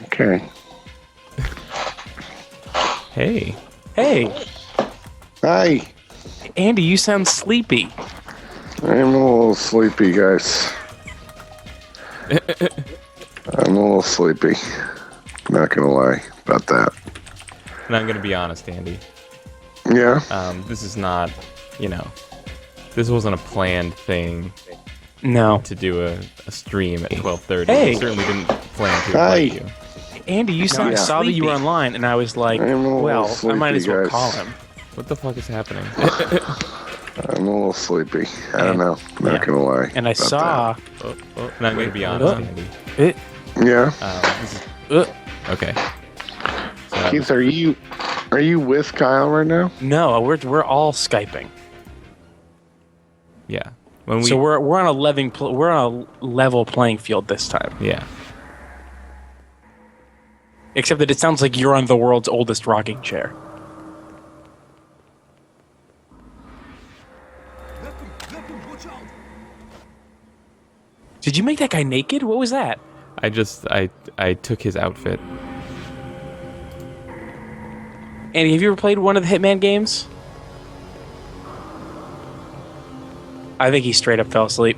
Okay. Hey. Hey, Hi. Andy, you sound sleepy. I'm a little sleepy, guys. I'm a little sleepy. Not gonna lie about that. And I'm gonna be honest, Andy. Yeah? This is not, this wasn't a planned thing No. to do a stream at 12:30. Hey. I certainly didn't plan to Hi. invite you. Andy, you Yeah. saw that you were online, and I was like, I'm a little well, I might as well sleepy, call guys. him. What the fuck is happening? I'm a little sleepy. I don't know. Not gonna lie. And I about saw... And I'm gonna be honest, Andy. It, that. Yeah? This is uh, okay. So, Keith, are you with Kyle right now? no, we're all Skyping. yeah. When we, So we're on a level playing field this time. yeah. Except that it sounds like you're on the world's oldest rocking chair. Did you make that guy naked? What was that? I took his outfit. Andy, have you ever played one of the Hitman games? I think he straight up fell asleep.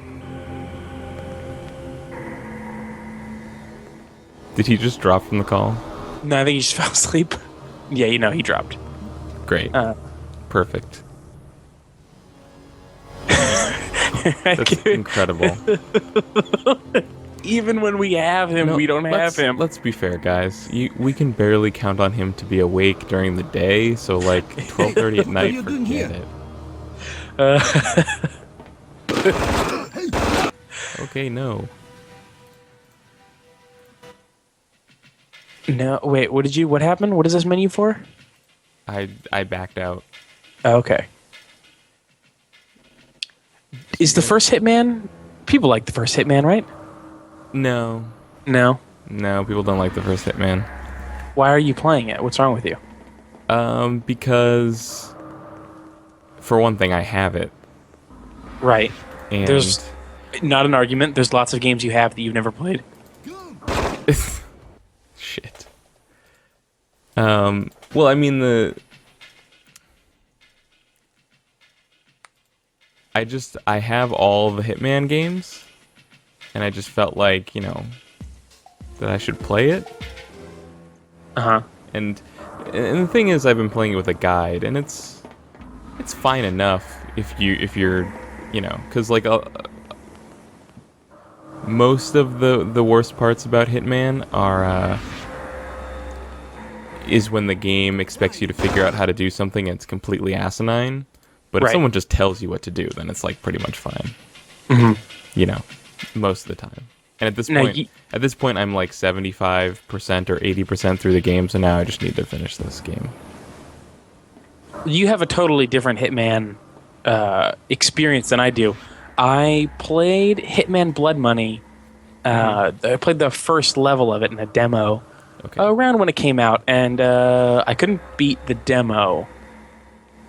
Did he just drop from the call? No, I think he just fell asleep. Yeah, he dropped. Great. Perfect. That's incredible. Even when we have him, No, we don't have him. Let's be fair, guys. We can barely count on him to be awake during the day, so like 12:30 at night, forget it. Okay, no. No, wait, what happened? What is this menu for? I backed out. Oh, okay. Is the first Hitman... People like the first Hitman, right? No. No. No, people don't like the first Hitman. Why are you playing it? What's wrong with you? Because for one thing, I have it. Right. And There's not an argument. There's lots of games you have that you've never played. shit. Well, I mean I have all the Hitman games, and I just felt like, that I should play it. Uh-huh. And the thing is, I've been playing it with a guide, and it's fine enough if you're, because like most of the worst parts about Hitman are is when the game expects you to figure out how to do something and it's completely asinine. But if Right. someone just tells you what to do, then it's like pretty much fine. Most of the time. And at this point, I'm like 75% or 80% through the game, so now I just need to finish this game. You have a totally different Hitman experience than I do. I played Hitman Blood Money. I played the first level of it in a demo around when it came out, and I couldn't beat the demo.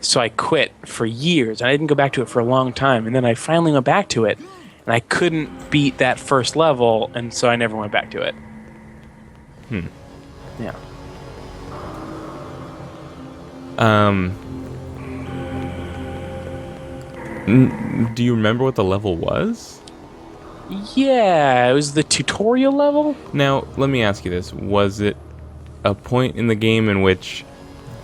So I quit for years. I didn't go back to it for a long time. And then I finally went back to it, and I couldn't beat that first level, and so I never went back to it. Yeah. Do you remember what the level was? Yeah, it was the tutorial level. Now, let me ask you this. Was it a point in the game in which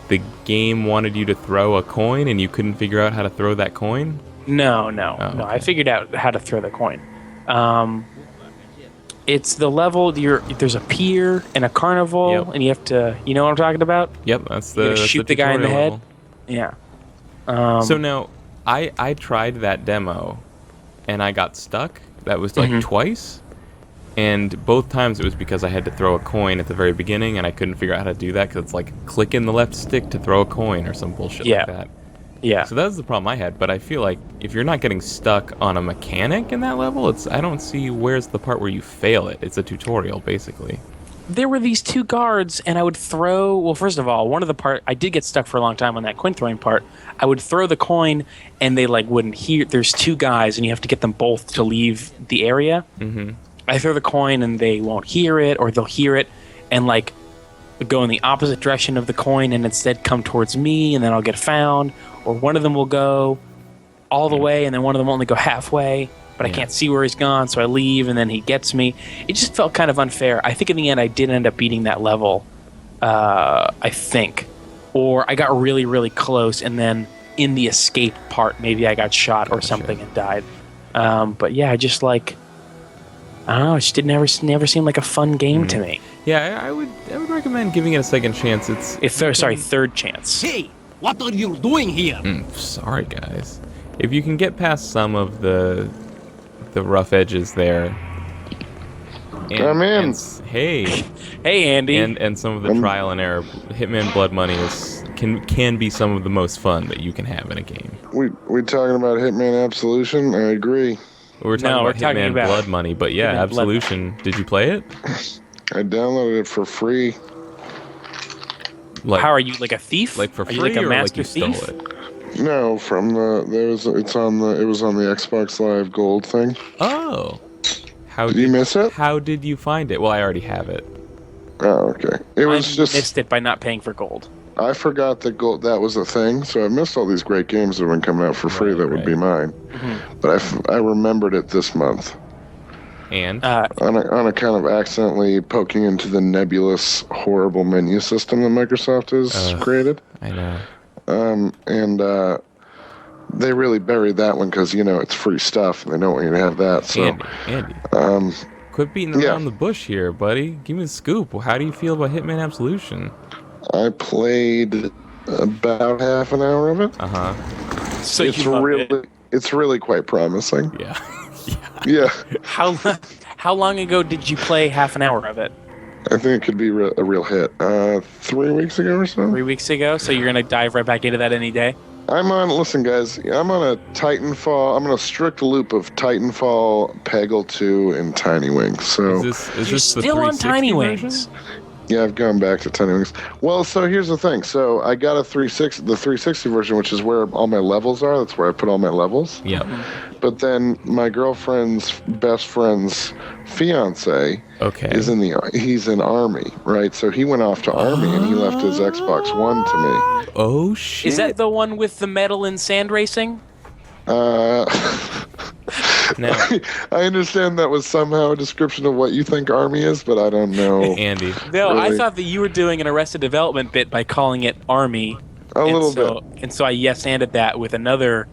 the game wanted you to throw a coin and you couldn't figure out how to throw that coin? No. okay. I figured out how to throw the coin. It's the level. There's a pier and a carnival, Yep. and you have to. You know what I'm talking about? Yep, that's You the gotta that's shoot the guy in the tutorial head. level. Yeah. So now, I tried that demo, and I got stuck. That was like twice, and both times it was because I had to throw a coin at the very beginning, and I couldn't figure out how to do that because it's like clicking the left stick to throw a coin or some bullshit like that. Yeah. So that was the problem I had. But I feel like if you're not getting stuck on a mechanic in that level, I don't see where's the part where you fail it. It's a tutorial basically. There were these two guards, and I would throw... Well, first of all, one of the part... I did get stuck for a long time on that coin throwing part. I would throw the coin, and they, like, wouldn't hear... There's two guys, and you have to get them both to leave the area. I throw the coin, and they won't hear it, or they'll hear it, and like go in the opposite direction of the coin and instead come towards me, and then I'll get found, or one of them will go all the way and then one of them will only go halfway, but I can't see where he's gone, so I leave and then he gets me. It just felt kind of unfair. I think in the end I did end up beating that level, I think, or I got really, really close, and then in the escape part maybe I got shot or something and died. But yeah, I just like, I don't know, it just never seemed like a fun game to me. Yeah, I would recommend giving it a second chance. Third chance. Hey, what are you doing here? Sorry, guys. If you can get past some of the rough edges there, Come in. Hey, Andy. and some of the trial and error, Hitman Blood Money can be some of the most fun that you can have in a game. We talking about Hitman Absolution? I agree. We're talking about Hitman Blood Money, but yeah, Hitman Absolution. Did you play it? I downloaded it for free. Like, how are you, like a thief? Like for free, are you like a master like you thief? stole it? No, it was on the Xbox Live Gold thing. Oh. Did you miss it? How did you find it? Well, I already have it. Oh, okay. I missed it by not paying for gold. I forgot that that was a thing, so I missed all these great games that have been coming out for free that would be mine. Mm-hmm. But I remembered it this month. And? On a kind of accidentally poking into the nebulous, horrible menu system that Microsoft has created. I know. And they really buried that one because, it's free stuff, and they don't want you to have that. So, Andy. Quit beating around the bush here, buddy. Give me the scoop. How do you feel about Hitman Absolution? I played about half an hour of it. So it's really quite promising. Yeah. Yeah. How long ago did you play half an hour of it? I think it could be a real hit. 3 weeks ago or so. 3 weeks ago? So you're going to dive right back into that any day? Listen guys, I'm on a I'm on a strict loop of Titanfall, Peggle 2, and Tiny Wings. So is you're this still on Tiny Wings? Yeah, I've gone back to Tiny Wings. Well, so here's the thing. So I got the 360 version, which is where all my levels are. That's where I put all my levels. Yep. But then my girlfriend's best friend's fiance is he's in Army, right? So he went off to Army and he left his Xbox One to me. Oh shit! Is that the one with the medal in sand racing? Now, I understand that was somehow a description of what you think Army is, but I don't know. Andy. No, really. I thought that you were doing an Arrested Development bit by calling it Army. A little bit. And so I yes-anded that with another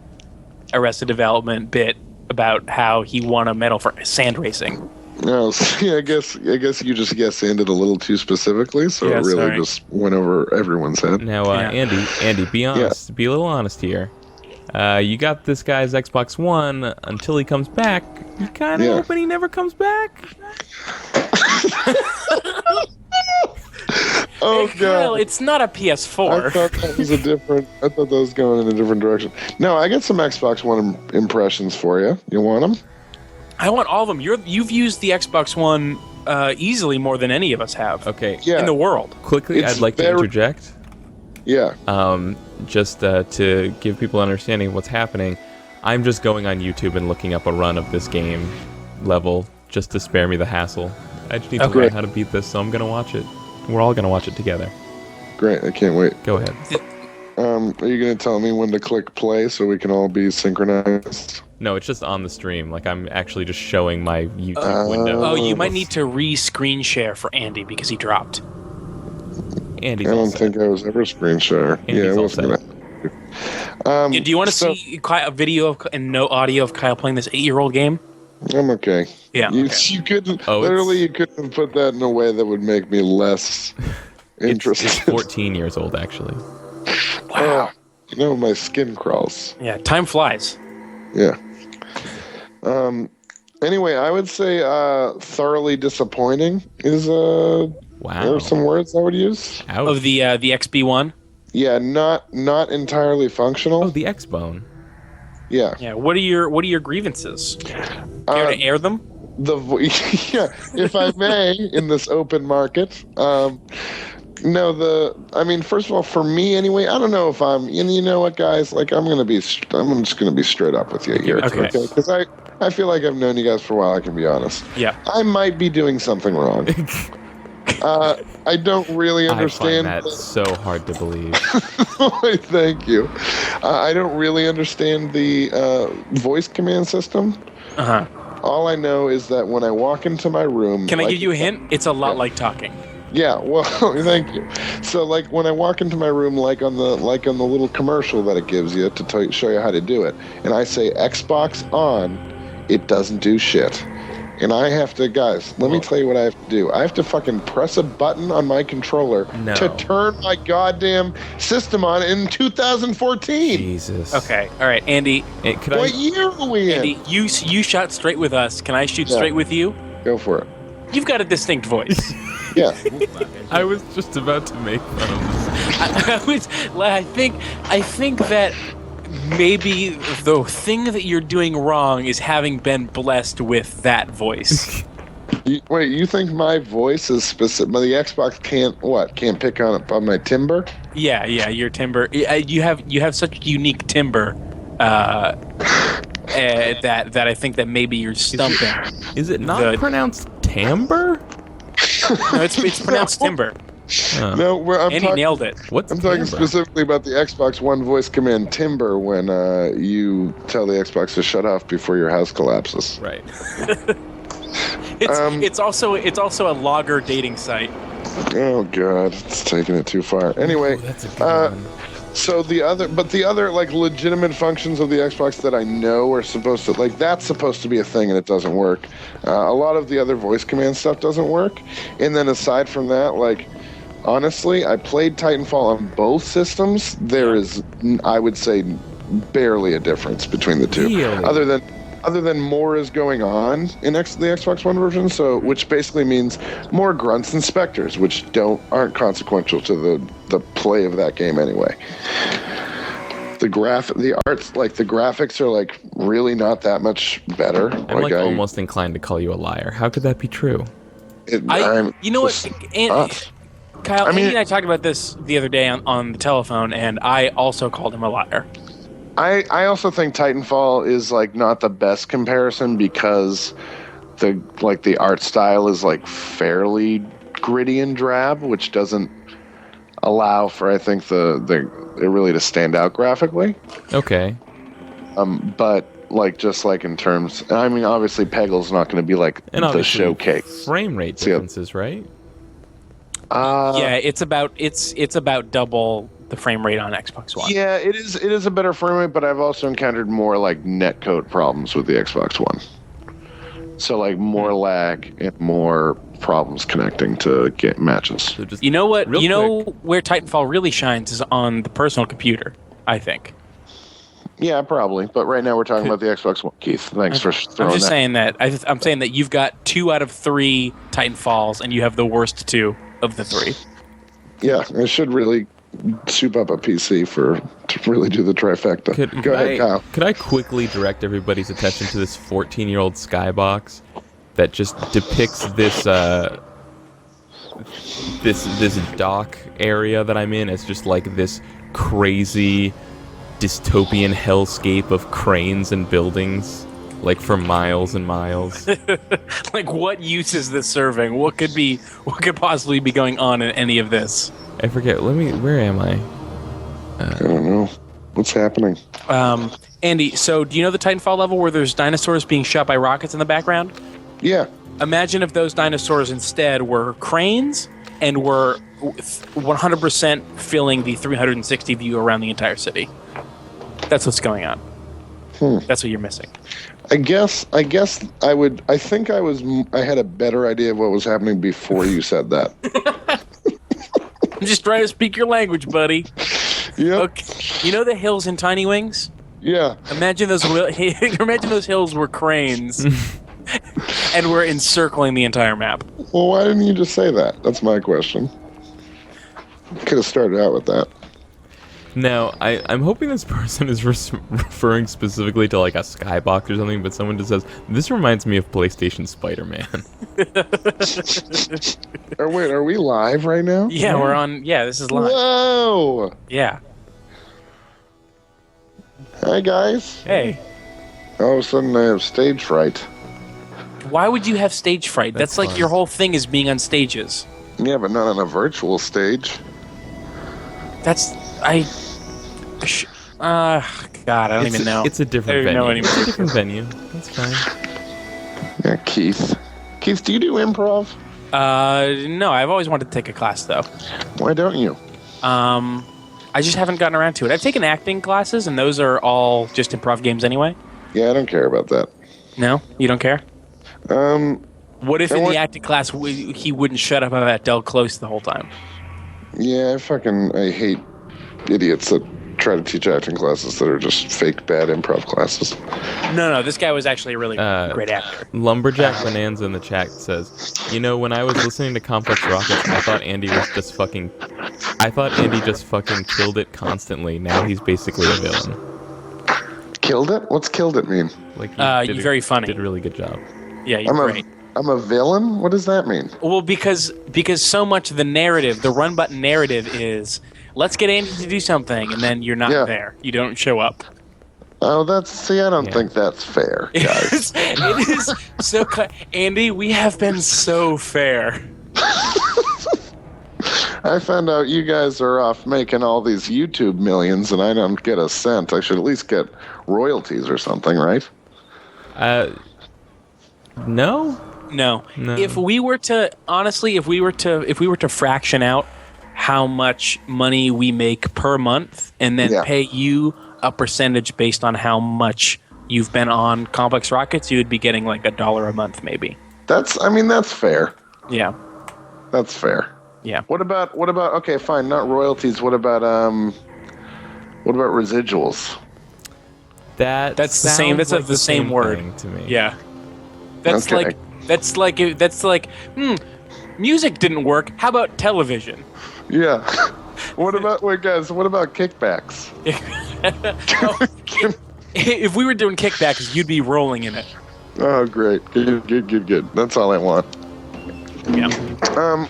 Arrested Development bit about how he won a medal for sand racing. No, see, I guess you just yes-anded a little too specifically, so it really just went over everyone's head. Now, Andy, be honest. Yeah. Be a little honest here. You got this guy's Xbox One until he comes back. You kind of hoping he never comes back? Oh hey, God! Kyle, it's not a PS4. I thought that was going in a different direction. No, I got some Xbox One impressions for you. You want them? I want all of them. You've used the Xbox One easily more than any of us have. Okay. Yeah. In the world. Quickly, I'd like to interject. Yeah. Just to give people an understanding of what's happening, I'm just going on YouTube and looking up a run of this game level just to spare me the hassle. I just need to learn how to beat this, so I'm going to watch it. We're all going to watch it together. Great. I can't wait. Go ahead. Are you going to tell me when to click play so we can all be synchronized? No, it's just on the stream. Like, I'm actually just showing my YouTube window. Oh, you might need to re-screen share for Andy because he dropped. Andy's I don't think I was ever screen share. Andy's I wasn't gonna. Do you want to see a video and no audio of Kyle playing this 8-year-old game? I'm okay. Yeah. You couldn't. You couldn't put that in a way that would make me less interested. It's 14 years old, actually. Wow. My skin crawls. Yeah. Time flies. Yeah. Anyway, I would say thoroughly disappointing is There are some words I would use. Ouch. Of the XB1? Yeah, not entirely functional. Oh, the X-Bone. Yeah. Yeah. What are your grievances? Care to air them? If I may, in this open market. First of all, for me anyway, I don't know if I'm. You know what, guys? Like, I'm just gonna be straight up with you here, okay? Because I feel like I've known you guys for a while. I can be honest. Yeah. I might be doing something wrong. I don't really understand. I find that so hard to believe. Thank you. I don't really understand the voice command system. Uh-huh. All I know is that when I walk into my room... Can I give you a hint? It's a lot like talking. Yeah, well, thank you. So, like, when I walk into my room, like on the little commercial that it gives you to show you how to do it, and I say Xbox on, it doesn't do shit. And I have to, guys, let me tell you what I have to do. I have to fucking press a button on my controller to turn my goddamn system on in 2014. Jesus. Okay, all right, Andy. What year are we in? Andy, you shot straight with us. Can I shoot straight with you? Go for it. You've got a distinct voice. Yeah. I was just about to make fun of this. I think that maybe the thing that you're doing wrong is having been blessed with that voice. Wait, you think my voice is specific? The Xbox can't pick on my timbre? Yeah, your timbre. You have such unique timbre that I think that maybe you're stumping. Is it not pronounced timbre? No, it's pronounced timbre. No, Andy nailed it. I'm talking specifically about the Xbox One voice command timbre when you tell the Xbox to shut off before your house collapses. Right. It's also a logger dating site. Oh god, it's taking it too far. Anyway, that's a good one. So the other like legitimate functions of the Xbox that I know are supposed to, like, that's supposed to be a thing and it doesn't work. A lot of the other voice command stuff doesn't work. And then aside from that, like, honestly, I played Titanfall on both systems. There is, I would say, barely a difference between the two. Really? Other than more is going on in the Xbox One version, so which basically means more grunts and specters, which aren't consequential to the play of that game anyway. The graphics are like really not that much better. I'm almost inclined to call you a liar. How could that be true? You know what, Kyle? Andy and I talked about this the other day on the telephone, and I also called him a liar. I also think Titanfall is like not the best comparison because the art style is like fairly gritty and drab, which doesn't allow for, I think, it really to stand out graphically. Okay. But like just like in terms, I mean, obviously Peggle's not going to be like the showcase. Frame rate differences, right? Yeah, it's about double the frame rate on Xbox One. Yeah, it is a better frame rate, but I've also encountered more like netcode problems with the Xbox One. So like more lag and more problems connecting to get matches. So you know what? Where Titanfall really shines is on the personal computer, I think. Yeah, probably. But right now we're talking about the Xbox One. Keith, thanks for throwing that. I'm saying that you've got 2 out of 3 Titanfalls, and you have the worst 2 of the 3. Yeah, I should really soup up a PC to really do the trifecta. Go ahead, Kyle. Could I quickly direct everybody's attention to this 14-year-old skybox that just depicts this dock area that I'm in as just like this crazy dystopian hellscape of cranes and buildings, like for miles and miles. Like, what use is this serving? What could possibly be going on in any of this? I forget. Where am I? I don't know. What's happening? Andy, so do you know the Titanfall level where there's dinosaurs being shot by rockets in the background? Yeah. Imagine if those dinosaurs instead were cranes and were 100% filling the 360 view around the entire city. That's what's going on. That's what you're missing. I think I had a better idea of what was happening before you said that. I'm just trying to speak your language, buddy. Yep. Okay. You know the hills in Tiny Wings? Yeah. Imagine those hills were cranes and were encircling the entire map. Well, why didn't you just say that? That's my question. Could have started out with that. Now, I'm hoping this person is referring specifically to like a skybox or something, but someone just says, this reminds me of PlayStation Spider-Man. Are we live right now? Yeah, we're on. Yeah, this is live. Whoa! Yeah. Hi, guys. Hey. All of a sudden, I have stage fright. Why would you have stage fright? That's like fun. your whole thing is being on stages. Yeah, but not on a virtual stage. God, I don't even know. It's a different I don't venue. even know It's a anymore. different venue. That's fine. Yeah, Keith. Keith, do you do improv? No, I've always wanted to take a class though. Why don't you? I just haven't gotten around to it. I've taken acting classes, and those are all just improv games anyway. Yeah, I don't care about that. No, you don't care. What if I in want- the acting class he wouldn't shut up about Del Close the whole time? Yeah, I hate idiots that try to teach acting classes that are just fake bad improv classes. No, this guy was actually a really great actor. Lumberjack Bonanza in the chat says, when I was listening to Complex Rockets, I thought Andy just fucking killed it constantly. Now he's basically a villain. Killed it? What's killed it mean? Like You're very funny. Did a really good job. Yeah, you're great. I'm a villain? What does that mean? Well, because so much of the narrative, the run button narrative is, let's get Andy to do something, and then you're not there. You don't show up. Oh, I don't think that's fair, guys. It is so... Andy, we have been so fair. I found out you guys are off making all these YouTube millions, and I don't get a cent. I should at least get royalties or something, right? No. If we were to fraction out how much money we make per month and then pay you a percentage based on how much you've been on Complex Rockets, you would be getting like $1 a month maybe. That's fair. Yeah. That's fair. Yeah. What about okay, fine, not royalties. What about residuals? That's the same. That's like the same word thing to me. Yeah. That's Okay. like music didn't work. How about television? Yeah. What about kickbacks? If we were doing kickbacks, you'd be rolling in it. Oh, great. Good. That's all I want. Yeah.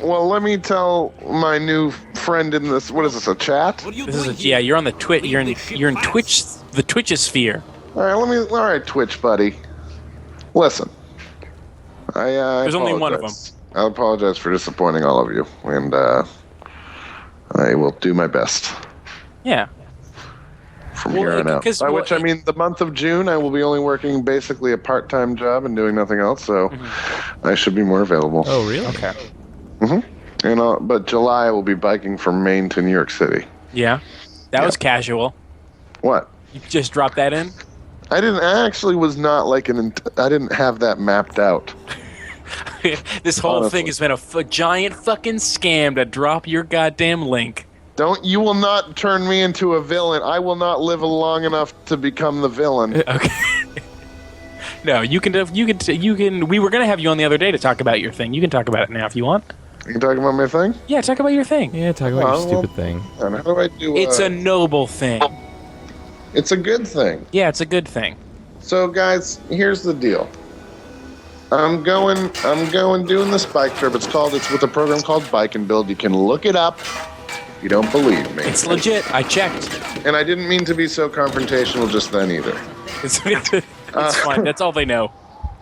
Well, let me tell my new friend in this. What is this? A chat? What are you This doing is here? you're on the Twitch. You're in Twitch, the Twitchosphere. All right, Twitch buddy. Listen, I There's only one of them. I apologize for disappointing all of you, and I will do my best Yeah. from here on out. By which I mean the month of June, I will be only working basically a part-time job and doing nothing else, so I should be more available. Oh, really? Okay. But July I will be biking from Maine to New York City. Yeah. That was casual. What? You just dropped that in? I actually was not like I didn't have that mapped out. This whole Honestly. thing has been a giant fucking scam to drop your goddamn link. You will not turn me into a villain. I will not live long enough to become the villain. Okay. No, you can. We were gonna have you on the other day to talk about your thing. You can talk about it now if you want. You can talk about my thing? Yeah, talk about your thing. Yeah, talk about your stupid thing. And how do I do It's a noble thing. It's a good thing. Yeah, it's a good thing. So guys, here's the deal. I'm going doing this bike trip. It's with a program called Bike and Build. You can look it up. You don't believe me. It's legit. I checked. And I didn't mean to be so confrontational just then either. It's fine. That's all they know.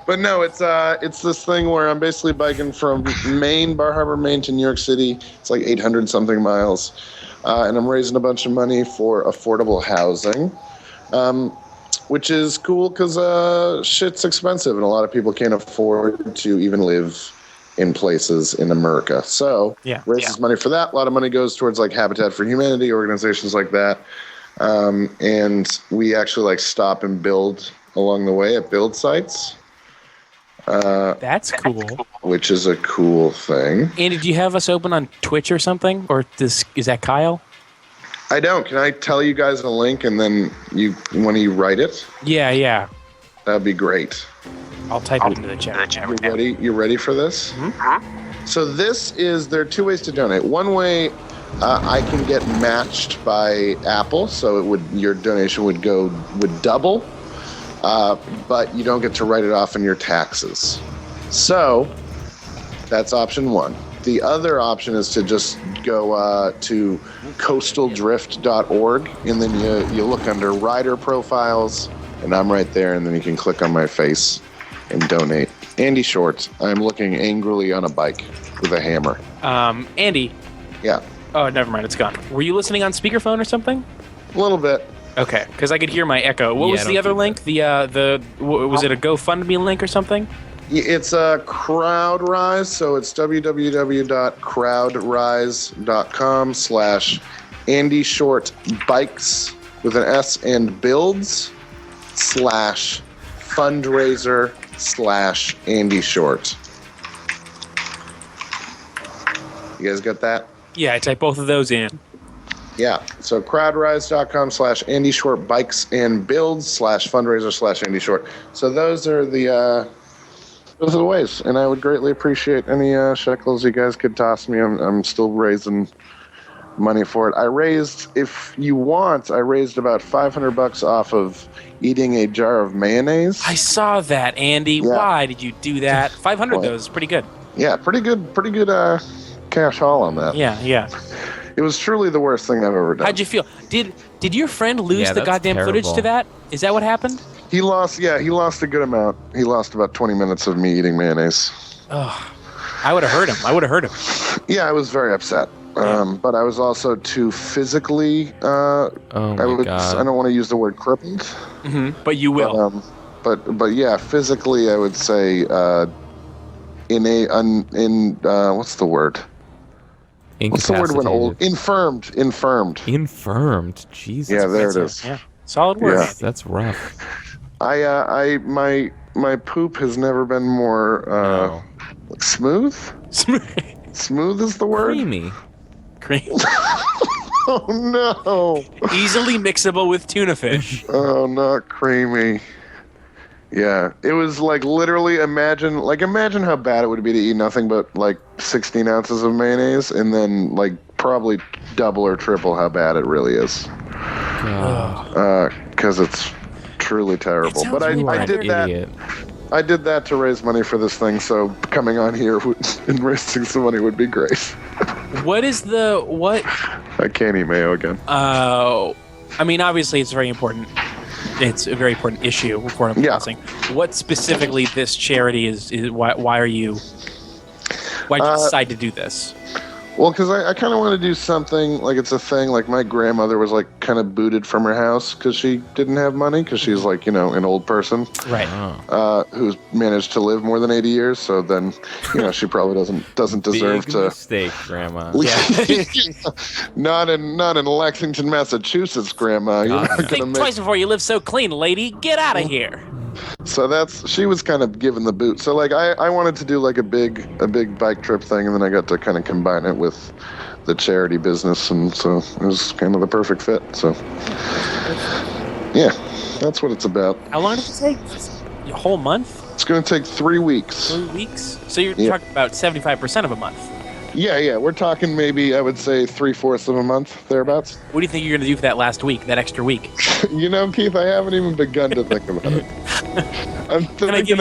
But no, it's this thing where I'm basically biking from Maine, Bar Harbor, Maine to New York City. It's like 800 something miles. And I'm raising a bunch of money for affordable housing, which is cool because shit's expensive and a lot of people can't afford to even live in places in America. So raises money for that. A lot of money goes towards like Habitat for Humanity, organizations like that. And we actually like stop and build along the way at build sites. That's cool. Which is a cool thing. Andy, do you have us open on Twitch or something? Or is that Kyle? I don't. Can I tell you guys a link and then when you write it? Yeah. That'd be great. I'll type it into the chat. You ready for this? Mm-hmm. So there are two ways to donate. One way, I can get matched by Apple, so your donation would double, but you don't get to write it off in your taxes. So that's option one. The other option is to just go to coastaldrift.org, and then you look under rider profiles, and I'm right there, and then you can click on my face and donate. Andy Short, I'm looking angrily on a bike with a hammer. Andy. Yeah, Oh, never mind. It's gone. Were you listening on speakerphone or something? a little bit. Okay, because I could hear my echo. What Yeah, was the don't other do link? Was it a GoFundMe link or something? It's a CrowdRise, so it's www.crowdrise.com/Andy Short Bikes with an S and builds /fundraiser/Andy Short. You guys got that? Yeah, I typed both of those in. Yeah. So crowdrise.com/Andy Short Bikes and builds /fundraiser/Andy Short. So those are the ways, and I would greatly appreciate any shekels you guys could toss me. I'm still raising money for it. I raised about $500 off of eating a jar of mayonnaise. I saw that, Andy. Yeah. Why did you do that? 500 though is pretty good. Yeah, pretty good cash haul on that. Yeah. It was truly the worst thing I've ever done. How'd you feel? Did your friend lose Yeah, the that's goddamn footage terrible. to that? Is that what happened? He lost a good amount. He lost about 20 minutes of me eating mayonnaise. Oh, I would have hurt him. Yeah, I was very upset. But I was also too physically, I God. don't want to use the word crippled. Mm-hmm. But you will. But yeah, physically I would say what's the word? What's the word when old? Infirmed. Infirmed. Jesus. Yeah, there it is. Yeah. Solid work. Yeah. That's rough. My poop has never been more smooth. Smooth is the word. Creamy. Oh no! Easily mixable with tuna fish. Oh, not creamy. Yeah, it was like literally imagine how bad it would be to eat nothing but like 16 ounces of mayonnaise, and then like probably double or triple how bad it really is. God. Because it's truly terrible. But You are I an did that. idiot. I did that to raise money for this thing. So coming on here and raising some money would be great. What? I can't eat mayo again. I mean, obviously, it's very important. It's a very important issue for influencing. Yeah. What specifically this charity is why did you decide to do this? Well, because I kind of want to do something, like it's a thing, like my grandmother was like kind of booted from her house because she didn't have money, because she's like, an old person. Right. Who's managed to live more than 80 years, so then, she probably doesn't deserve Big to... mistake, Grandma. Yeah. Not in Lexington, Massachusetts, Grandma. You're not gonna Think twice before you live so clean, lady. Get out of here. So she was kind of given the boot. So like I wanted to do like a big bike trip thing, and then I got to kind of combine it with the charity business, and so it was kind of the perfect fit. So yeah, that's what it's about. How long did it take? A whole month? It's going to take 3 weeks. 3 weeks? So you're talking about 75% of a month. Yeah. We're talking maybe, I would say 3/4 of a month, thereabouts. What do you think you're going to do for that last week, that extra week? Keith, I haven't even begun to think about it. Can I give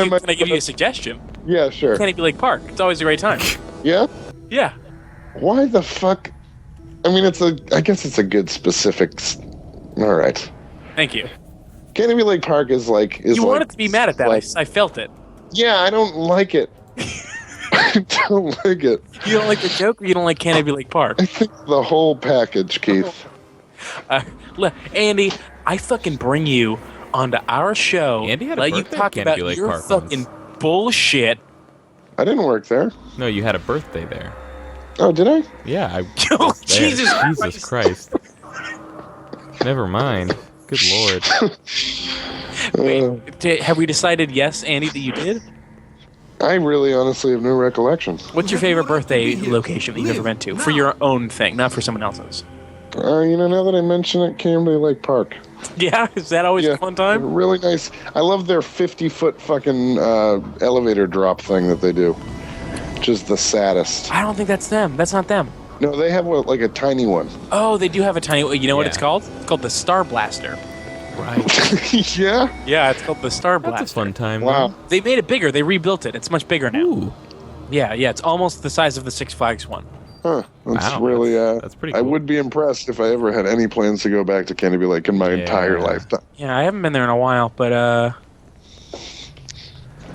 you a suggestion? Yeah, sure. Canopy Lake Park. It's always a great time. Yeah? Yeah. Why the fuck? I mean, I guess it's a good specifics. All right. Thank you. Canopy Lake Park is like... You wanted to be mad at that. Like, I felt it. Yeah, I don't like it. I don't like it. You don't like the joke, or you don't like Canopy Lake Park? I think the whole package, Keith. Andy, I fucking bring you onto our show. Andy had a let you birthday talk at about Canopy Lake your Park fucking once. bullshit. I didn't work there. No, you had a birthday there. Oh, did I? Yeah, I Oh, was there. Jesus Christ. Never mind. Good Lord. Wait, have we decided yes, Andy, that you did? I really honestly have no recollection. What's your favorite birthday location that you've ever been to? For your own thing, not for someone else's. Now that I mention it, Canopy Lake Park. Yeah? Is that always a fun time? Really nice. I love their 50-foot fucking elevator drop thing that they do. Which is the saddest. I don't think that's them. That's not them. No, they have like a tiny one. Oh, they do have a tiny... You know what Yeah. it's called? It's called the Star Blaster. Right. Yeah? Yeah, it's called the Star Blaster. That's a fun time. Wow. They made it bigger. They rebuilt it. It's much bigger now. Ooh. Yeah. It's almost the size of the Six Flags one. Huh. That's Wow, really... that's pretty I cool. would be impressed if I ever had any plans to go back to Canopy Lake in my entire lifetime. Yeah, I haven't been there in a while, but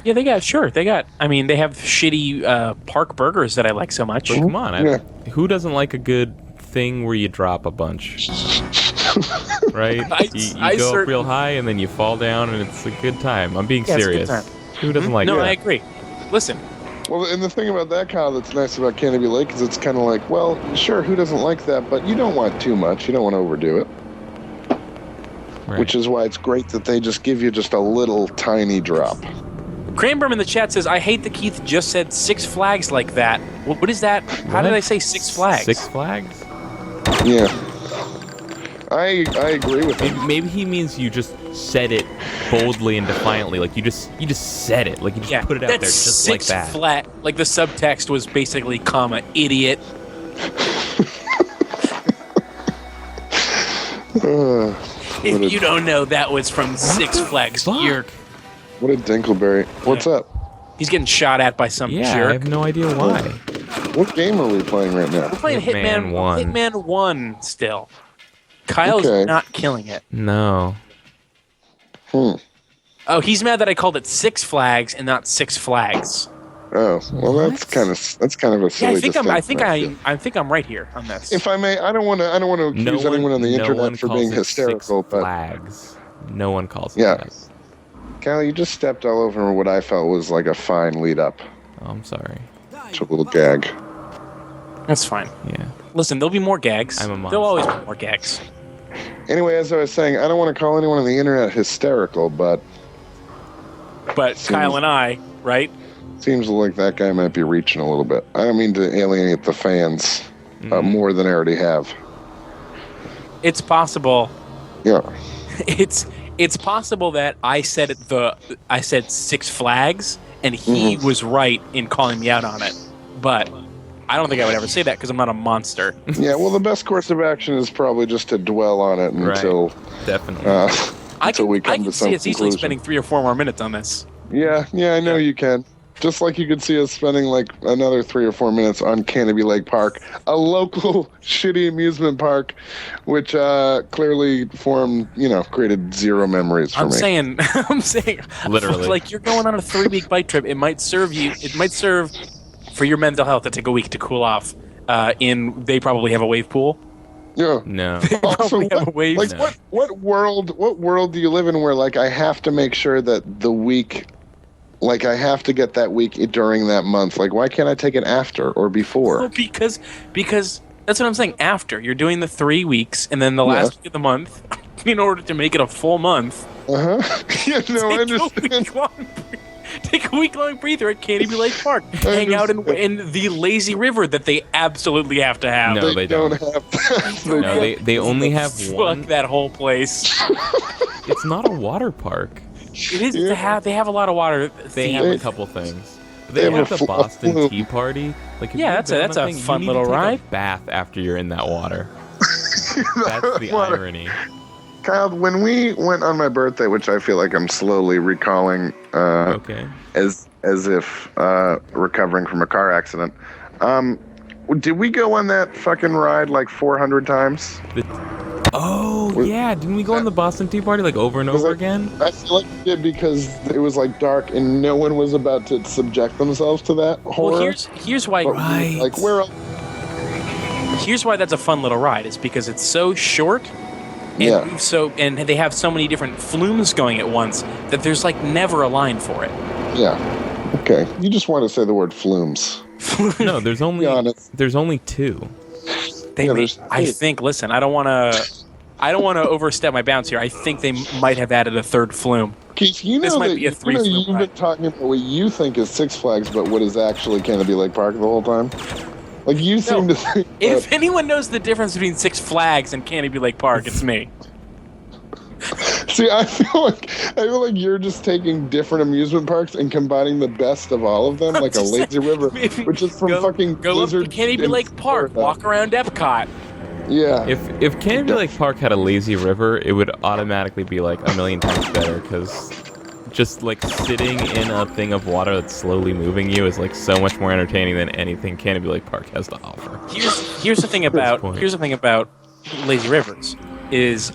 Yeah, they got. I mean, they have shitty park burgers that I like so much. But come on, Yeah. who doesn't like a good thing where you drop a bunch? Right? You go up real high and then you fall down and it's a good time. I'm being Yeah, it's a good serious. time. Who doesn't like No, that? I agree. Listen, Well, and the thing about that, Kyle, that's nice about Canopy Lake is it's kind of like, well, sure, who doesn't like that? But you don't want too much. You don't want to overdo it. Right. Which is why it's great that they just give you just a little tiny drop. Cranberm in the chat says, I hate that Keith just said Six Flags like that. What is that? How did What? I say Six Flags? Six Flags? Yeah. I agree with him. Maybe he means you just said it boldly and defiantly. Like you just said it. Like you just put it out there that's just like six that. flat. Like the subtext was basically, comma, idiot. If you don't know, that was from Six Flags. Jerk. What a dinkleberry. What's up? He's getting shot at by some Yeah, I jerk. have no idea why. What game are we playing right now? We're playing Hitman 1. Hitman 1 still. Kyle's Okay. not killing it. No. Oh, he's mad that I called it Six Flags and not Six Flags. Oh, well, that's kind of a Yeah, silly. I think distinction. I think I'm right here on this. If I may, I don't want to accuse anyone on the internet for being hysterical, Six but Flags. No one calls it Yeah. that. Kyle, you just stepped all over what I felt was like a fine lead up Oh, I'm sorry. to a little gag. That's fine. Yeah. Listen, there'll be more gags. I'm a monster. There'll always be more gags. Anyway, as I was saying, I don't want to call anyone on the internet hysterical, but But Kyle and I, right? seems like that guy might be reaching a little bit. I don't mean to alienate the fans more than I already have. It's possible. Yeah. It's possible that I said Six Flags and he was right in calling me out on it. But I don't think I would ever say that because I'm not a monster. Yeah, well, the best course of action is probably just to dwell on it until Definitely. until we I come can to some see us easily conclusion. spending 3 or 4 more minutes on this. Yeah, I know you can. Just like you could see us spending like another 3 or 4 minutes on Canopy Lake Park, a local shitty amusement park, which clearly created zero memories for me. I'm saying, Literally. like you're going on a 3-week bike trip. It might serve for your mental health to take a week to cool off. They probably have a wave pool. Yeah. No. Also, Probably have a wave. like No. what world do you live in where like I have to make sure that the week, like I have to get that week during that month? Like why can't I take it after or before? Well, because that's what I'm saying. After you're doing the 3 weeks and then the last week of the month, in order to make it a full month, Yeah, no, I understand. Take a week-long breather at Canopy Lake Park. Hang out in the lazy river that they absolutely have to have. No, they don't. have that. No, they only have one. Fuck that whole place. It's not a water park. It is. They have a lot of water. They have a couple things. They have have a the Boston flume. Tea Party. Like, if Yeah, you've that's been a- on that's a that thing, fun you need little to take ride. A bath after you're in that water. That's the Water. irony. Kyle, when we went on my birthday, which I feel like I'm slowly recalling Okay. as if recovering from a car accident, did we go on that fucking ride like 400 times? Oh, yeah. Didn't we go on the Boston Tea Party like over and over again? I feel like we did because it was like dark and no one was about to subject themselves to that horror. Well, here's why. But like we're Here's why that's a fun little ride. Is because it's so short. And and they have so many different flumes going at once that there's like never a line for it. yeah. Okay, you just want to say the word flumes. No, there's only Be honest. there's only 2. They Yeah, may, there's I three. think. Listen, I don't want to overstep my bounds here. I think they might have added a 3rd flume. Keith, you know This might that be a three-flume you've been ride. talking about what you think is Six Flags, but what is actually Canopy Lake Park the whole time. Like you seem to think. If anyone knows the difference between Six Flags and Canopy Lake Park, it's me. See, I feel like you're just taking different amusement parks and combining the best of all of them, like a just lazy saying, river, maybe which is from fucking go up to Blizzard Canopy in Lake Park, Florida. walk around Epcot. Yeah. If Canopy Lake Park had a lazy river, it would automatically be like a million times better because just like sitting in a thing of water that's slowly moving you is like so much more entertaining than anything Canopy Lake Park has to offer. Here's the thing about point. lazy rivers is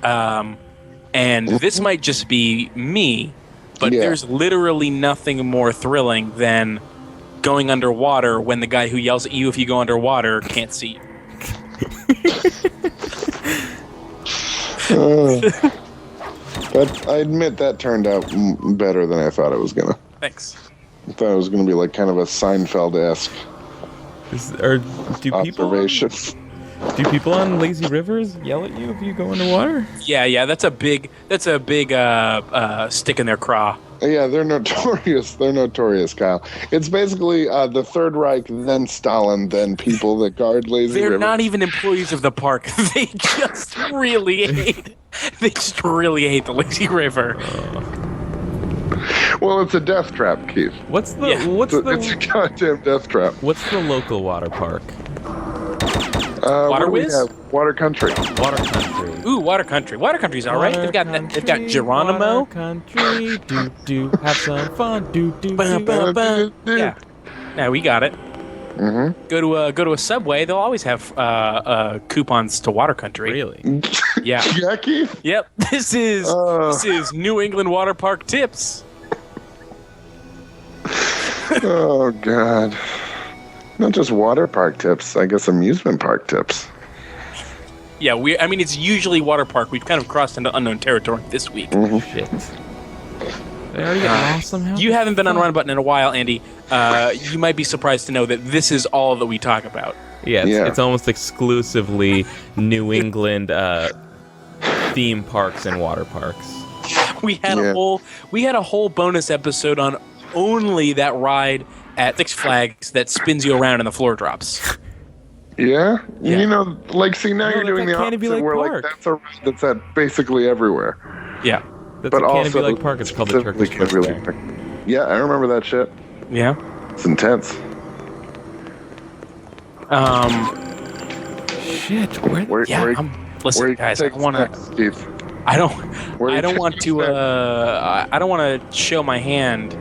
and this might just be me, But Yeah. there's literally nothing more thrilling than going underwater when the guy who yells at you if you go underwater can't see you. But I admit that turned out better than I thought it was gonna. Thanks. I thought it was gonna be like kind of a Seinfeld-esque observation. Do people on lazy rivers yell at you if you go underwater? Yeah, that's a big stick in their craw. Yeah, they're notorious. They're notorious, Kyle. It's basically the Third Reich, then Stalin, then people that guard lazy They're rivers. not even employees of the park. They just really hate. They just really hate the lazy river. Well, it's a death trap, Keith. What's the Yeah. It's a goddamn death trap. what's the local water park? What do we Whiz? have? Water Country. Water country. Ooh, Water Country. Water Country's all right. They've got Geronimo. Water country. Do have some fun. Do. Bum, bum, bum. Yeah. Now we got it. Mm-hmm. Go to a Subway. They'll always have coupons to Water Country. Really? Yeah. Yeah, Keith? Yep. This is New England Water Park tips. Oh, God. Not just water park tips, I guess amusement park tips. Yeah, I mean, it's usually water park. We've kind of crossed into unknown territory this week. Shit. They already get lost somehow? You haven't been on Run Button in a while, Andy. You might be surprised to know that this is all that we talk about. Yeah, Yeah. it's almost exclusively New England theme parks and water parks. We had Yeah. a whole bonus episode on only that ride at Six Flags that spins you around and the floor drops. Yeah? Yeah. You know, like, see, now No, you're that's doing at the Canopy opposite, Lake where, Park. like, that's a ride that's at basically everywhere. Yeah. That's But a Canopy also, Lake Park. It's called the specifically Turkish Canopy Twister. Lake Park. Yeah, I remember that shit. Yeah. It's intense. Shit, where? Yeah. Where Listen, you guys, I take want to. next, Keith? I don't Where you want take to. next? I don't want to show my hand,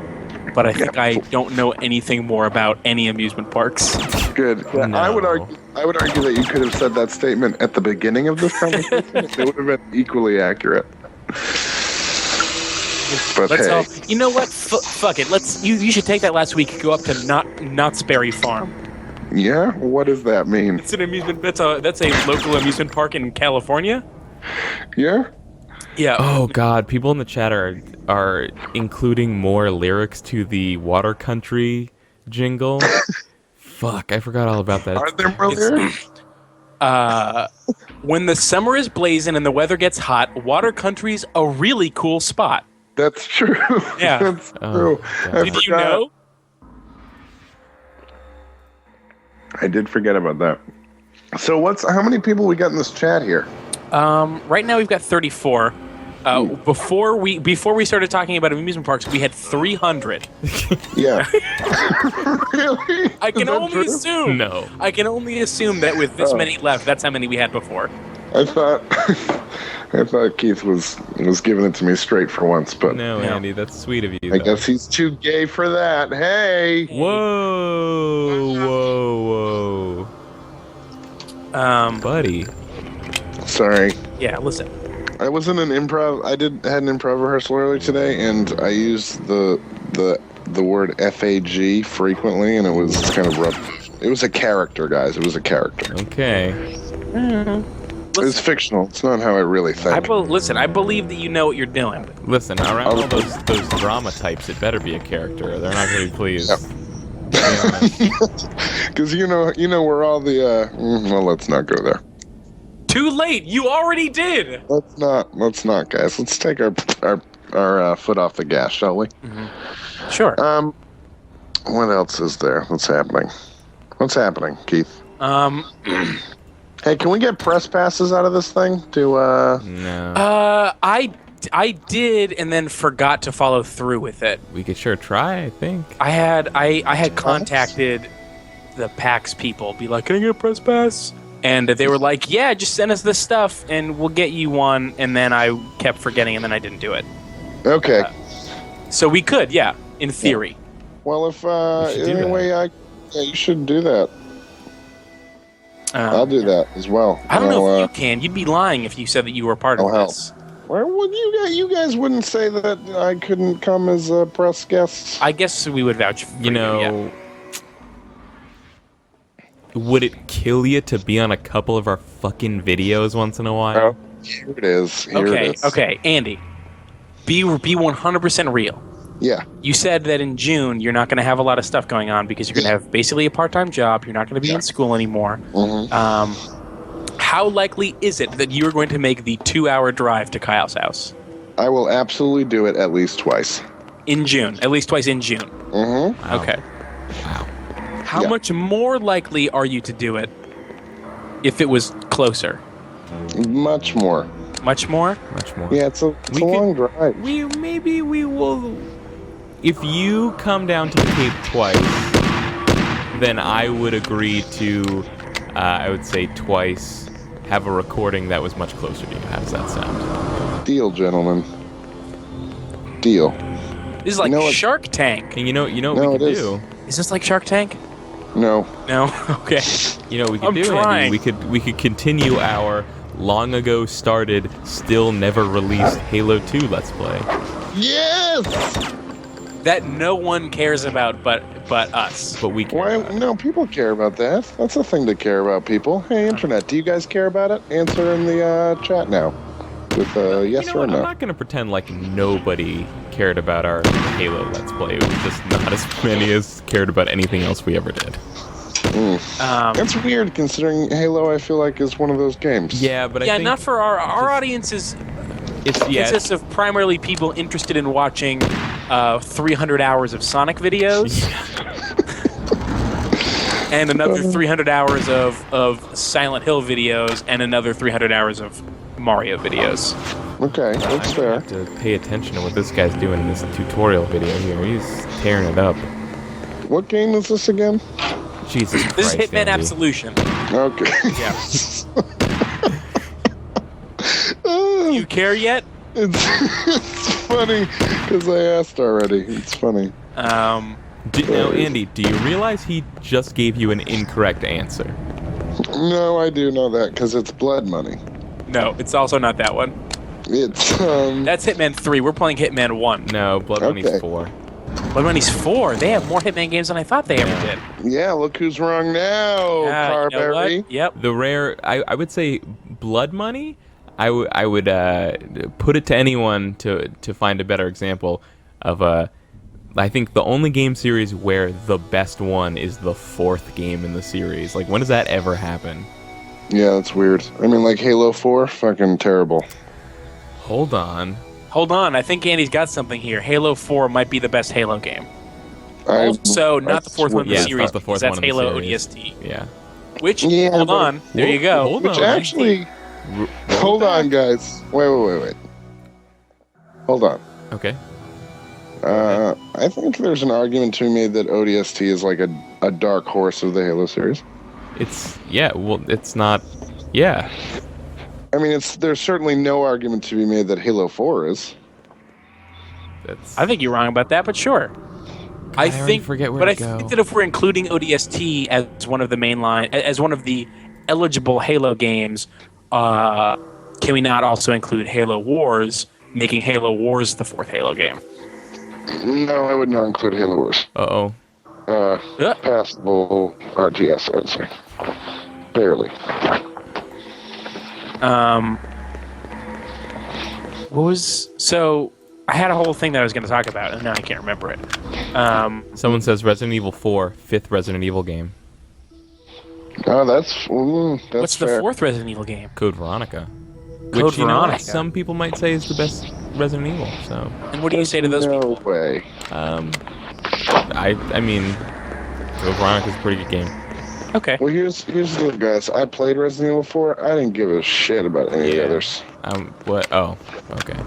but I think I don't know anything more about any amusement parks. Good. Yeah, No. I would argue that you could have said that statement at the beginning of this conversation. It would have been equally accurate. But Let's hey, all. You know what? Fuck it. You should take that last week. Go up to Knott's Berry Farm. yeah. What does that mean? It's an amusement. That's a local amusement park in California. Yeah. Yeah. Oh God, people in the chat are including more lyrics to the Water Country jingle. Fuck, I forgot all about that. Are there more lyrics? When the summer is blazing and the weather gets hot, Water Country's a really cool spot. That's true. Yeah. That's Oh, true. God. I Did you forgot. know? I did forget about that. So how many people we got in this chat here? Right now we've got 34. Before we started talking about amusement parks, we had 300. Yeah. Really? I can Is that only true? assume. No. I can only assume that with this Oh. many left, that's how many we had before. I thought Keith was giving it to me straight for once, but No, No. Andy, that's sweet of you. I though. guess he's too gay for that. Hey. Whoa, buddy. Sorry. Yeah. Listen. I was in an improv. I had an improv rehearsal earlier today, and I used the word FAG frequently, and it was kind of rough. It was a character, guys. It was a character. Okay. It's fictional. It's not how I really think. Listen. I believe that you know what you're doing. Listen, around all those drama types, it better be a character. They're not going to be pleased. Yep. Because you know we're all the. Well, let's not go there. Too late. You already did. Let's not, guys. Let's take our foot off the gas, shall we? Sure. What else is there? What's happening, Keith? Hey, can we get press passes out of this thing? No. I did, and then forgot to follow through with it. We could sure try, I think. I had contacted the PAX people, be like, "Can I get a press pass?" And they were like, "Yeah, just send us this stuff, and we'll get you one." And then I kept forgetting, and then I didn't do it. Okay. So we could, yeah, in theory. Well, if should do anyway, you should do that. I'll do that as well. I don't know if you can. You'd be lying if you said that you were part of I'll help. this. Why would you guys wouldn't say that I couldn't come as press guests? I guess we would vouch for You know, would it kill you to be on a couple of our fucking videos once in a while? Oh, here it is. Here it is. Okay, Andy. Be 100% real. Yeah. You said that in June you're not going to have a lot of stuff going on because you're going to have basically a part-time job. You're not going to be in school anymore. Mm-hmm. How likely is it that you are going to make the 2-hour drive to Kyle's house? I will absolutely do it at least twice. In June. At least twice in June. Mm-hmm. Wow. Okay. Wow. How much more likely are you to do it if it was closer? Much more. Much more? Much more. Yeah, it's a long drive. Maybe we will. If you come down to the Cape twice, then I would agree to, I would say twice, have a recording that was much closer to you. How does that sound? Deal, gentlemen. Deal. This is like You know what- Shark Tank. And you know what No, we it could is. do? Is this like Shark Tank? No. No? Okay. You know what we could I'm do, trying. Andy? We could continue our long ago started, still never released Halo 2 Let's Play. Yes! That no one cares about but us. But we can. Why? No, people care about that. That's a thing to care about, people. Hey, Internet, do you guys care about it? Answer in the chat now with yes You know or what? no. I'm not going to pretend like nobody cared about our Halo Let's Play. It was just not as many as cared about anything else we ever did. That's weird, considering Halo, I feel like, is one of those games. Yeah, but I Yeah, think not for our audience is consists of primarily people interested in watching 300 hours of Sonic videos and another 300 hours of Silent Hill videos and another 300 hours of Mario videos. Okay, that's I fair. have to pay attention to what this guy's doing in this tutorial video here. He's tearing it up. What game is this again? Jesus Christ, This is Hitman Andy. Absolution. Okay. Yeah. Do you care yet? It's funny, because I asked already. It's funny. Now, Andy, do you realize he just gave you an incorrect answer? No, I do know that, because it's blood money. No, it's also not that one. It's, That's Hitman 3. We're playing Hitman 1. No, Blood Money's Okay. 4. Blood Money's 4. They have more Hitman games than I thought they ever did. yeah, look who's wrong now, You know Carberry. what? Yep. The rare, I would say, Blood Money. I would put it to anyone to find a better example of I think the only game series where the best one is the 4th game in the series. Like, when does that ever happen? Yeah, that's weird. I mean, like Halo 4, fucking terrible. Hold on. Hold on. I think Andy's got something here. Halo 4 might be the best Halo game. Also, not the fourth one in the Yeah, it's series, not the fourth because that's one in the Halo series. ODST. Yeah. Which, Yeah, hold but- on. There you go. Hold Which on. actually... Hold on, guys. Wait. Hold on. Okay. I think there's an argument to be made that ODST is like a dark horse of the Halo series. It's not. Yeah. I mean, there's certainly no argument to be made that Halo 4 is. That's. I think you're wrong about that, but sure. I already forget where to I go. think that if we're including ODST as one of the as one of the eligible Halo games, can we not also include Halo Wars, making Halo Wars the 4th Halo game? No, I would not include Halo Wars. Uh-oh. Passable RTS, I'd say. Barely. So I had a whole thing that I was going to talk about, and now I can't remember it. Someone says Resident Evil 4, 5th Resident Evil game. Oh, that's What's fair. the 4th Resident Evil game? Code Veronica. Code Which, you know, Veronica. some people might say is the best Resident Evil, so... And what do you say to those people? No way. I mean... Code Veronica's a pretty good game. Okay. Well, here's the deal, guys. I played Resident Evil 4. I didn't give a shit about any of the others. What? Oh, okay.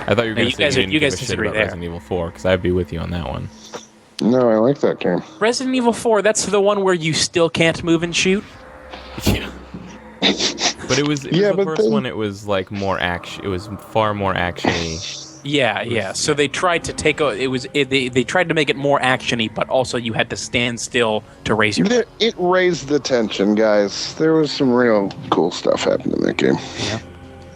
I thought you were going to say you didn't give a shit disagree about there. Resident Evil 4, because I'd be with you on that one. No, I like that game. Resident Evil 4, that's the one where you still can't move and shoot? Yeah. But it was Yeah, the but first then- one. It was like more action. It was far more actiony. Yeah. So they tried to they tried to make it more actiony, but also you had to stand still to raise your. It raised the tension, guys. There was some real cool stuff happening in that game.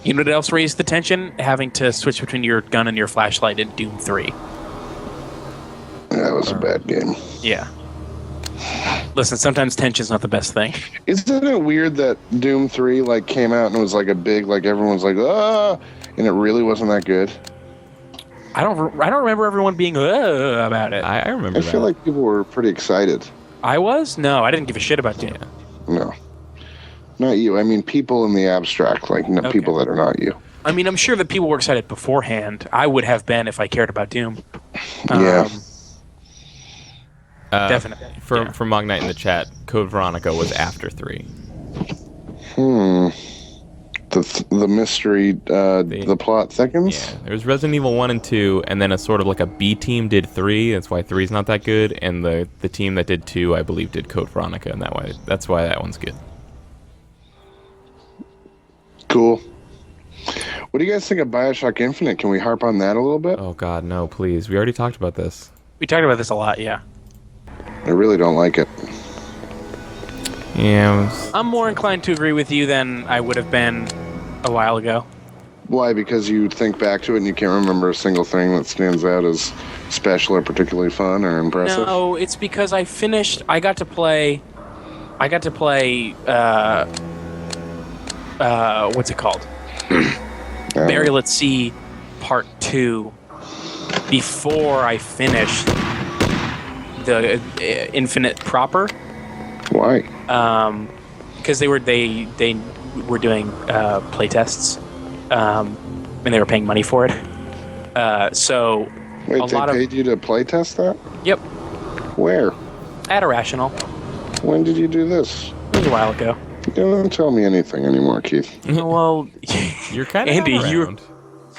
You know what else raised the tension? Having to switch between your gun and your flashlight in Doom 3. That was a bad game. Yeah. Listen, sometimes tension's not the best thing. Isn't it weird that Doom 3 like came out and it was like a big, like everyone's like, ah, and it really wasn't that good? I don't remember everyone being about it. I remember I feel like people were pretty excited. I was? No, I didn't give a shit about Doom. No. Not you. I mean people in the abstract, like Okay. people that are not you. I mean, I'm sure that people were excited beforehand. I would have been if I cared about Doom. Yeah. Definitely. For Magnite in the chat, Code Veronica was after 3. The mystery, the plot thickens? Yeah, there was Resident Evil 1 and 2, and then a sort of like a B team did 3. That's why 3's not that good, and the team that did 2, I believe, did Code Veronica, and that's why that one's good. Cool. What do you guys think of Bioshock Infinite? Can we harp on that a little bit? Oh god, no, please. We already talked about this. We talked about this a lot, yeah. I really don't like it. Yeah. I'm more inclined to agree with you than I would have been a while ago. Why? Because you think back to it and you can't remember a single thing that stands out as special or particularly fun or impressive? No, it's because I got to play what's it called? Burial at Sea Part 2 before I finished the Infinite proper. Why? Because they were doing playtests, and they were paying money for it. So Wait, a they lot paid you to play test that? Yep, Where? at Irrational. When did you do this? It was a while ago. You don't tell me anything anymore, Keith. Well, You're kind of Andy, around.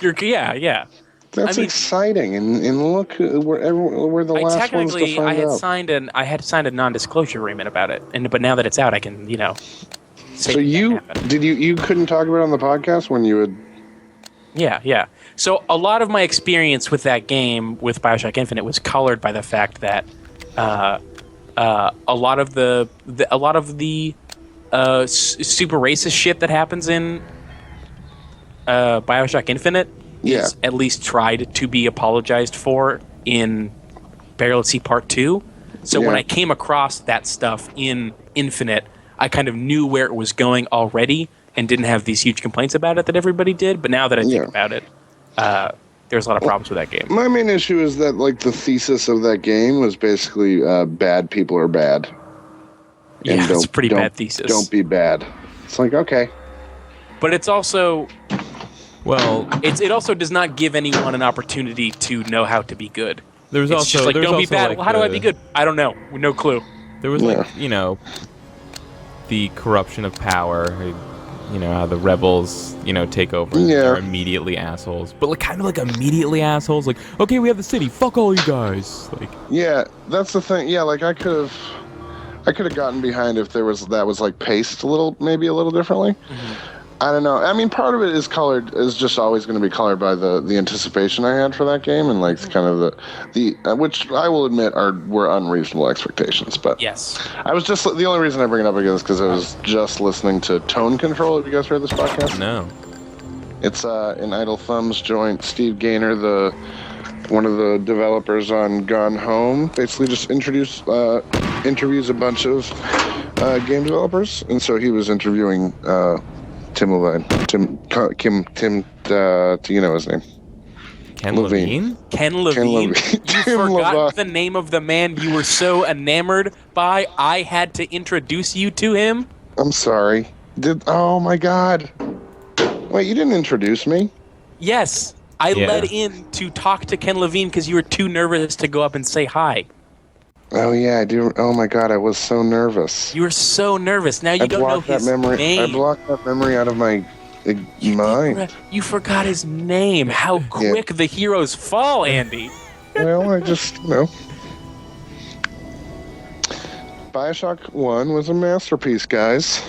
you're yeah. That's I mean- exciting, and look, we're the last ones to find out. I had signed a non-disclosure agreement about it, but now that it's out, I can say So you couldn't talk about it on the podcast when you would. Yeah. So a lot of my experience with that game, with Bioshock Infinite, was colored by the fact that a lot of the super racist shit that happens in Bioshock Infinite is at least tried to be apologized for in Burial at Sea Part 2. So when I came across that stuff in Infinite, I kind of knew where it was going already and didn't have these huge complaints about it that everybody did. But now that I think about it, there's a lot of problems with that game. My main issue is that like the thesis of that game was basically bad people are bad. Yeah, it's a pretty bad thesis. Don't be bad. It's like, okay. But it's also... Well, it also does not give anyone an opportunity to know how to be good. There was It's also just like, there was don't be also, bad. like, Well, how do I be good? I don't know. No clue. There was the corruption of power. How the rebels, take over. And they're immediately assholes, but kind of immediately assholes. Like, okay, we have the city. Fuck all you guys. Like, yeah, that's the thing. Yeah, like I could have gotten behind if that was paced maybe a little differently. Mm-hmm. I don't know. I mean, part of it is just always going to be colored by the anticipation I had for that game and kind of the which I will admit were unreasonable expectations. But yes, I was just the only reason I bring it up again is because I was just listening to Tone Control. Have you guys heard this podcast? No. It's an Idle Thumbs joint. Steve Gaynor, one of the developers on Gone Home, basically just interviews a bunch of game developers, and so he was interviewing. Tim Levine. Do you know his name? Ken Levine? Ken Levine. You forgot the name of the man you were so enamored by. I had to introduce you to him. I'm sorry. Oh my God. Wait, you didn't introduce me? Yes. I led in to talk to Ken Levine because you were too nervous to go up and say hi. Oh yeah, I do. Oh my God, I was so nervous. You were so nervous. Now you don't know his name. I blocked that memory out of my mind. You forgot his name. How quick the heroes fall, Andy. Well, I just, Bioshock 1 was a masterpiece, guys.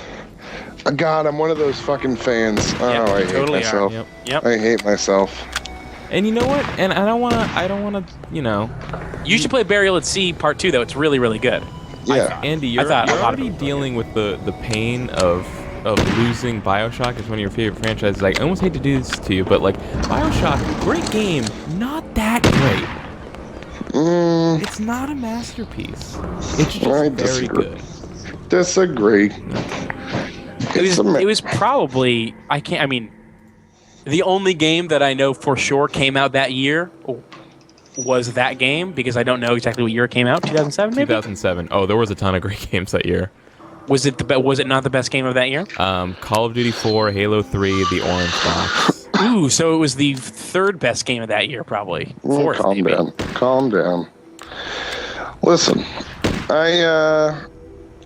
God, I'm one of those fucking fans. I hate myself. Yep. I hate myself. And you know what? And I don't wanna, You should play Burial at Sea Part 2, though. It's really, really good. Yeah. Andy, you're already dealing with the pain of losing BioShock as one of your favorite franchises. I almost hate to do this to you, but like BioShock, great game, not that great. It's not a masterpiece. It's just very good. Disagree. It was probably the only game that I know for sure came out that year was that game, because I don't know exactly what year it came out. 2007, maybe. 2007. Oh, there was a ton of great games that year. Was it not the best game of that year? Call of Duty 4, Halo 3, the Orange Box. Ooh, so it was the third best game of that year, probably. Fourth, calm maybe. Calm down. Listen,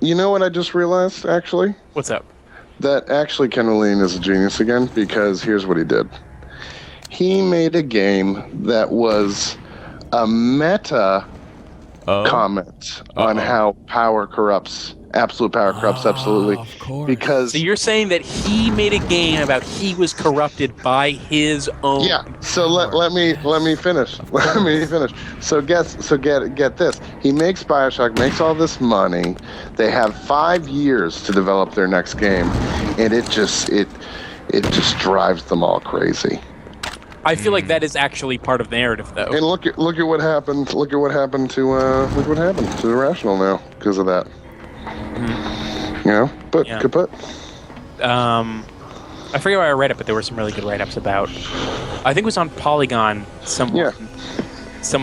you know what I just realized, actually? What's up? That actually Ken Levine is a genius again, because here's what he did. He made a game that was a meta comment on how power corrupts. Absolute power corrupts absolutely. Of course. Because So you're saying that he made a game about he was corrupted by his own. yeah. So let me finish. Let me finish. So get this. He makes BioShock, makes all this money. They have 5 years to develop their next game, and it just drives them all crazy. I feel like that is actually part of the narrative, though. And look at what happened. Look what happened to Irrational now because of that. You know, but Yeah. kaput. I forget where I read it, but there were some really good write-ups about. I think it was on Polygon. Someone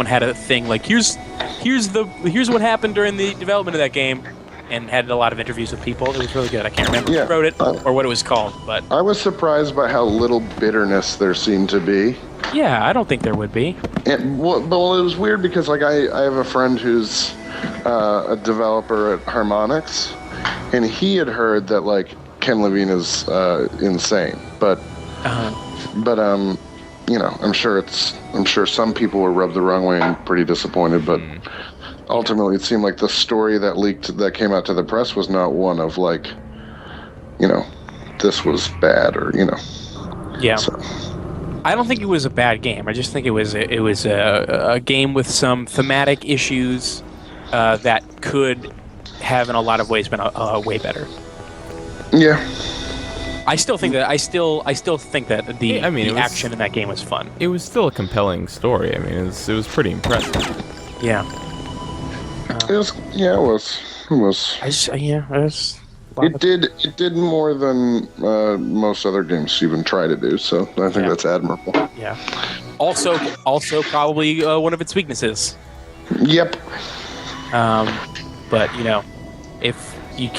had a thing like here's what happened during the development of that game, and had a lot of interviews with people. It was really good. I can't remember who wrote it or what it was called, but I was surprised by how little bitterness there seemed to be. yeah, I don't think there would be. And well, it was weird because like I have a friend who's a developer at Harmonix, and he had heard that like Ken Levine is insane, but you know, I'm sure some people were rubbed the wrong way and pretty disappointed, but ultimately it seemed like the story that came out to the press was not one of like, you know, this was bad or, you know. Yeah. So. I don't think it was a bad game. I just think it was a game with some thematic issues that could have, in a lot of ways, been way better. Yeah. I still think that the action in that game was fun. It was still a compelling story. I mean, it was pretty impressive. Yeah. It was. It did more than most other games even try to do. So I think that's admirable. Yeah. Also probably one of its weaknesses. Yep. But you know, if you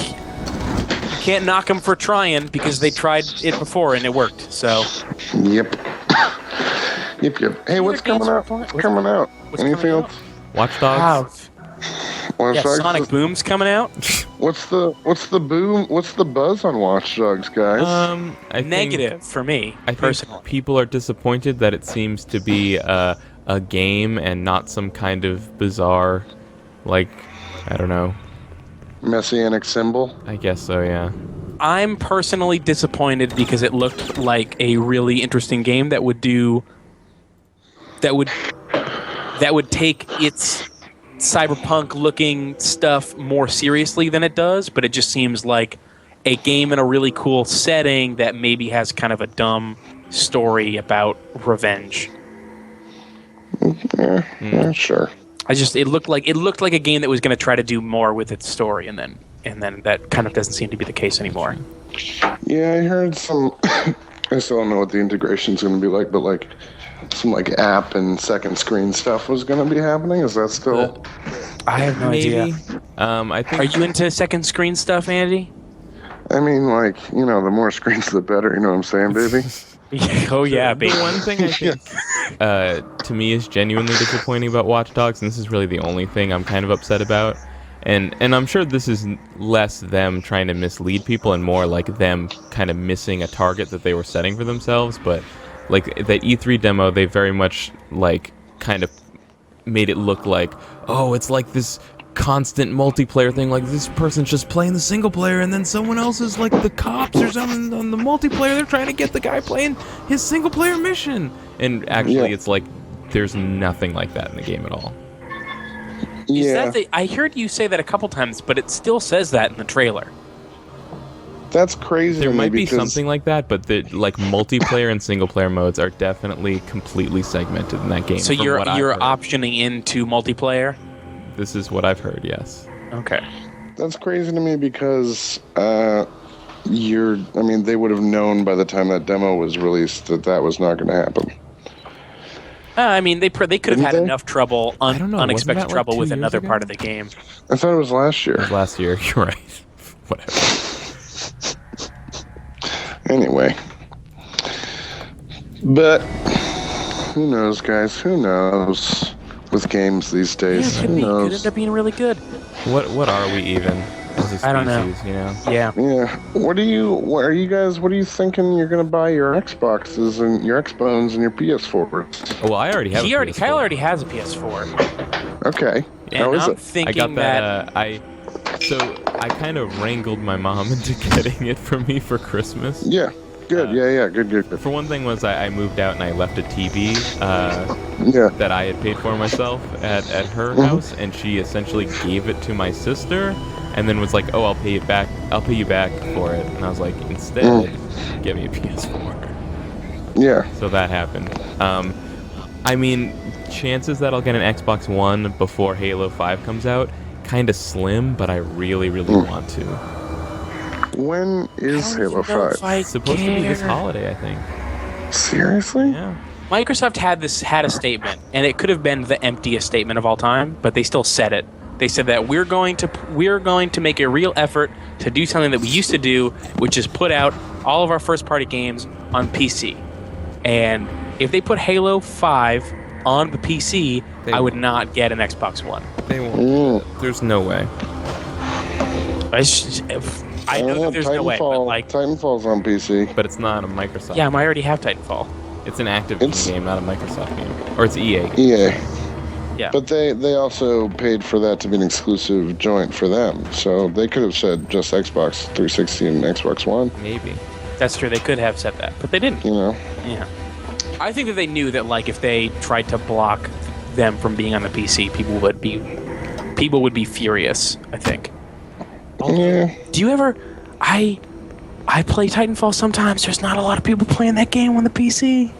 can't knock them for trying, because they tried it before and it worked. So. Yep. Yep. Hey, what's coming out? Anything else? Watch Dogs. Watch Dogs? Sonic Boom's coming out. What's the boom? What's the buzz on Watch Dogs, guys? I Negative for me. I personally. think people are disappointed that it seems to be a game and not some kind of bizarre, like, I don't know. Messianic symbol. I guess so, yeah. I'm personally disappointed because it looked like a really interesting game that would take its cyberpunk looking stuff more seriously than it does, but it just seems like a game in a really cool setting that maybe has kind of a dumb story about revenge. Yeah, sure. It looked like a game that was going to try to do more with its story, and then that kind of doesn't seem to be the case anymore. Yeah, I heard some. I still don't know what the integration's going to be like, but like some like app and second screen stuff was going to be happening. Is that still? I have no idea. I think. Are you into second screen stuff, Andy? I mean, like, you know, the more screens, the better. You know what I'm saying, baby? Oh yeah, baby. The one thing I think to me is genuinely disappointing about Watch Dogs, and this is really the only thing I'm kind of upset about, and I'm sure this is less them trying to mislead people and more like them kind of missing a target that they were setting for themselves, but like that E3 demo, they very much like kind of made it look like, oh, it's like this constant multiplayer thing, like this person's just playing the single player and then someone else is like the cops or something on the multiplayer, they're trying to get the guy playing his single player mission, and actually it's like there's nothing like that in the game at all. I heard you say that a couple times, but it still says that in the trailer. That's crazy. There to me might be because- something like that, but the like multiplayer and single player modes are definitely completely segmented in that game. So from you're what I've heard. optioning into multiplayer? This is what I've heard. Yes. Okay. That's crazy to me because they would have known by the time that demo was released that was not going to happen. I mean, they could have Didn't had they? enough trouble, I don't know, wasn't unexpected that, like, trouble 2 with years another ago? part of the game. I thought it was last year. It was last year. You're right. Whatever. Anyway. But who knows, guys? Who knows with games these days? Yeah, Who could knows? end up being really good. What are we even as a species? I don't know. You know. Yeah. Yeah. What are you thinking you're gonna buy your Xboxes and your Xbones and your PS4s? Well, I already have. Kyle already has a PS4. Okay. And How is I'm it? thinking I got that. I kind of wrangled my mom into getting it for me for Christmas. Yeah. Good. Yeah. Good. For one thing was I moved out and I left a TV Yeah. that I had paid for myself at her house, and she essentially gave it to my sister, and then was like, "Oh, I'll pay you back for it." And I was like, "Instead, get me a PS4." Yeah. So that happened. I mean, chances that I'll get an Xbox One before Halo 5 comes out, kind of slim, but I really, really want to. When is Halo 5? It's supposed to be this holiday, I think. Seriously? Yeah. Microsoft had a statement, and it could have been the emptiest statement of all time, but they still said it. They said that we're going to make a real effort to do something that we used to do, which is put out all of our first-party games on PC. And if they put Halo 5 on the PC, I would not get an Xbox One. They won't. There's no way. I know that there's no way, but like, Titanfall's on PC. But it's not a Microsoft. yeah, I already have Titanfall. It's an Activision game, not a Microsoft game. Or it's EA. EA. Yeah. But they also paid for that to be an exclusive joint for them. So they could have said just Xbox 360 and Xbox One. Maybe. That's true. They could have said that, but they didn't. You know? Yeah. I think that they knew that, like, if they tried to block them from being on the PC, people would be furious, I think. Yeah. Do you ever... I play Titanfall sometimes. There's not a lot of people playing that game on the PC.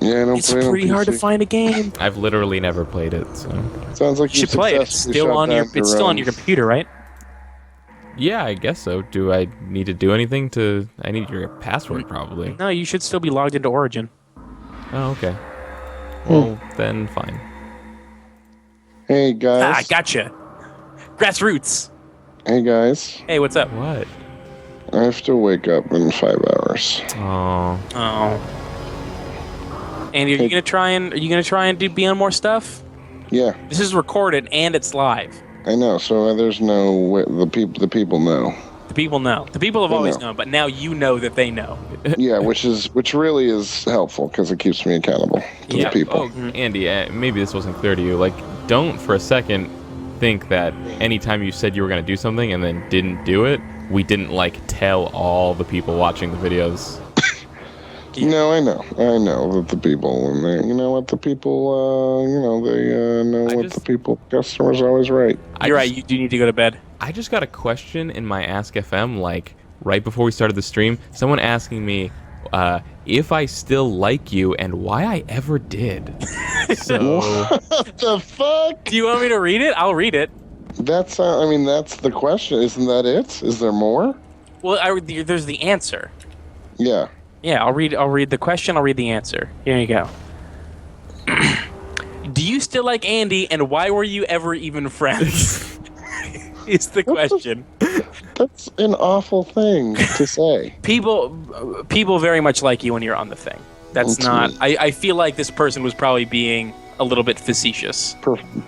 Yeah, I don't It's play it on pretty hard to PC. find a game. I've literally never played it, so... Sounds like You should play it. It's still on your computer, right? Yeah, I guess so. Do I need to do anything to... I need your password, probably. No, you should still be logged into Origin. Oh, okay. Well, then fine. Hey guys. Ah, gotcha. Grassroots. Hey guys. Hey, what's up? What? I have to wake up in 5 hours. Oh. Oh. Andy, are you gonna try and be on more stuff? Yeah, This is recorded and it's live. I know. So there's no way, the people know. The people know. The people have They always know. known, but now you know that they know. Yeah, which really is helpful because it keeps me accountable to Yeah. the people. Oh, Andy, maybe this wasn't clear to you. Like, don't for a second think that anytime you said you were going to do something and then didn't do it, we didn't, like, tell all the people watching the videos. No, I know that the people, and they, you know what, the people, they know what the people, customers are always right. You're right. You do need to go to bed. I just got a question in my Ask FM, like, right before we started the stream. Someone asking me if I still like you and why I ever did. So, What the fuck? Do you want me to read it? I'll read it. That's the question. Isn't that it? Is there more? Well, there's the answer. Yeah. Yeah, I'll read the question. I'll read the answer. Here you go. Do you still like Andy, and why were you ever even friends? Is the question. That's an awful thing to say. People very much like you when you're on the thing. That's That's not. me. I feel like this person was probably being a little bit facetious.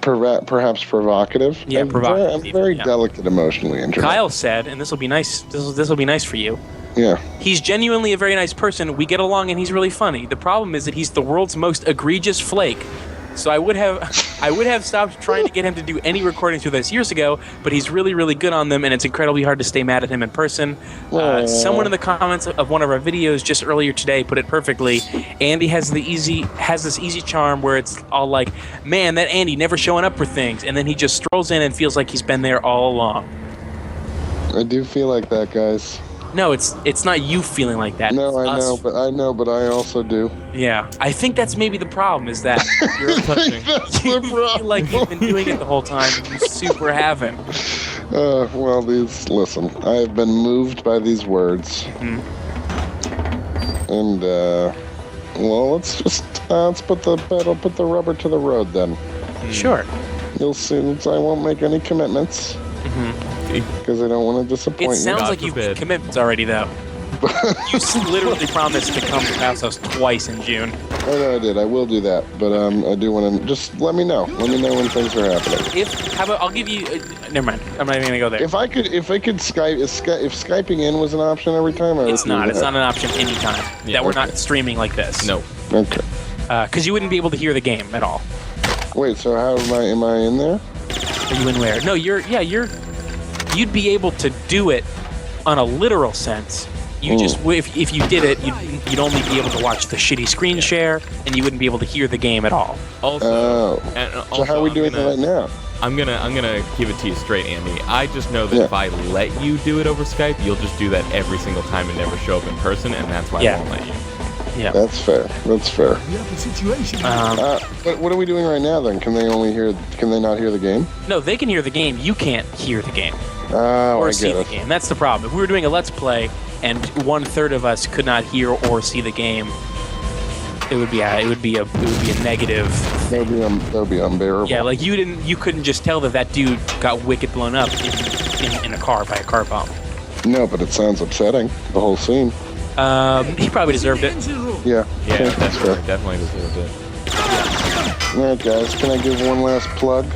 Perhaps provocative. Yeah, provocative, I'm very yeah. delicate emotionally. Kyle said, and this will be nice. This will be nice for you. Yeah. He's genuinely a very nice person. We get along, and he's really funny. The problem is that he's the world's most egregious flake. So I would have stopped trying to get him to do any recordings with us years ago, but he's really, really good on them, and it's incredibly hard to stay mad at him in person. Someone in the comments of one of our videos just earlier today put it perfectly. Andy has this easy charm where it's all like, man, that Andy never showing up for things, and then he just strolls in and feels like he's been there all along. I do feel like that, guys. No, it's not you feeling like that. No, It's I us. know, but I also do. Yeah, I think that's maybe the problem is that you're touching. That's you the feel problem. like you've been doing it the whole time. And you super haven't. Well, listen, I have been moved by these words. And, well, let's put the rubber to the road then. Sure. You'll see, I won't make any commitments. Because I don't want to disappoint It sounds you. like you've made forbid. commitments already, though. You literally promised to come to House House twice in June. I know I did. I will do that. But I do want to, just let me know. Let me know when things are happening. How about I'll give you? Never mind. I'm not even gonna go there. If I could Skype, if Skyping in was an option every time, I would It's do not. that. It's not an option anytime that we're not streaming like this. No. Okay. Because you wouldn't be able to hear the game at all. Wait. So how am I in there? Are you in where? No, you'd be able to do it on a literal sense. You just if you did it, you'd only be able to watch the shitty screen share, and you wouldn't be able to hear the game at all. Also, So how are we doing it right now? I'm gonna give it to you straight, Andy. I just know that if I let you do it over Skype, you'll just do that every single time and never show up in person, and that's why I won't let you. Yeah. That's fair. That's fair. We have a situation. But what are we doing right now then? Can they not hear the game? No, they can hear the game. You can't hear the game Oh, or I see get the it. game. That's the problem. If we were doing a Let's Play and 1/3 of us could not hear or see the game, it would be a negative. That would be unbearable. Yeah, like you couldn't just tell that dude got wicked blown up in a car by a car bomb. No, but it sounds upsetting. The whole scene. He probably deserved it. Engine room. Yeah. Yeah, Okay, that's fair. definitely deserved it. All right, guys. Can I give one last plug?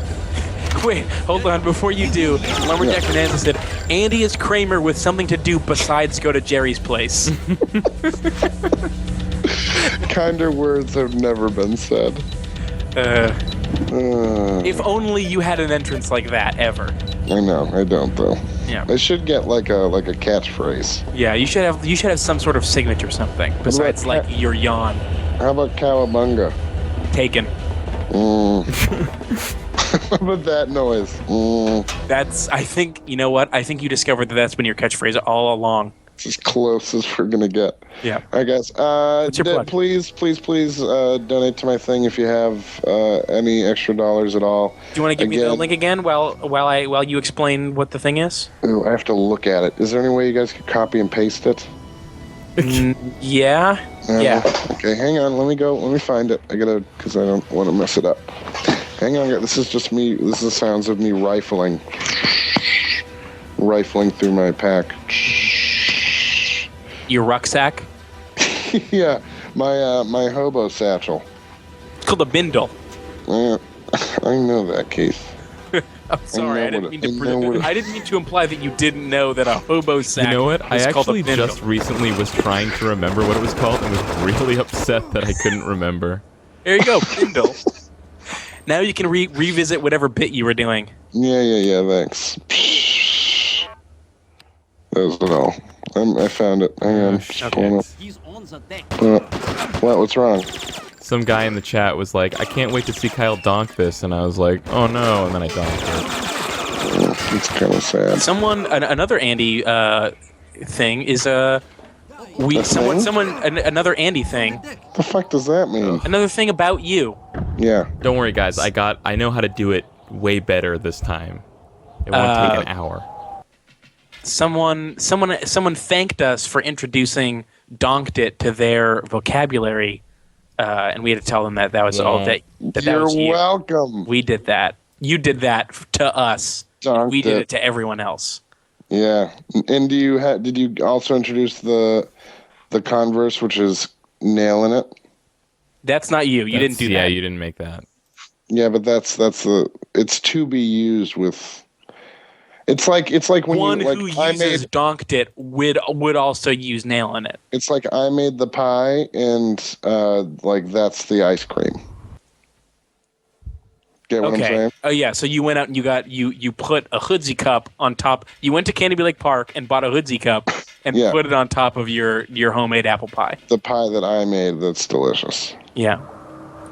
Wait, hold on. Before you do, Lumberjack Fernandez said, Andy is Kramer with something to do besides go to Jerry's place. Kinder words have never been said. If only you had an entrance like that ever. I know. I don't though. Yeah. I should get like a catchphrase. Yeah, you should have some sort of signature something besides like your yawn. How about cowabunga? Taken. How about that noise? That's I think you know what? I think you discovered that's been your catchphrase all along. It's as close as we're gonna get. Yeah. All right, guys. What's your plug? Please, donate to my thing if you have any extra dollars at all. Do you want to give me the link again while you explain what the thing is? Ooh, I have to look at it. Is there any way you guys could copy and paste it? Yeah. Yeah. Okay, hang on. Let me find it. Because I don't want to mess it up. Hang on. This is just me. This is the sounds of me rifling through my pack. Your rucksack? Yeah, my hobo satchel. It's called a bindle. I know that, Keith. I'm sorry, I didn't mean to imply that you didn't know that a hobo sack. You know what? I is called a actually bindle. just recently was trying to remember what it was called and was really upset that I couldn't remember. There you go, bindle. Now you can revisit whatever bit you were doing. Yeah. Thanks. That was it all. I found it. Hang on. Just pulling up. He's on the deck. What? What's wrong? Some guy in the chat was like, I can't wait to see Kyle donk this, and I was like, oh no, and then I donked it. It's kind of sad. Another Andy thing is another Andy thing. What the fuck does that mean? Another thing about you. Yeah. Don't worry, guys. I know how to do it way better this time. It won't take an hour. Someone thanked us for introducing donked it to their vocabulary, and we had to tell them that was all that You're was you. welcome. We did that. You did that to us. Donked We did it. it to everyone else. Yeah. And did you also introduce the Converse, which is nailing it? That's not you. You didn't do that. Yeah, you didn't make that. Yeah, but it's to be used with. It's like when One you like who I uses made. donked it would also use nail in it. It's like I made the pie, and like that's the ice cream. Get what I'm saying? Oh yeah. So you went out and you put a Hoodsie cup on top. You went to Canterbury Lake Park and bought a Hoodsie cup and Yeah. put it on top of your homemade apple pie. The pie that I made that's delicious. Yeah.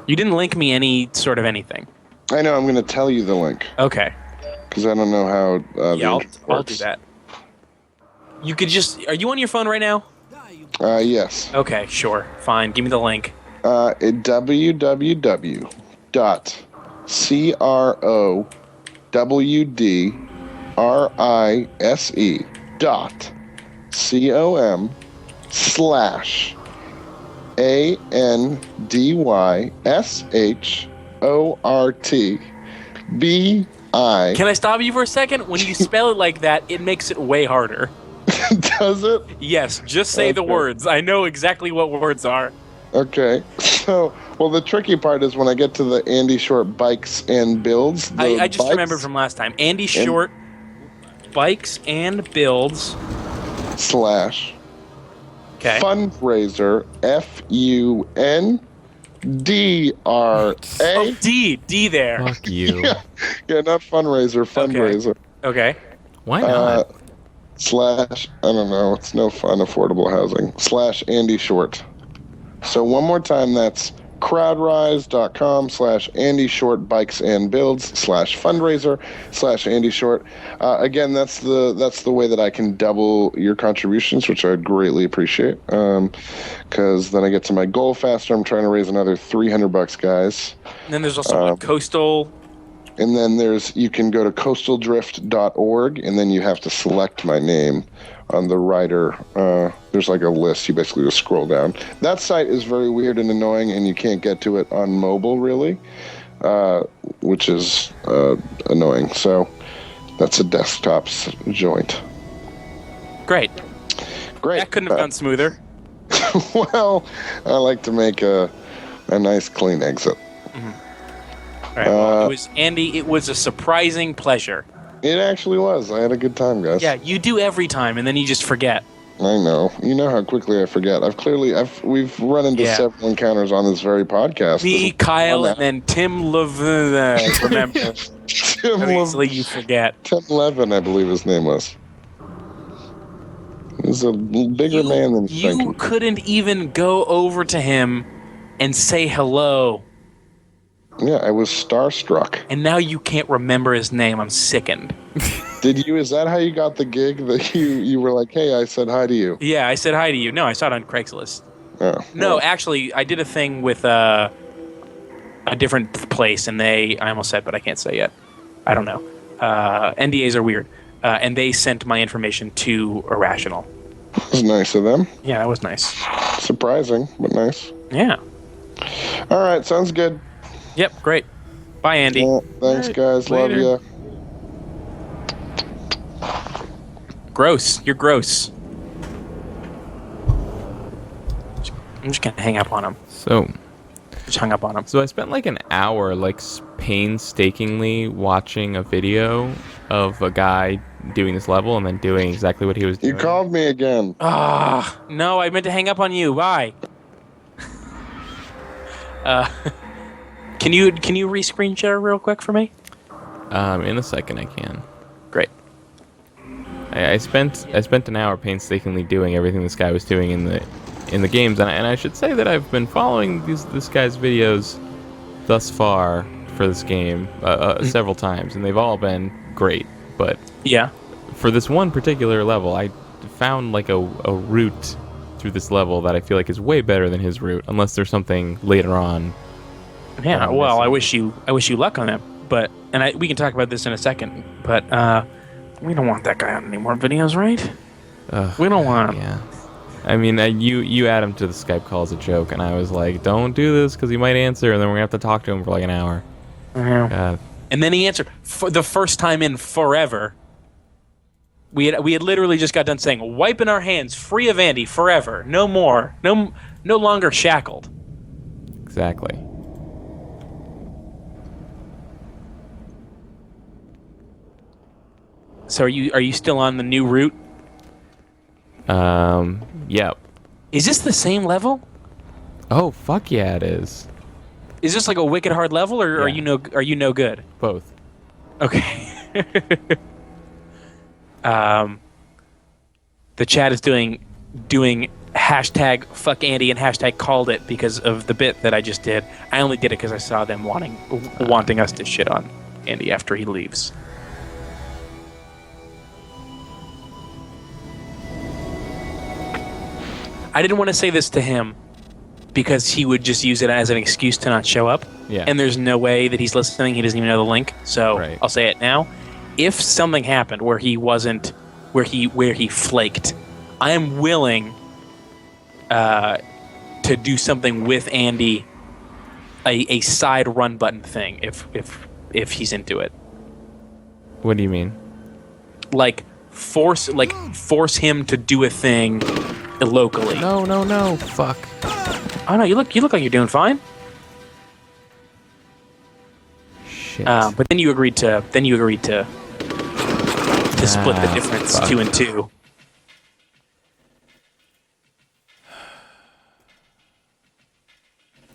You didn't link me any sort of anything. I know. I'm going to tell you the link Okay. because I don't know how. Yeah, the I'll internet do works. that. You could just. Are you on your phone right now? Yes. Okay, sure, fine. Give me the link. CRO.COM/ANDYSE.COMSLASH Can I stop you for a second? When you spell it like that, it makes it way harder. Does it? Yes, just say the Okay. words. I know exactly what words are. Okay. So, well, the tricky part is when I get to the Andy Short bikes and builds. I just remembered from last time. Andy Short, bikes and builds. Slash Okay. fundraiser FUNDRA. Oh, D there. Fuck you. Yeah, not fundraiser, fundraiser. Okay. Why not? Slash, I don't know, it's no fun, affordable housing. Slash Andy Short. So one more time, that's crowdrise.com/Andy Short bikes and builds /fundraiser/Andy Short. Again, that's the way that I can double your contributions, which I'd greatly appreciate. Because then I get to my goal faster. I'm trying to raise another $300, guys. And then there's also coastal. And then you can go to coastaldrift.org, and then you have to select my name on the rider. There's like a list. You basically just scroll down. That site is very weird and annoying, and you can't get to it on mobile, really, which is annoying. So that's a desktop's joint. Great. Great. That couldn't have gone smoother. Well, I like to make a nice, clean exit. All right. Well, it was Andy. It was a surprising pleasure. It actually was. I had a good time, guys. Yeah, you do every time, and then you just forget. I know. You know how quickly I forget. We've run into several encounters on this very podcast. Me, Kyle, and then Tim Levin. Remember, Tim easily you forget. Tim Levin, I believe his name was. He's a bigger man than you You think. couldn't even go over to him and say hello. Yeah, I was starstruck. And now you can't remember his name. I'm sickened. Did you? Is that how you got the gig? That you were like, hey, I said hi to you. Yeah, I said hi to you. No, I saw it on Craigslist. Oh, No, well. actually, I did a thing with a different place, and I almost said, but I can't say yet. I don't know. NDAs are weird. And they sent my information to Irrational. It was nice of them. Yeah, that was nice. Surprising, but nice. Yeah. All right, sounds good. Yep, great. Bye, Andy. Thanks, guys. later. Love ya. Gross. You're gross. I'm just going to hang up on him. So Just hung up on him. So I spent like an hour, like painstakingly watching a video of a guy doing this level and then doing exactly what he was doing. You called me again. No, I meant to hang up on you. Bye. Can you re-screen share real quick for me? In a second, I can. Great. I spent an hour painstakingly doing everything this guy was doing in the games, and I should say that I've been following this guy's videos thus far for this game several times, and they've all been great. But Yeah. for this one particular level, I found like a route through this level that I feel like is way better than his route, unless there's something later on. Yeah. Well, I wish you luck on that. But we can talk about this in a second. But we don't want that guy on any more videos, right? We don't want him. Yeah. I mean, you add him to the Skype call as a joke, and I was like, don't do this because he might answer, and then we're going to have to talk to him for like an hour. God. And then he answered for the first time in forever. We had literally just got done saying, wiping our hands free of Andy forever. No more. No longer shackled. Exactly. So are you still on the new route? Yep. Is this the same level? Oh, fuck yeah, it is. Is this like a wicked hard level, or are Yeah. you no good? Both. Okay. The chat is doing hashtag fuck Andy and hashtag called it because of the bit that I just did. I only did it because I saw them wanting us to shit on Andy after he leaves. I didn't want to say this to him because he would just use it as an excuse to not show up. Yeah. And there's no way that he's listening. He doesn't even know the link. So Right. I'll say it now. If something happened where he wasn't, where he flaked, I am willing to do something with Andy, a side run button thing if he's into it. What do you mean? Like force him to do a thing locally. No. Fuck. Oh no, you look like you're doing fine. Shit. But then you agreed to split the difference fuck. 2 and 2.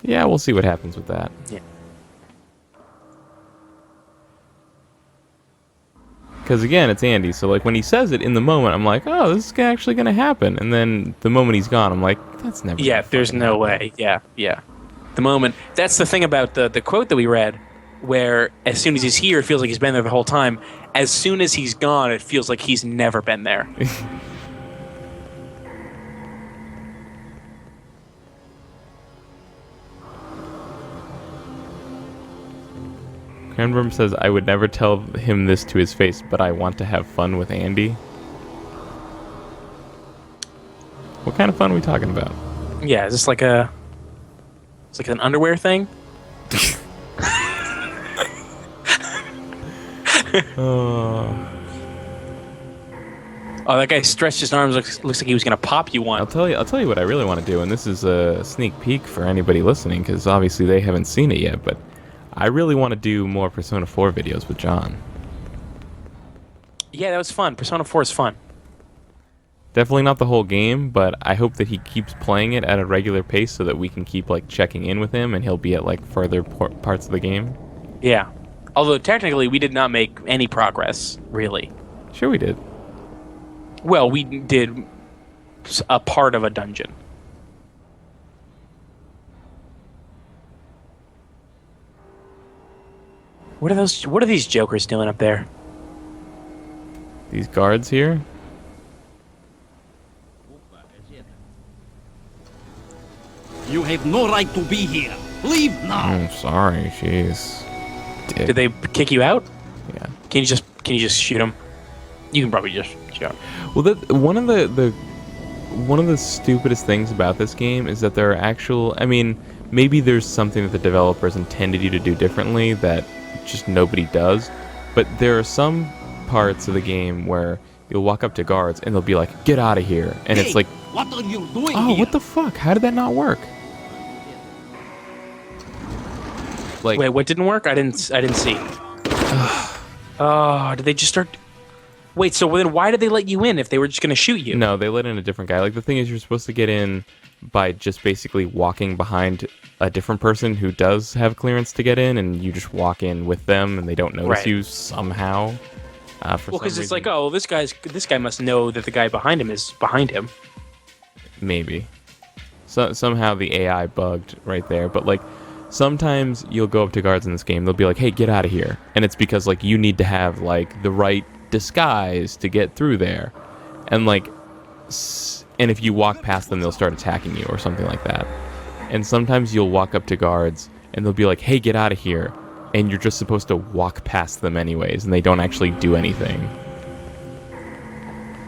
Yeah, we'll see what happens with that. Yeah. Because again, it's Andy, so like when he says it in the moment, I'm like, oh, this is actually going to happen. And then the moment he's gone, I'm like, that's never. Yeah, gonna there's fucking no happen. way. Yeah. The moment. That's the thing about the quote that we read, where as soon as he's here, it feels like he's been there the whole time. As soon as he's gone, it feels like he's never been there. Cranbrook says, I would never tell him this to his face, but I want to have fun with Andy. What kind of fun are we talking about? Yeah, is this like it's like an underwear thing? Oh, that guy stretched his arms. Looks like he was gonna pop you one. I'll tell you what I really want to do, and this is a sneak peek for anybody listening, because obviously they haven't seen it yet, but I really want to do more Persona 4 videos with John. Yeah, that was fun. Persona 4 is fun. Definitely not the whole game, but I hope that he keeps playing it at a regular pace so that we can keep like checking in with him, and he'll be at like further parts of the game. Yeah. Although technically we did not make any progress, really. Sure we did. Well, we did a part of a dungeon. What are these jokers doing up there? These guards here? You have no right to be here. Leave now. I'm sorry, jeez. Dick. Did they kick you out? Yeah. Can you just shoot them? You can probably just shoot 'em. Well, one of the stupidest things about this game is that there are actual. I mean, maybe there's something that the developers intended you to do differently that just nobody does. But there are some parts of the game where you'll walk up to guards and they'll be like, "Get out of here," and it's like, What are you doing "Oh, here? what the fuck? How did that not work?" Like, Wait, what didn't work? I didn't see. Oh, did they just start? Wait, so then why did they let you in if they were just going to shoot you? no, they let in a different guy. Like, the thing is, you're supposed to get in by just basically walking behind a different person who does have clearance to get in, and you just walk in with them, and they don't notice Right. you somehow. For Well, some because it's reason. like, oh, this guy must know that the guy behind him is behind him. Maybe. So somehow the AI bugged right there, but like sometimes you'll go up to guards in this game, they'll be like, "Hey, get out of here," and it's because like you need to have like the right disguise to get through there, and like, and if you walk past them, they'll start attacking you or something like that. And sometimes you'll walk up to guards and they'll be like, "Hey, get out of here," and you're just supposed to walk past them anyways, and they don't actually do anything.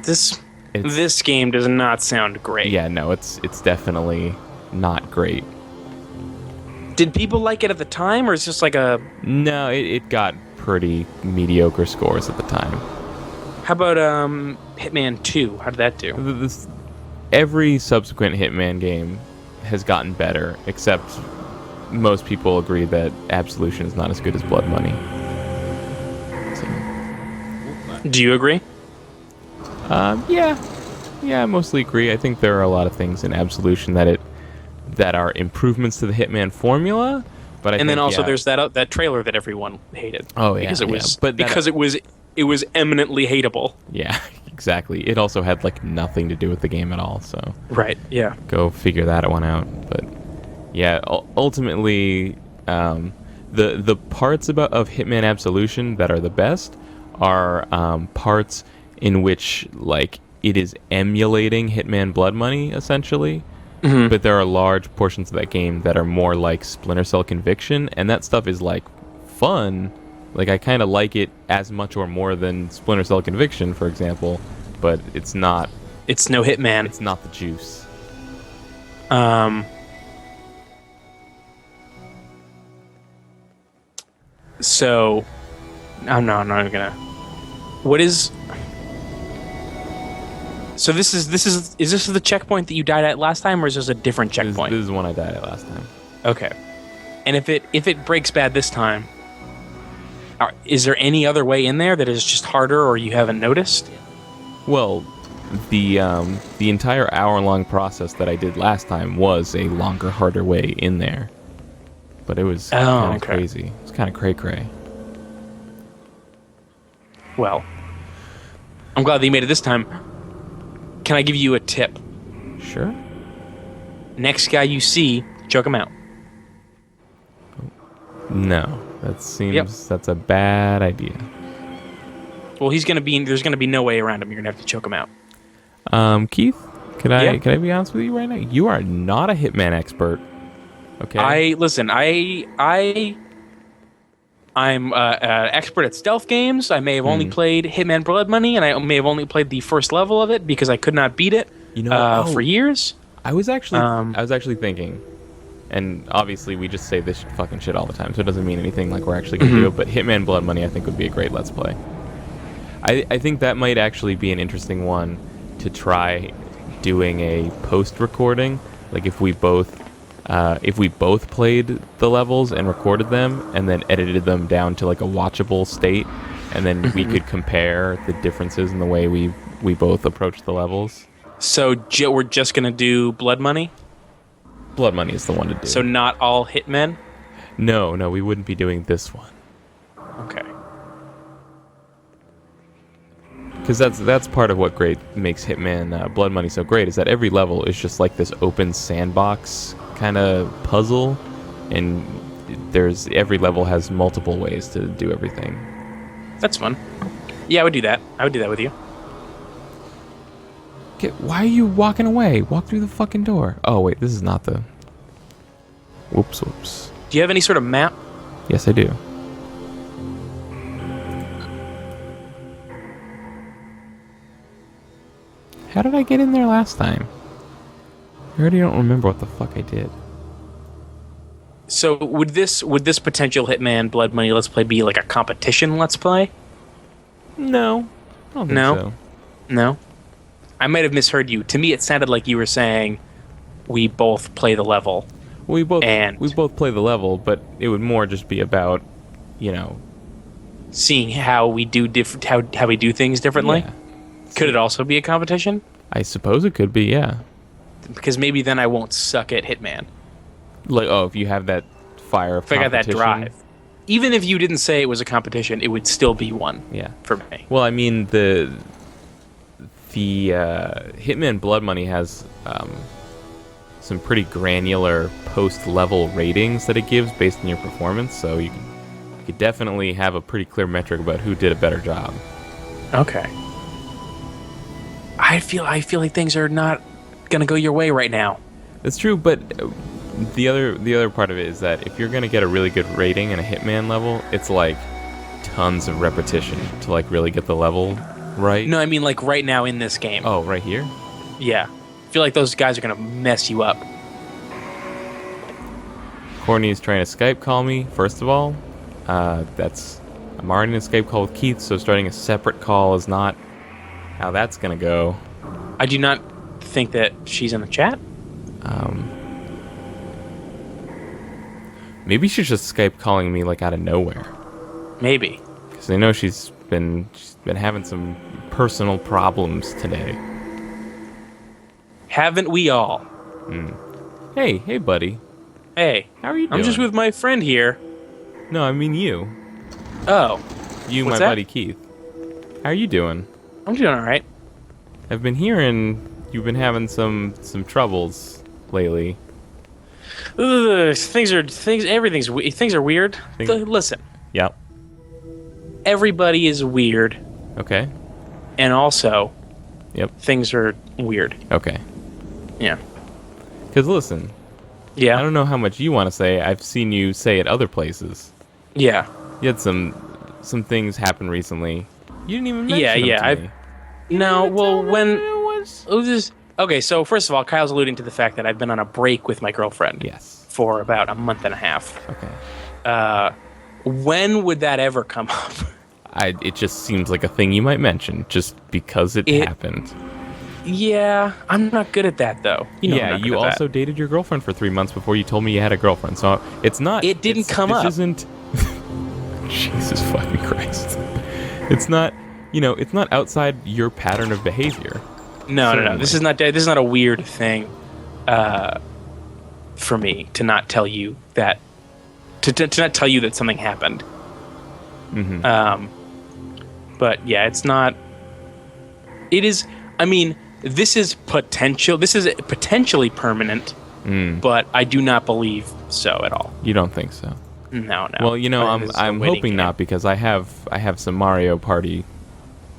This game does not sound great. Yeah, no, it's definitely not great. Did people like it at the time, or is it just like a? No, it got pretty mediocre scores at the time. How about Hitman 2? How did that do? Every subsequent Hitman game has gotten better, except most people agree that Absolution is not as good as Blood Money. So, Do you agree? yeah, I mostly agree. I think there are a lot of things in Absolution that are improvements to the Hitman formula. But And then also there's that trailer that everyone hated. Oh, yeah, because it yeah. was But that- because it was eminently hateable. Yeah, exactly. It also had like nothing to do with the game at all. So Right. Yeah. go figure that one out. But yeah, ultimately, the parts of Hitman Absolution that are the best are parts in which like it is emulating Hitman Blood Money essentially. Mm-hmm. But there are large portions of that game that are more like Splinter Cell Conviction, and that stuff is like fun. Like I kind of like it as much or more than Splinter Cell Conviction, for example, but it's not. It's no Hitman. It's not the juice. So, I'm not even gonna. What is? So this is this the checkpoint that you died at last time, or is this a different checkpoint? This is the one I died at last time. Okay. And if it breaks bad this time, is there any other way in there that is just harder, or you haven't noticed? Well, the entire hour-long process that I did last time was a longer, harder way in there. But it was kind of crazy. It was kind of cray-cray. Well, I'm glad that you made it this time. Can I give you a tip? Sure. Next guy you see, choke him out. No, that's a bad idea. Well, there's gonna be no way around him. You're gonna have to choke him out. Keith, can I be honest with you right now? You are not a Hitman expert. Okay. I'm an expert at stealth games. I may have only played Hitman Blood Money, and I may have only played the first level of it because I could not beat it for years. I was actually thinking, and obviously we just say this fucking shit all the time, so it doesn't mean anything like we're actually going to do it, but Hitman Blood Money I think would be a great Let's Play. I think that might actually be an interesting one to try doing a post-recording. Like if we both played the levels and recorded them and then edited them down to like a watchable state, and then we could compare the differences in the way we both approach the levels. So we're just going to do Blood Money? Blood Money is the one to do. So not all Hitmen? No, we wouldn't be doing this one. Okay. Because that's part of what makes Hitman Blood Money so great, is that every level is just like this open sandbox kind of puzzle, and every level has multiple ways to do everything. That's fun. Yeah, I would do that. I would do that with you. Why are you walking away? Walk through the fucking door. Oh wait, this is not the... Whoops. Do you have any sort of map? Yes, I do. How did I get in there last time? I already don't remember what the fuck I did. So would this potential Hitman Blood Money Let's Play be like a competition Let's Play? No. I don't think so. No? I might have misheard you. To me, it sounded like you were saying we both play the level. We both play the level, but it would more just be about, seeing how we do how we do things differently. Yeah. Could it also be a competition? I suppose it could be, yeah. Because maybe then I won't suck at Hitman. Like, if you have that fire of competition. If I got that drive. Even if you didn't say it was a competition, it would still be one. Yeah. For me. Well, I mean, the Hitman Blood Money has some pretty granular post-level ratings that it gives based on your performance, so you could definitely have a pretty clear metric about who did a better job. Okay. I feel like things are not gonna go your way right now. That's true, but the other part of it is that if you're gonna get a really good rating in a Hitman level, it's like tons of repetition to like really get the level right. No, I mean like right now in this game. Oh, right here? Yeah. I feel like those guys are gonna mess you up. Courtney's trying to Skype call me, first of all. I'm already in a Skype call with Keith, so starting a separate call is not how that's gonna go. I do not think that she's in the chat. Maybe she's just Skype calling me like out of nowhere. Maybe. Because I know she's been having some personal problems today. Haven't we all? Hey, buddy. Hey. How are you doing? I'm just with my friend here. No, I mean you. Oh. You, What's my that? buddy Keith. How are you doing? I'm doing all right. I've been hearing you've been having some troubles lately. Things are weird. Listen. Yep. Everybody is weird. Okay. And also, Yep. things are weird. Okay. Yeah. Because listen, Yeah. I don't know how much you want to say. I've seen you say it other places. Yeah. You had some things happen recently. You didn't even mention them to me. No, well, when It was... it was just, okay, so first of all, Kyle's alluding to the fact that I've been on a break with my girlfriend. Yes. For about a month and a half. Okay. When would that ever come up? It just seems like a thing you might mention, just because it happened. Yeah, I'm not good at that though. You know, yeah, you also dated your girlfriend for 3 months before you told me you had a girlfriend, so it's not. It didn't come up. This isn't. Jesus fucking Christ! It's not. It's not outside your pattern of behavior. No. This is not a weird thing. For me to not tell you that, to not tell you that something happened. Mm-hmm. But yeah, it's not. It is. I mean, this is potential. This is potentially permanent, but I do not believe so at all. You don't think so? No. Well, I'm hoping not, because I have some Mario Party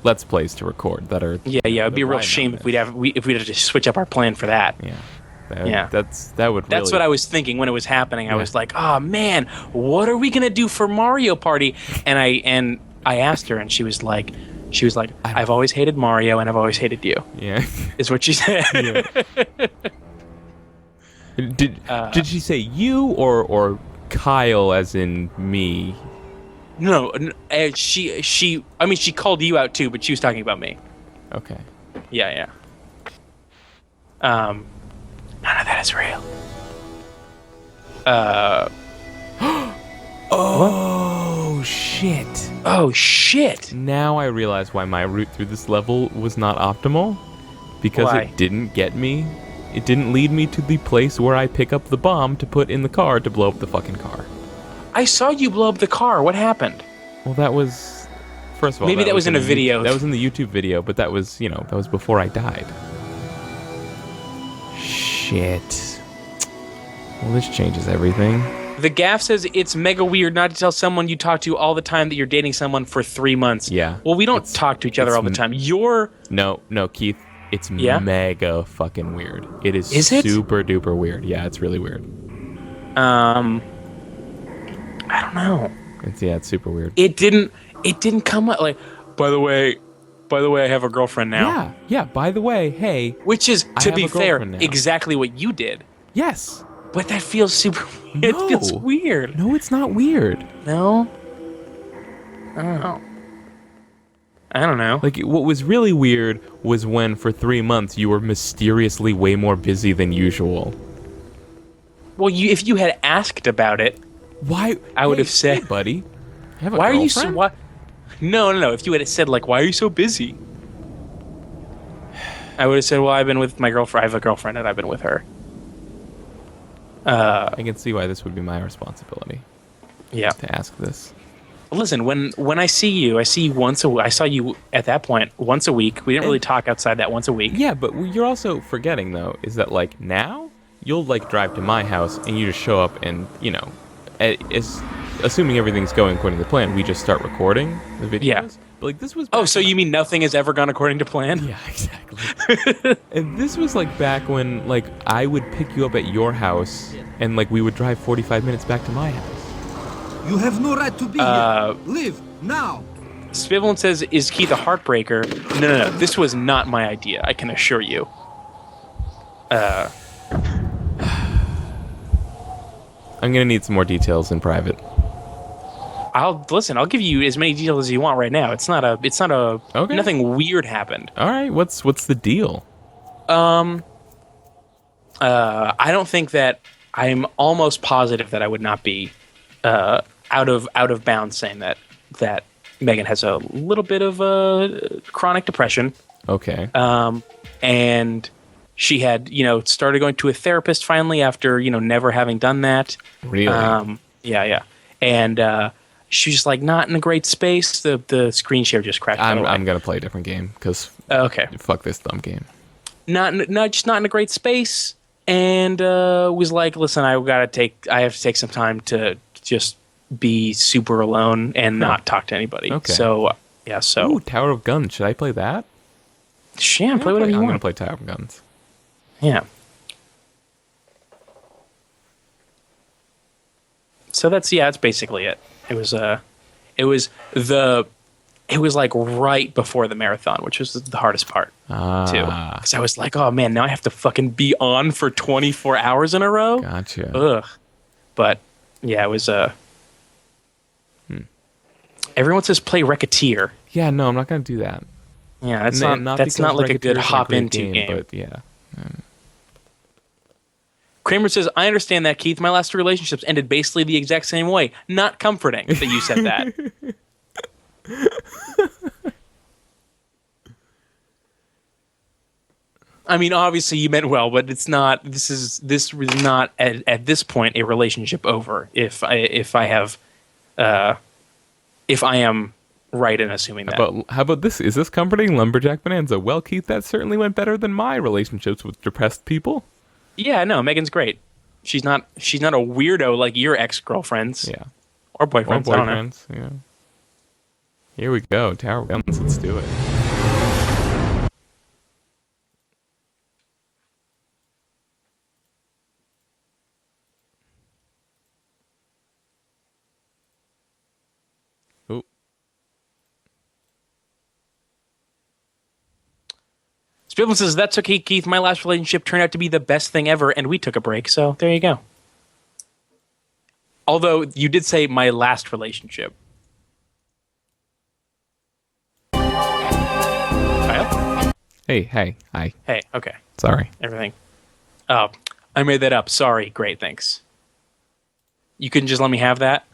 Let's Plays to record that are. Yeah. It'd be a real shame if we'd have to just switch up our plan for that. Yeah. That's what I was thinking when it was happening. I was like, oh man, what are we gonna do for Mario Party? And I asked her, and she was like, I've always hated Mario, and I've always hated you. Yeah, is what she said. Yeah. Did she say you or Kyle as in me? No, she. I mean, she called you out too, but she was talking about me. Okay. Yeah. None of that is real. Oh, shit. Oh, shit. Now I realize why my route through this level was not optimal. Because Why? It didn't get me. It didn't lead me to the place where I pick up the bomb to put in the car to blow up the fucking car. I saw you blow up the car. What happened? Well, that was... First of all, maybe that was in a video. That was in the YouTube video, but that was, that was before I died. Shit. Well, this changes everything. The gaff says it's mega weird not to tell someone you talk to all the time that you're dating someone for 3 months. Yeah. Well, we don't talk to each other all the time. No, Keith. It's mega fucking weird. It is super duper weird. Yeah, it's really weird. I don't know. It's super weird. It didn't come up like, by the way, I have a girlfriend now. Yeah, by the way, hey. Which is, to be fair, now. exactly what you did. Yes. But that feels super weird. It feels weird. No, it's not weird. No? I don't know. Like, what was really weird was when, for 3 months, you were mysteriously way more busy than usual. Well, if you had asked about it, why? I would have said, hey, buddy, I have a why girlfriend? are you so? Why? No. If you had said like, why are you so busy? I would have said, well, I've been with my girlfriend. I have a girlfriend, and I've been with her. I can see why this would be my responsibility. Yeah. To ask this. Listen, when I see you once a week. I saw you at that point once a week. We didn't really talk outside that once a week. Yeah, but you're also forgetting though, is that like now you'll like drive to my house and you just show up and assuming everything's going according to plan, we just start recording the videos. Yeah. But like this was. Oh, so you mean nothing has ever gone according to plan? Yeah, exactly. And this was like back when like I would pick you up at your house and like we would drive 45 minutes back to my house. You have no right to be here. Leave now. Spivalin says, "Is Keith a heartbreaker?" No. This was not my idea. I can assure you. I'm gonna need some more details in private. I'll give you as many details as you want right now. It's not a. Okay. Nothing weird happened. All right. What's the deal? I don't think that. I'm almost positive that I would not be out of bounds saying that Megan has a little bit of chronic depression. Okay. And she had started going to a therapist finally after never having done that. Really? Yeah. And she's just like not in a great space. The screen share just crashed. I'm gonna play a different game because fuck this dumb game. Just not in a great space. And was like, listen, I have to take some time to just be super alone and not talk to anybody. Okay. So yeah. So Ooh, Tower of Guns. Should I play that? Yeah, play whatever you I'm want. gonna play Tower of Guns. Yeah. So that's basically it. It was like right before the marathon, which was the hardest part too. Because I was like, oh man, now I have to fucking be on for 24 hours in a row. Gotcha. Ugh. But yeah, it was Everyone says play Racketeer. Yeah, no, I'm not gonna do that. Yeah, that's not like a good hop into game. But yeah. Kramer says, I understand that, Keith. My last 2 relationships ended basically the exact same way. Not comforting that you said that. I mean, obviously you meant well, but it's not. This is not at this point a relationship over. If I am right in assuming that. How about this? Is this comforting, Lumberjack Bonanza? Well, Keith, that certainly went better than my relationships with depressed people. Yeah, no, Megan's great. She's not a weirdo like your ex-girlfriends. Yeah. Or boyfriends. I don't know. Yeah. Here we go. Tower of Guns. Let's do it. Ooh. Spielman says, that's okay, Keith. My last relationship turned out to be the best thing ever, and we took a break, so there you go. Although, you did say my last relationship. Kyle? Hey, hi. Hey, okay. Sorry. Everything. Oh, I made that up. Sorry. Great, thanks. You couldn't just let me have that?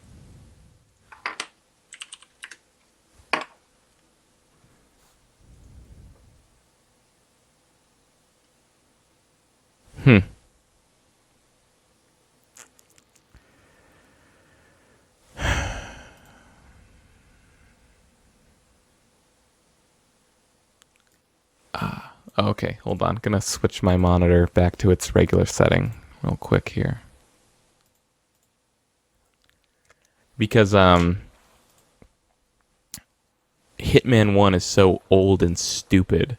Okay, hold on. Gonna switch my monitor back to its regular setting real quick here. Because Hitman 1 is so old and stupid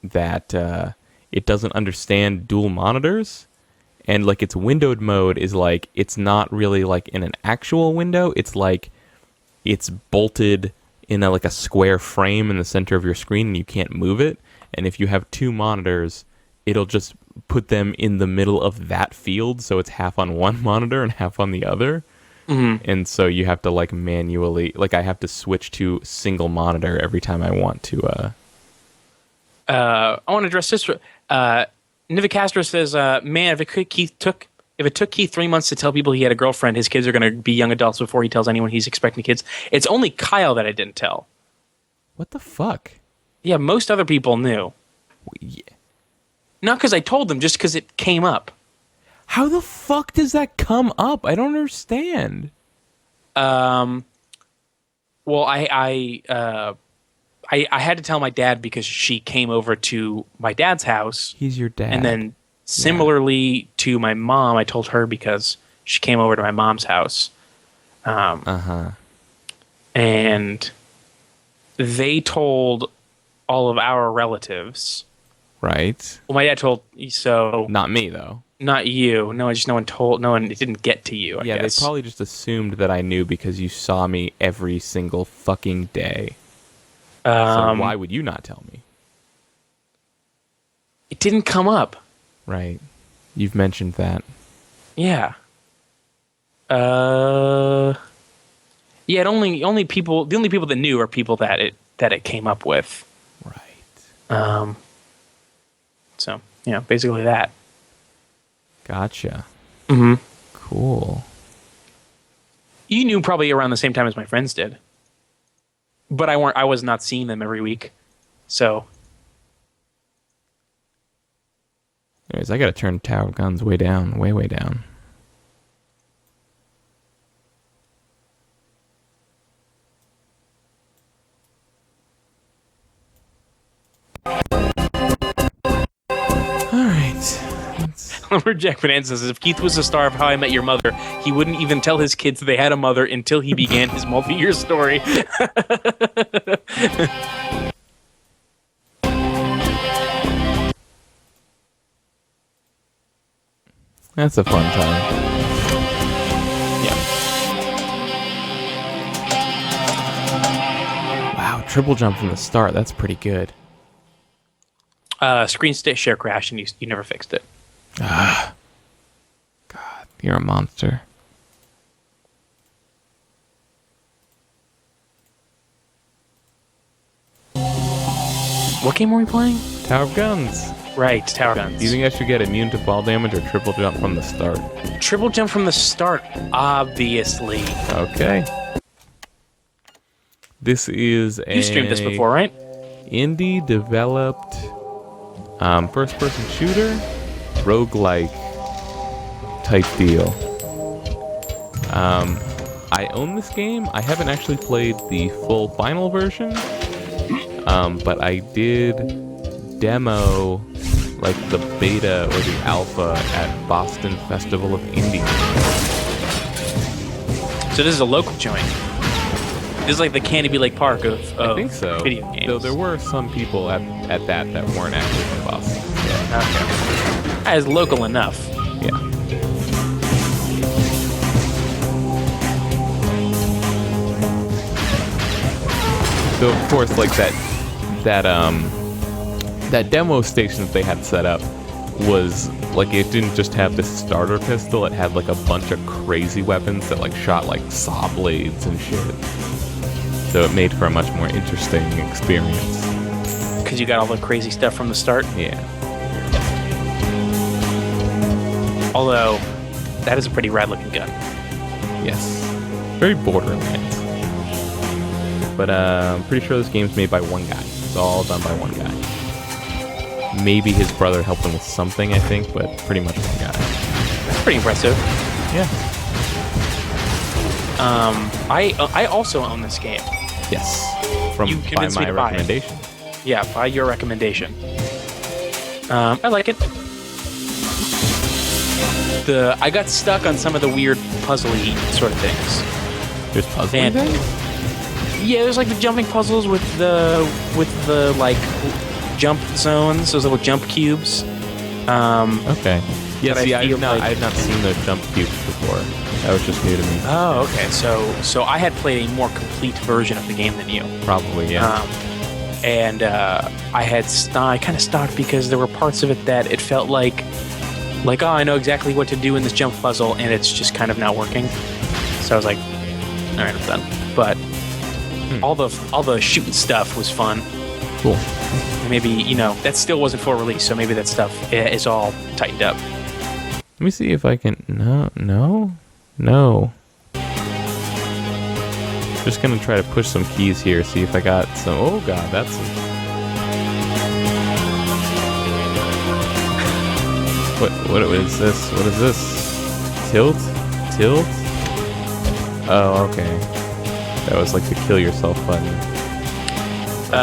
that it doesn't understand dual monitors, and like its windowed mode is like it's not really like in an actual window. It's like it's bolted in like a square frame in the center of your screen, and you can't move it. And if you have 2 monitors, it'll just put them in the middle of that field, so it's half on one monitor and half on the other. And so you have to like manually, like I have to switch to single monitor every time I want to. I want to address this. Nivicastro says, man, if it took Keith 3 months to tell people he had a girlfriend, his kids are going to be young adults before he tells anyone he's expecting kids. It's only Kyle that I didn't tell. What the fuck? Yeah, most other people knew. Yeah. Not because I told them, just because it came up. How the fuck does that come up? I don't understand. Well, I had to tell my dad because she came over to my dad's house. He's your dad. And then similarly to my mom, I told her because she came over to my mom's house. And they told all of our relatives. Right. Well, my dad told, so... Not me, though. Not you. No, just no one told... No one... It didn't get to you, I guess. They probably just assumed that I knew because you saw me every single fucking day. So why would you not tell me? It didn't come up. Right. You've mentioned that. Yeah. Yeah, the only people that knew are people that it came up with. Right. So, yeah, basically that. Gotcha. Mm-hmm. Cool. You knew probably around the same time as my friends did. But I was not seeing them every week. So. Anyways, I gotta turn Tower of Guns way down. Way down. Alright. Lumberjack Bonanza says, if Keith was the star of How I Met Your Mother, he wouldn't even tell his kids they had a mother until he began his multi-year story. That's a fun time. Yeah. Wow, triple jump from the start. That's pretty good. Screen share crash, and you never fixed it. God, you're a monster. What game were we playing? Tower of Guns. Right, Tower Guns. Do you think I should get immune to fall damage or triple jump from the start? Triple jump from the start, obviously. Okay. This is a... You streamed this before, right? Indie developed first-person shooter, roguelike type deal. I own this game. I haven't actually played the full final version, but I did demo like the beta or the alpha at Boston Festival of Indie. So this is a local joint. This is like the Canopy Lake Park of I think so. Video games. Though there were some people at that weren't actually from Boston. Yeah. Okay. As local enough. Yeah. So of course, like that demo station that they had set up was like, it didn't just have this starter pistol, it had like a bunch of crazy weapons that like shot like saw blades and shit. So it made for a much more interesting experience. Because you got all the crazy stuff from the start. Yeah. Although, that is a pretty rad looking gun. Yes. Very Borderlands. But I'm pretty sure this game's made by one guy. It's all done by one guy. Maybe his brother helped him with something, I think, but pretty much one guy. That's pretty impressive. Yeah. I also own this game. Yes. You By convinced me my to buy it. recommendation. Yeah, by your recommendation. I like it. I got stuck on some of the weird puzzly sort of things. There's puzzling And- things? Yeah, there's like the jumping puzzles with the like jump zones, those little jump cubes. Okay. Yeah, But see, I feel I had not seen those jump cubes before. That was just new to me. Oh, okay. So I had played a more complete version of the game than you. Probably, yeah. And I kind of stopped because there were parts of it that it felt like, oh, I know exactly what to do in this jump puzzle, and it's just kind of not working. So I was like, all right, I'm done. But all the shooting stuff was fun. Cool. And maybe that still wasn't for release, so maybe that stuff is all tightened up. Let me see if I can... No. Just gonna try to push some keys here, see if I got some... Oh god, that's... What is this? What is this? Tilt? Oh, okay. That was like the kill yourself button.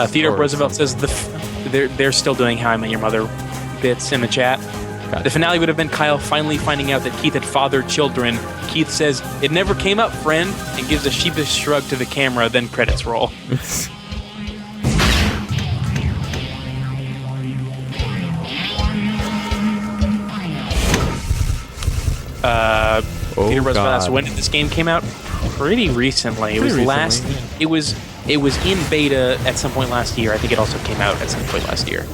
Theodore Or Roosevelt says they're still doing How I Met Your Mother bits in the chat. Gotcha. The finale would have been Kyle finally finding out that Keith had fathered children. Keith says, "It never came up, friend," and gives a sheepish shrug to the camera, then credits roll. Peter Roosevelt asks, when did this game came out? Pretty recently. It was it was in beta at some point last year. I think it also came out at some point last year.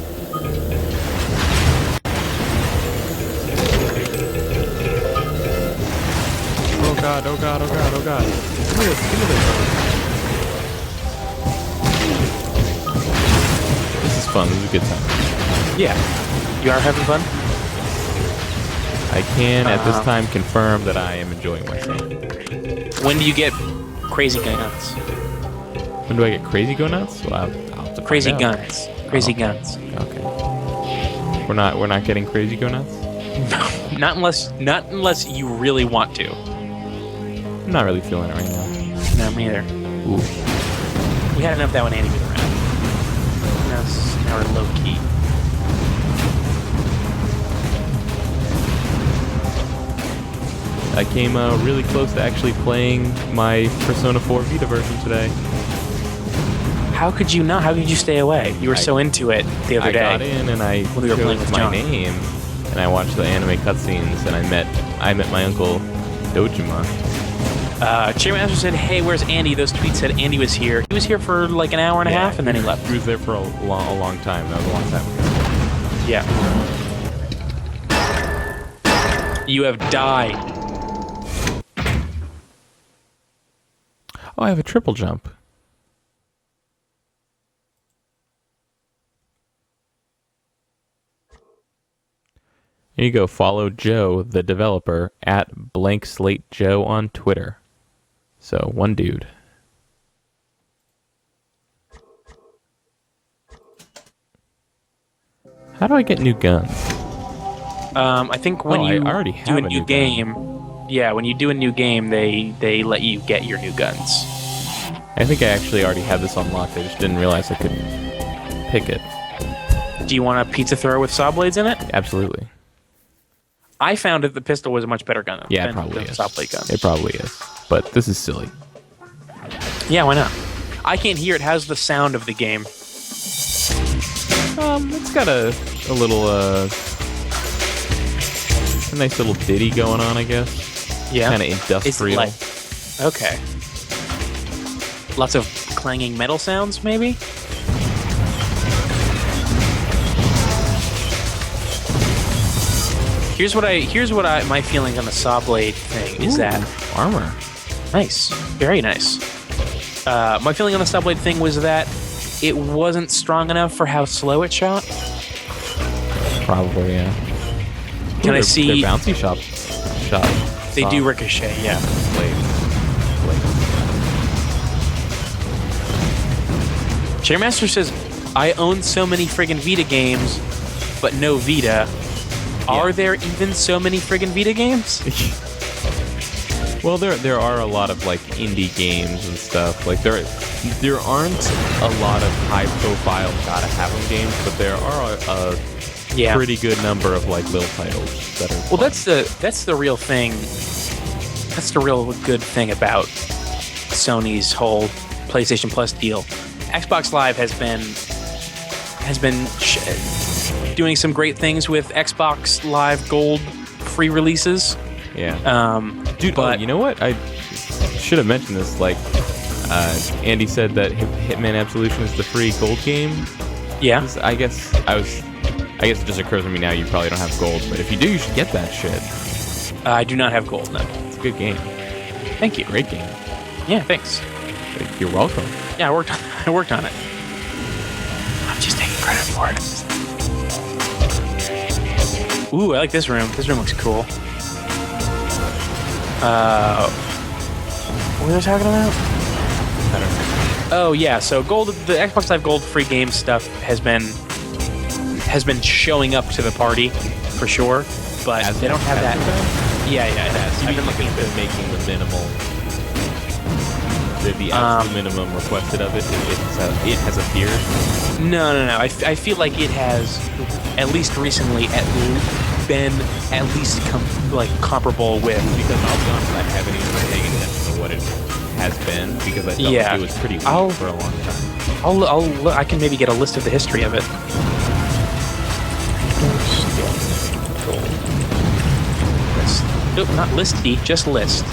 Oh god. Give me this. This is fun. This is a good time. Yeah. You are having fun? I can at this time confirm that I am enjoying myself. When do you get crazy guns? When do I get crazy go nuts? Well, I'll have to find Crazy out. guns. Crazy Oh. guns. Okay. We're not getting crazy go nuts? Not unless you really want to. I'm not really feeling it right now. No, me either. Ooh. We had enough of that when Andy was around. Now we're low key. I came really close to actually playing my Persona 4 Vita version today. How could you not? How could you stay away? You were so into it the other day. I got in and I when we were playing chose with my John. name, and I watched the anime cutscenes, and I met my uncle Dojima. Chairmaster said, "Hey, where's Andy?" Those tweets said Andy was here. He was here for like an hour and a half, and then he left. He was there for a long time. That was a long time ago. Yeah. You have died. Oh, I have a triple jump. Here you go. Follow Joe, the developer, at Blank Slate Joe on Twitter. So, one dude. How do I get new guns? I think when you I already have do a a new new gun. game, yeah, when you do a new game, they let you get your new guns. I think I actually already had this unlocked. I just didn't realize I could pick it. Do you want a pizza thrower with saw blades in it? Absolutely. I found that the pistol was a much better gun Yeah, it than probably the is. saw blade gun. It probably is. But this is silly. Yeah, why not? I can't hear it. How's the sound of the game? It's got a little, a nice little ditty going on, I guess. Yeah. Kind of It's industrial. like, okay. Lots of clanging metal sounds, maybe? Here's what my feelings on the saw blade thing is that Armor. nice, very nice. My feeling on the saw blade thing was that it wasn't strong enough for how slow it shot. Probably, yeah. Can I see? Their bouncy shot. They do ricochet, yeah. Chairmaster says, I own so many friggin' Vita games, but no Vita. Are there even so many friggin' Vita games? Well, there are a lot of like indie games and stuff. Like there aren't a lot of high profile gotta have them games, but there are a pretty good number of like little titles that are. Well, that's the real thing. That's the real good thing about Sony's whole PlayStation Plus deal. Xbox Live has been doing some great things with Xbox Live Gold free releases. Yeah. Dude, but you know what? I should have mentioned this. Like, Andy said that Hitman Absolution is the free gold game. Yeah. I guess it just occurs to me now you probably don't have gold, but if you do, you should get that shit. I do not have gold, no. It's a good game. Thank you. Great game. Yeah, thanks. You're welcome. Yeah, I worked on it. I'm just taking credit for it. Ooh, I like this room. This room looks cool. What were they talking about? I don't know. Oh yeah, so the Xbox Live Gold free game stuff has been showing up to the party for sure, but they don't have that. Yeah, it has. I've been looking at been making the minimal, the absolute minimum requested of it. It has appeared. No. I feel like it has, at least recently, been at least comparable with. Because I'll be honest, I haven't even been paying attention to what it has been because I felt like it was pretty weak for a long time. I can maybe get a list of the history of it. Nope, not listy, just list.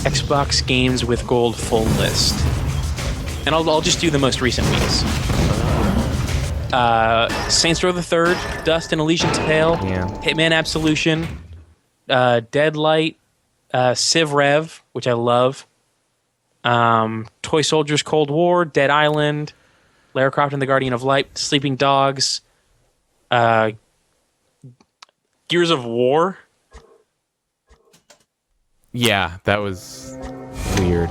Xbox games with gold full list. And I'll just do the most recent weeks. Saints Row the Third, Dust and Elysian Tale, Hitman Absolution, Deadlight, Civ Rev, which I love, Toy Soldiers Cold War, Dead Island, Lara Croft and the Guardian of Light, Sleeping Dogs, Gears of War. Yeah, that was weird.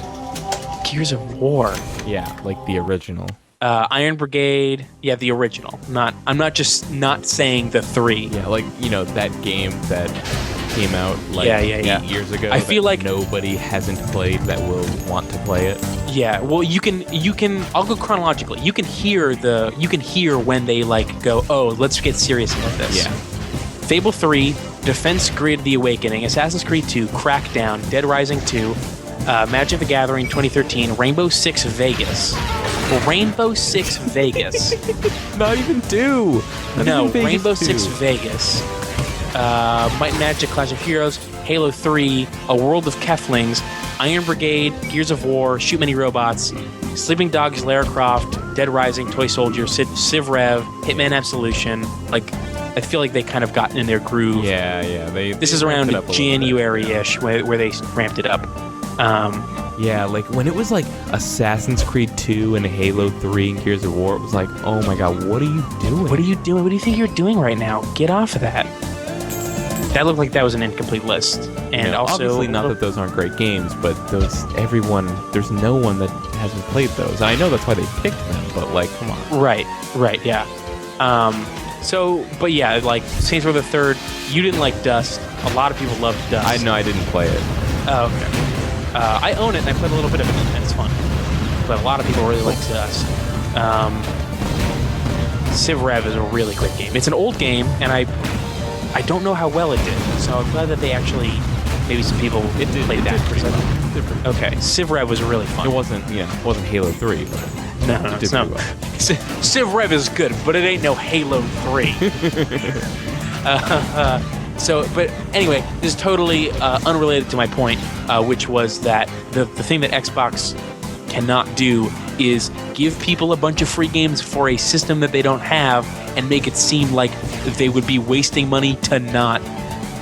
Gears of War. Yeah, like the original. Iron Brigade. Yeah, the original. I'm not just not saying the 3. Yeah, like, that game that came out 8 years ago. I feel like nobody hasn't played that will want to play it. Yeah, well, you can. I'll go chronologically. You can hear when they like go, oh, let's get serious about this. Yeah. Fable 3, Defense Grid: The Awakening, Assassin's Creed 2, Crackdown, Dead Rising 2, Magic the Gathering 2013, Rainbow Six Vegas. Rainbow Six Vegas. Not even 2. No, Rainbow Six Vegas. Might and Magic: Clash of Heroes, Halo 3, A World of Keflings, Iron Brigade, Gears of War, Shoot Many Robots, Sleeping Dogs, Lara Croft, Dead Rising, Toy Soldier, Civ Rev, Hitman Absolution. Like, I feel like they kind of gotten in their groove. Yeah. This is around January-ish where they ramped it up. Yeah, like when it was like Assassin's Creed 2 and Halo 3 and Gears of War, it was like, oh my god, what are you doing? What are you doing? What do you think you're doing right now? Get off of that. That looked like that was an incomplete list. And also, obviously not that those aren't great games, but there's no one that hasn't played those. And I know that's why they picked them, but like, come on. Right, yeah. But yeah, like Saints Row the Third, you didn't like Dust. A lot of people loved Dust. I know I didn't play it. Oh, okay. I own it and I played a little bit of it, and it's fun. But a lot of people really like Dust. Civ Rev is a really great game. It's an old game, and I don't know how well it did, so I'm glad that they actually, maybe some people played that. Different. Okay, Civ Rev was really fun. It wasn't Halo 3, but no, it did pretty well. Civ Rev is good, but it ain't no Halo 3. But anyway, this is totally unrelated to my point, which was that the thing that Xbox cannot do is give people a bunch of free games for a system that they don't have and make it seem like they would be wasting money to not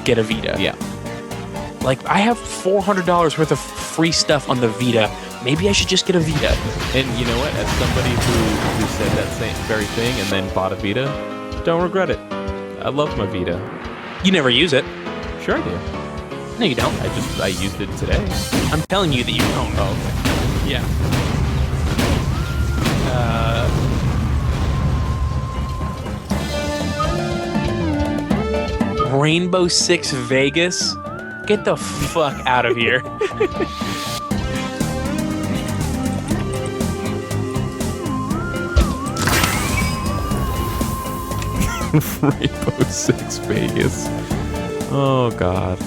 get a Vita. Yeah. Like, I have $400 worth of free stuff on the Vita. Maybe I should just get a Vita. And you know what? As somebody who said that same very thing and then bought a Vita, don't regret it. I love my Vita. You never use it. Sure I do. No, you don't. I used it today. I'm telling you that you don't. Oh, okay. Yeah. Rainbow Six Vegas? Get the fuck out of here. Rainbow Six Vegas. Oh, God.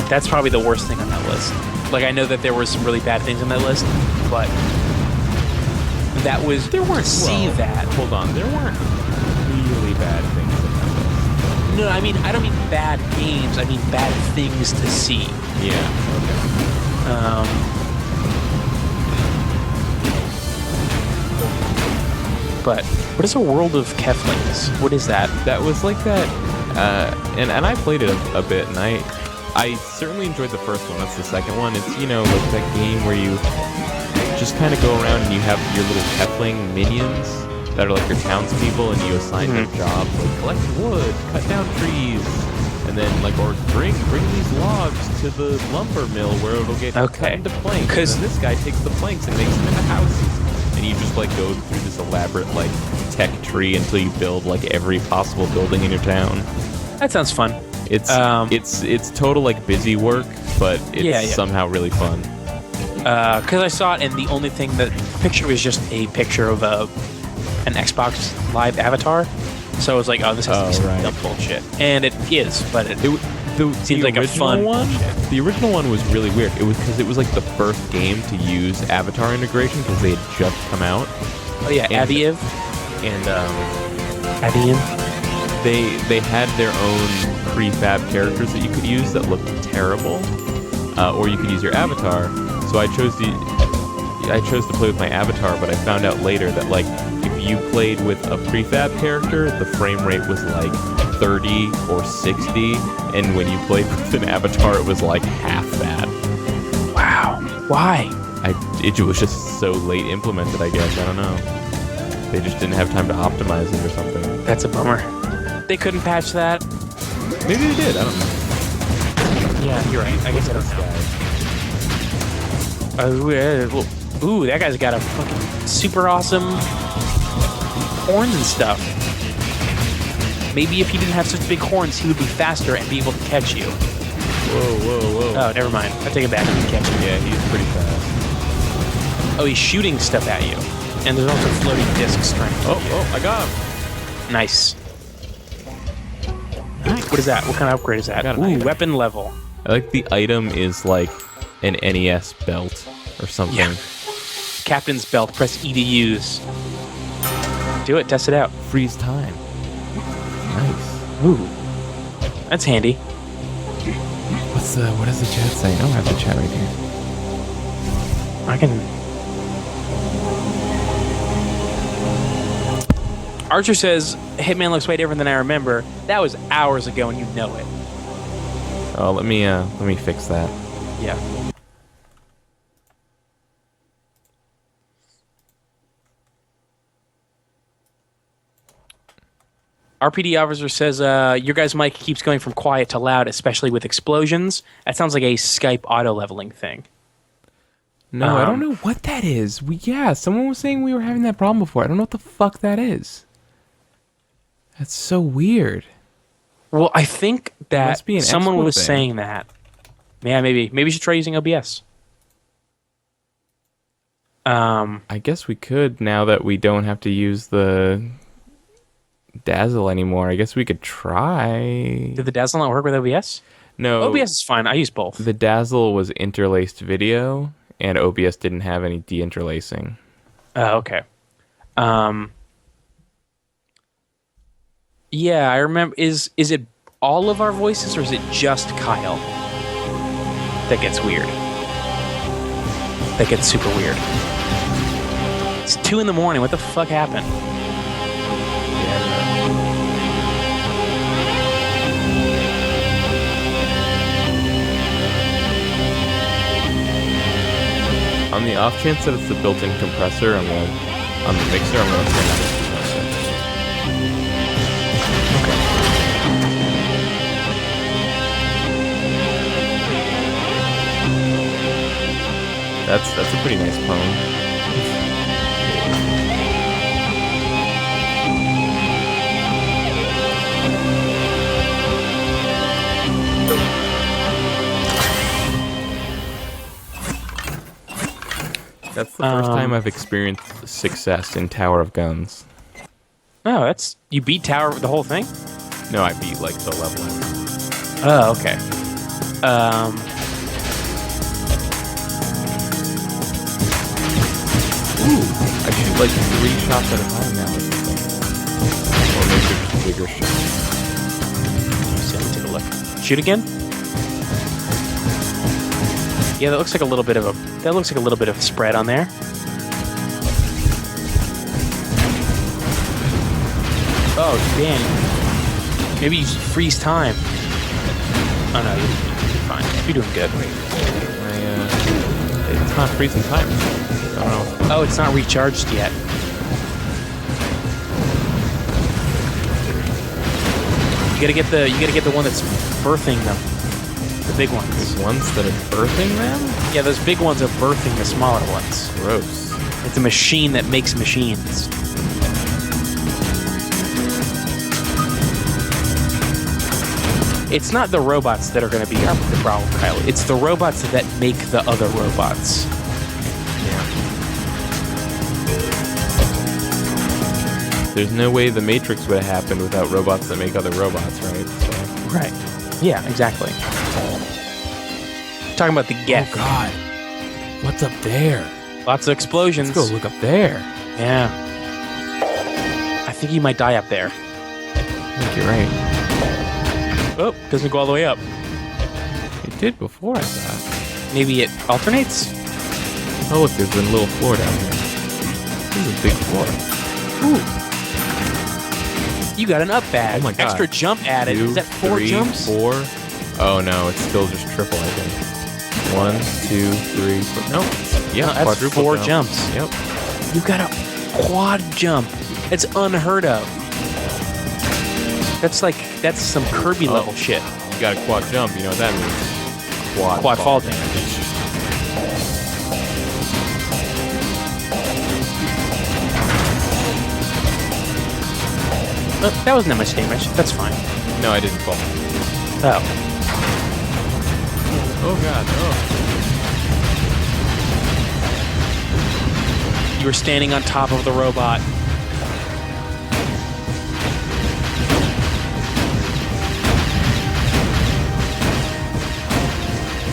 That's probably the worst thing on that list. Like, I know that there were some really bad things on that list, but there weren't that. Hold on, there weren't really bad things in that list. No, I don't mean bad games. I mean bad things to see. Yeah. Okay. But what is A World of Keflings? What is that? That was like that, and I played it a bit, and I certainly enjoyed the first one. That's the second one. It's, like that game where you just kind of go around and you have your little Kefling minions that are like your townspeople, and you assign them jobs like collect wood, cut down trees, and then or bring these logs to the lumber mill where it'll get cut into planks. Because this guy takes the planks and makes them into houses, and you just like go through this elaborate like tech tree until you build like every possible building in your town. That sounds fun. It's total like busy work, but it's somehow really fun. Because I saw it, and the only thing the picture was just a picture of an Xbox Live avatar. So I was like, oh, this has to be some dumb bullshit. And it is, but it seems like a fun one. Bullshit. The original one was really weird. It was because it was like the first game to use avatar integration because they had just come out. Oh yeah, Aviv. And Aviv. They had their own prefab characters that you could use that looked terrible, or you could use your avatar. So I chose to play with my avatar, but I found out later that like if you played with a prefab character, the frame rate was like 30 or 60, and when you played with an avatar, it was like half that. Wow. Why? It was just so late implemented, I guess. I don't know. They just didn't have time to optimize it or something. That's a bummer. They couldn't patch that. Maybe they did. I don't know. Yeah, you're right. I guess I don't know. Ooh, that guy's got a fucking super awesome horns and stuff. Maybe if he didn't have such big horns, he would be faster and be able to catch you. Whoa. Oh, never mind. I take it back. He can catch you. Yeah, he's pretty fast. Oh, he's shooting stuff at you. And there's also floating discs trying to hit you. Oh, I got him. Nice. What is that? What kind of upgrade is that? got an Ooh, item. weapon level. I like the item is like an NES belt or something. Yeah. Captain's belt. Press E to use. Do it. Test it out. Freeze time. Nice. Ooh. That's handy. What does the chat say? Oh, I have the chat right here. I can... Archer says, Hitman looks way different than I remember. That was hours ago and you know it. Oh, let me fix that. Yeah. RPD officer says, your guy's mic keeps going from quiet to loud, especially with explosions. That sounds like a Skype auto-leveling thing. No, I don't know what that is. Someone was saying we were having that problem before. I don't know what the fuck that is. That's so weird. Well, I think that Must be an someone export was thing. saying that. Yeah, maybe. Maybe you should try using OBS. I guess we could now that we don't have to use the Dazzle anymore. I guess we could try. Did the Dazzle not work with OBS? No. OBS is fine. I use both. The Dazzle was interlaced video, and OBS didn't have any deinterlacing. Oh, okay. Yeah, I remember. Is it all of our voices, or is it just Kyle? That gets weird. That gets super weird. It's 2 in the morning. What the fuck happened? On the off chance that it's the built-in compressor, on the mixer, I'm gonna turn on the compressor. That's a pretty nice poem. That's the first time I've experienced success in Tower of Guns. Oh, that's... You beat Tower... the whole thing? No, I beat, like, the level. Oh, okay. Ooh, I shoot, like, 3 shots at a time now. Or maybe they're just bigger shots. Let me take a look. Shoot again? Yeah, that looks like a little bit of a spread on there. Oh, damn. Maybe you freeze time. Oh no, you're fine. You're doing good. It's not freezing time. I don't know. Oh, it's not recharged yet. You gotta get the one that's birthing them. The big ones. The ones that are birthing them? Yeah, those big ones are birthing the smaller ones. Gross. It's a machine that makes machines. It's not the robots that are going to be the problem, Kyle. It's the robots that make the other robots. There's no way the Matrix would have happened without robots that make other robots, right? So. Right. Yeah, exactly. Talking about the Geth. Oh, God. What's up there? Lots of explosions. Let's go look up there. Yeah. I think you might die up there. I think you're right. Oh, doesn't go all the way up. It did before, I thought. Maybe it alternates? Oh, look, there's a little floor down here. This is a big floor. Ooh. You got an up badge. Oh my God. Extra jump added. 2, Is that 4 3, jumps? 4. Oh no, it's still just triple, I think. 1, 2, 3, 4. No. Yeah, No, that's quadruple 4 jumps. Yep. You got a quad jump. It's unheard of. That's some Kirby level shit. You got a quad jump, you know what that means? Quad fall damage. That wasn't much damage. That's fine. No, I didn't fall. Oh. Oh god, oh. You were standing on top of the robot.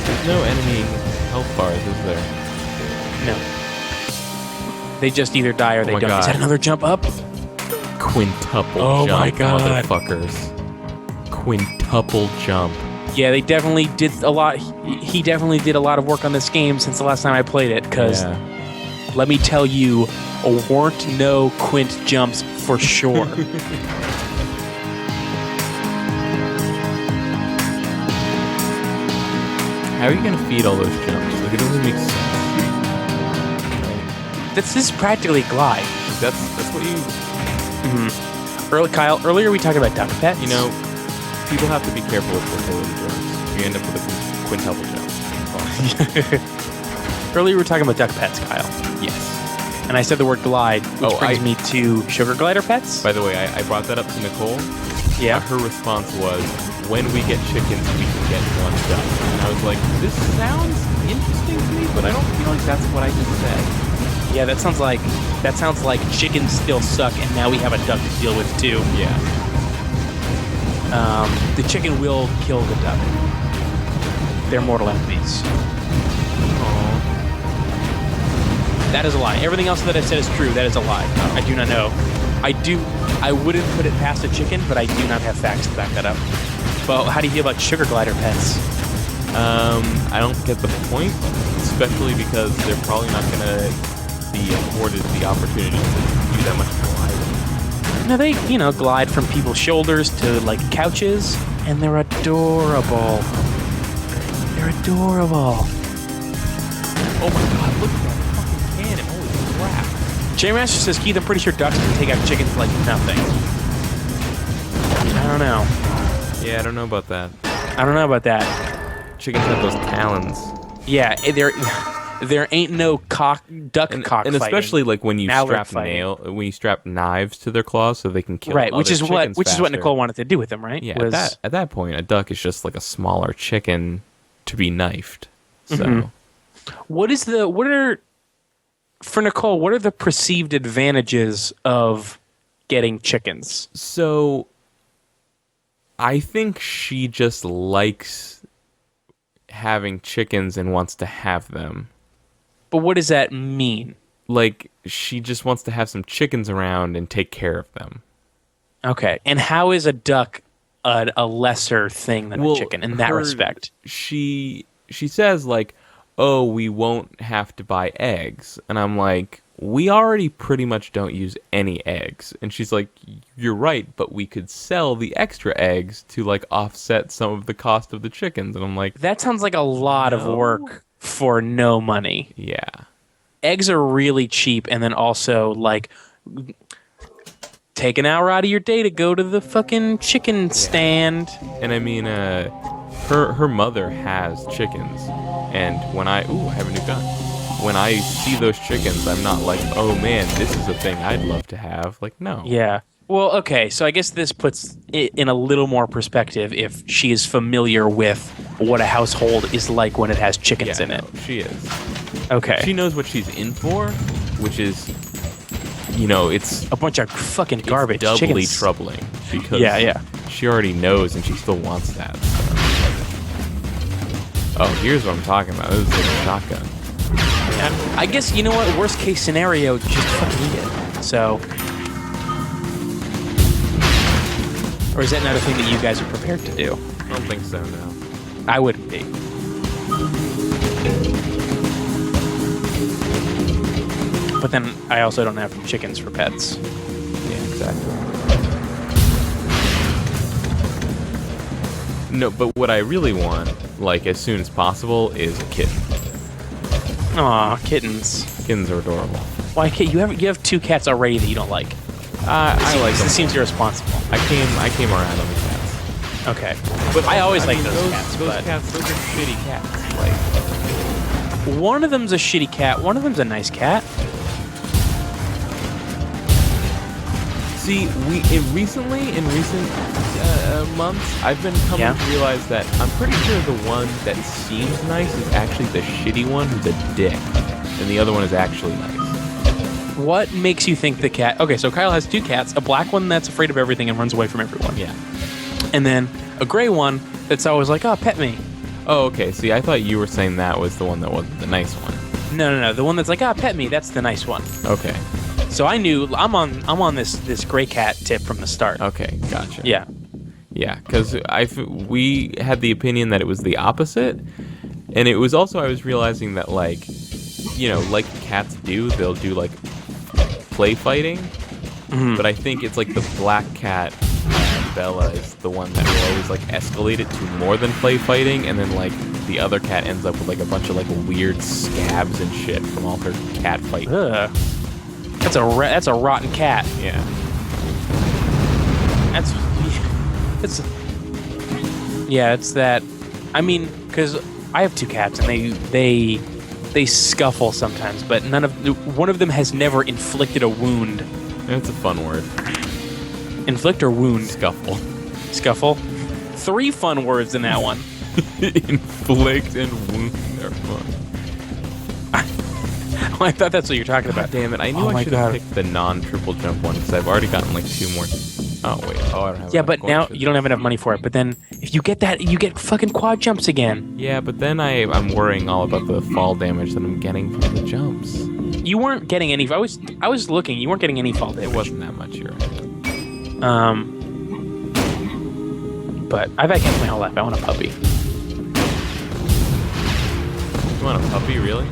There's no enemy health bars, is there? No. They just either die or they my don't. God. Is that another jump up? Quintuple Oh jump, my God. motherfuckers. Quintuple jump. Yeah, they definitely did a lot. He definitely did a lot of work on this game since the last time I played it, because let me tell you, weren't no quint jumps for sure. How are you gonna feed all those jumps? Like, it doesn't make sense. This is practically glide. That's what you... Kyle, earlier we talked about duck pets. You know, people have to be careful with fertility jumps. You end up with a quintuple jump. Earlier we were talking about duck pets, Kyle. Yes. And I said the word glide, which brings me to sugar glider pets. By the way, I brought that up to Nicole. Yeah. Her response was, when we get chickens, we can get one duck. And I was like, this sounds interesting to me, but I don't feel like that's what I just said. Yeah, that sounds like chickens still suck, and now we have a duck to deal with too. Yeah. The chicken will kill the duck. They're mortal enemies. Aww. That is a lie. Everything else that I said is true. That is a lie. I do not know. I wouldn't put it past a chicken, but I do not have facts to back that up. Well, how do you feel about sugar glider pets? I don't get the point, especially because they're probably not going to be afforded the opportunity to do that much gliding. No, they, glide from people's shoulders to, like, couches, and they're adorable. They're adorable. Oh my god, look at that fucking cannon, holy crap. J-Master says, Keith, I'm pretty sure ducks can take out chickens like nothing. I don't know. Yeah, I don't know about that. I don't know about that. Chickens have those talons. Yeah, there ain't no duck-cock and especially like when you fighting. strap knives to their claws so they can kill right, other which is what faster. Nicole wanted to do with them, right? Yeah, at that point, a duck is just like a smaller chicken to be knifed. So, for Nicole, what are the perceived advantages of getting chickens? So, I think she just likes having chickens and wants to have them. But what does that mean? Like, she just wants to have some chickens around and take care of them. Okay. And how is a duck a lesser thing than a chicken in that respect? She says, like, oh, we won't have to buy eggs. And I'm like, we already pretty much don't use any eggs. And she's like, you're right, but we could sell the extra eggs to, like, offset some of the cost of the chickens. And I'm like, that sounds like a lot of work for no money. Yeah. Eggs are really cheap, and then also, like, take an hour out of your day to go to the fucking chicken stand. And I mean, her mother has chickens. And when I have a new gun. When I see those chickens, I'm not like, oh man, this is a thing I'd love to have. Like, no. Yeah. Well, okay, so I guess this puts it in a little more perspective if she is familiar with what a household is like when it has chickens in it. She is. Okay. She knows what she's in for, which is, it's a bunch of fucking garbage. Doubly chickens. troubling because she already knows and she still wants that. Oh, here's what I'm talking about. This is like a shotgun. Yeah. I guess, you know what? Worst case scenario, just fucking eat it. So. Or is that not a thing that you guys are prepared to do? I don't think so, no. I wouldn't be. But then I also don't have chickens for pets. Yeah, exactly. No, but what I really want, like, as soon as possible, is a kitten. Aw, kittens. Kittens are adorable. Why can't you have two cats already that you don't like? I like them. This seems irresponsible. I came around on the cats. Okay. But I always like those cats. Those are shitty cats. Like, one of them's a shitty cat. One of them's a nice cat. See, recently, in recent months, I've been coming to realize that I'm pretty sure the one that seems nice is actually the shitty one who's a dick, and the other one is actually nice. What makes you think the cat... Okay, so Kyle has 2 cats, a black one that's afraid of everything and runs away from everyone. Yeah. And then a gray one that's always like, oh, pet me. Oh, okay. See, I thought you were saying that was the one that wasn't the nice one. No. The one that's like, pet me, that's the nice one. Okay. So I knew I'm on this gray cat tip from the start. Okay, gotcha. Yeah. Yeah, because we had the opinion that it was the opposite, and it was also, I was realizing that, like, you know, like cats do, they'll do, like, play fighting, but I think it's, like, the black cat, Bella, is the one that will always, like, escalate it to more than play fighting, and then, like, the other cat ends up with, like, a bunch of, like, weird scabs and shit from all her cat fighting. Ugh. That's a rotten cat. Yeah. It's that. I mean, because I have 2 cats and they scuffle sometimes, but one of them has never inflicted a wound. It's a fun word. Inflict or wound? Scuffle. Scuffle. 3 fun words in that one. Inflict and wound are fun. I thought that's what you're talking about. Damn it! I knew I should have picked the non-triple jump one because I've already gotten like 2 more. Oh wait! Oh, I don't have. Yeah, but now you don't have enough money for it. But then if you get that, you get fucking quad jumps again. Yeah, but then I'm worrying all about the fall damage that I'm getting from the jumps. You weren't getting any. I was looking. You weren't getting any fall damage. It wasn't that much, you're right. But I've had cats my whole life. I want a puppy. You want a puppy, really?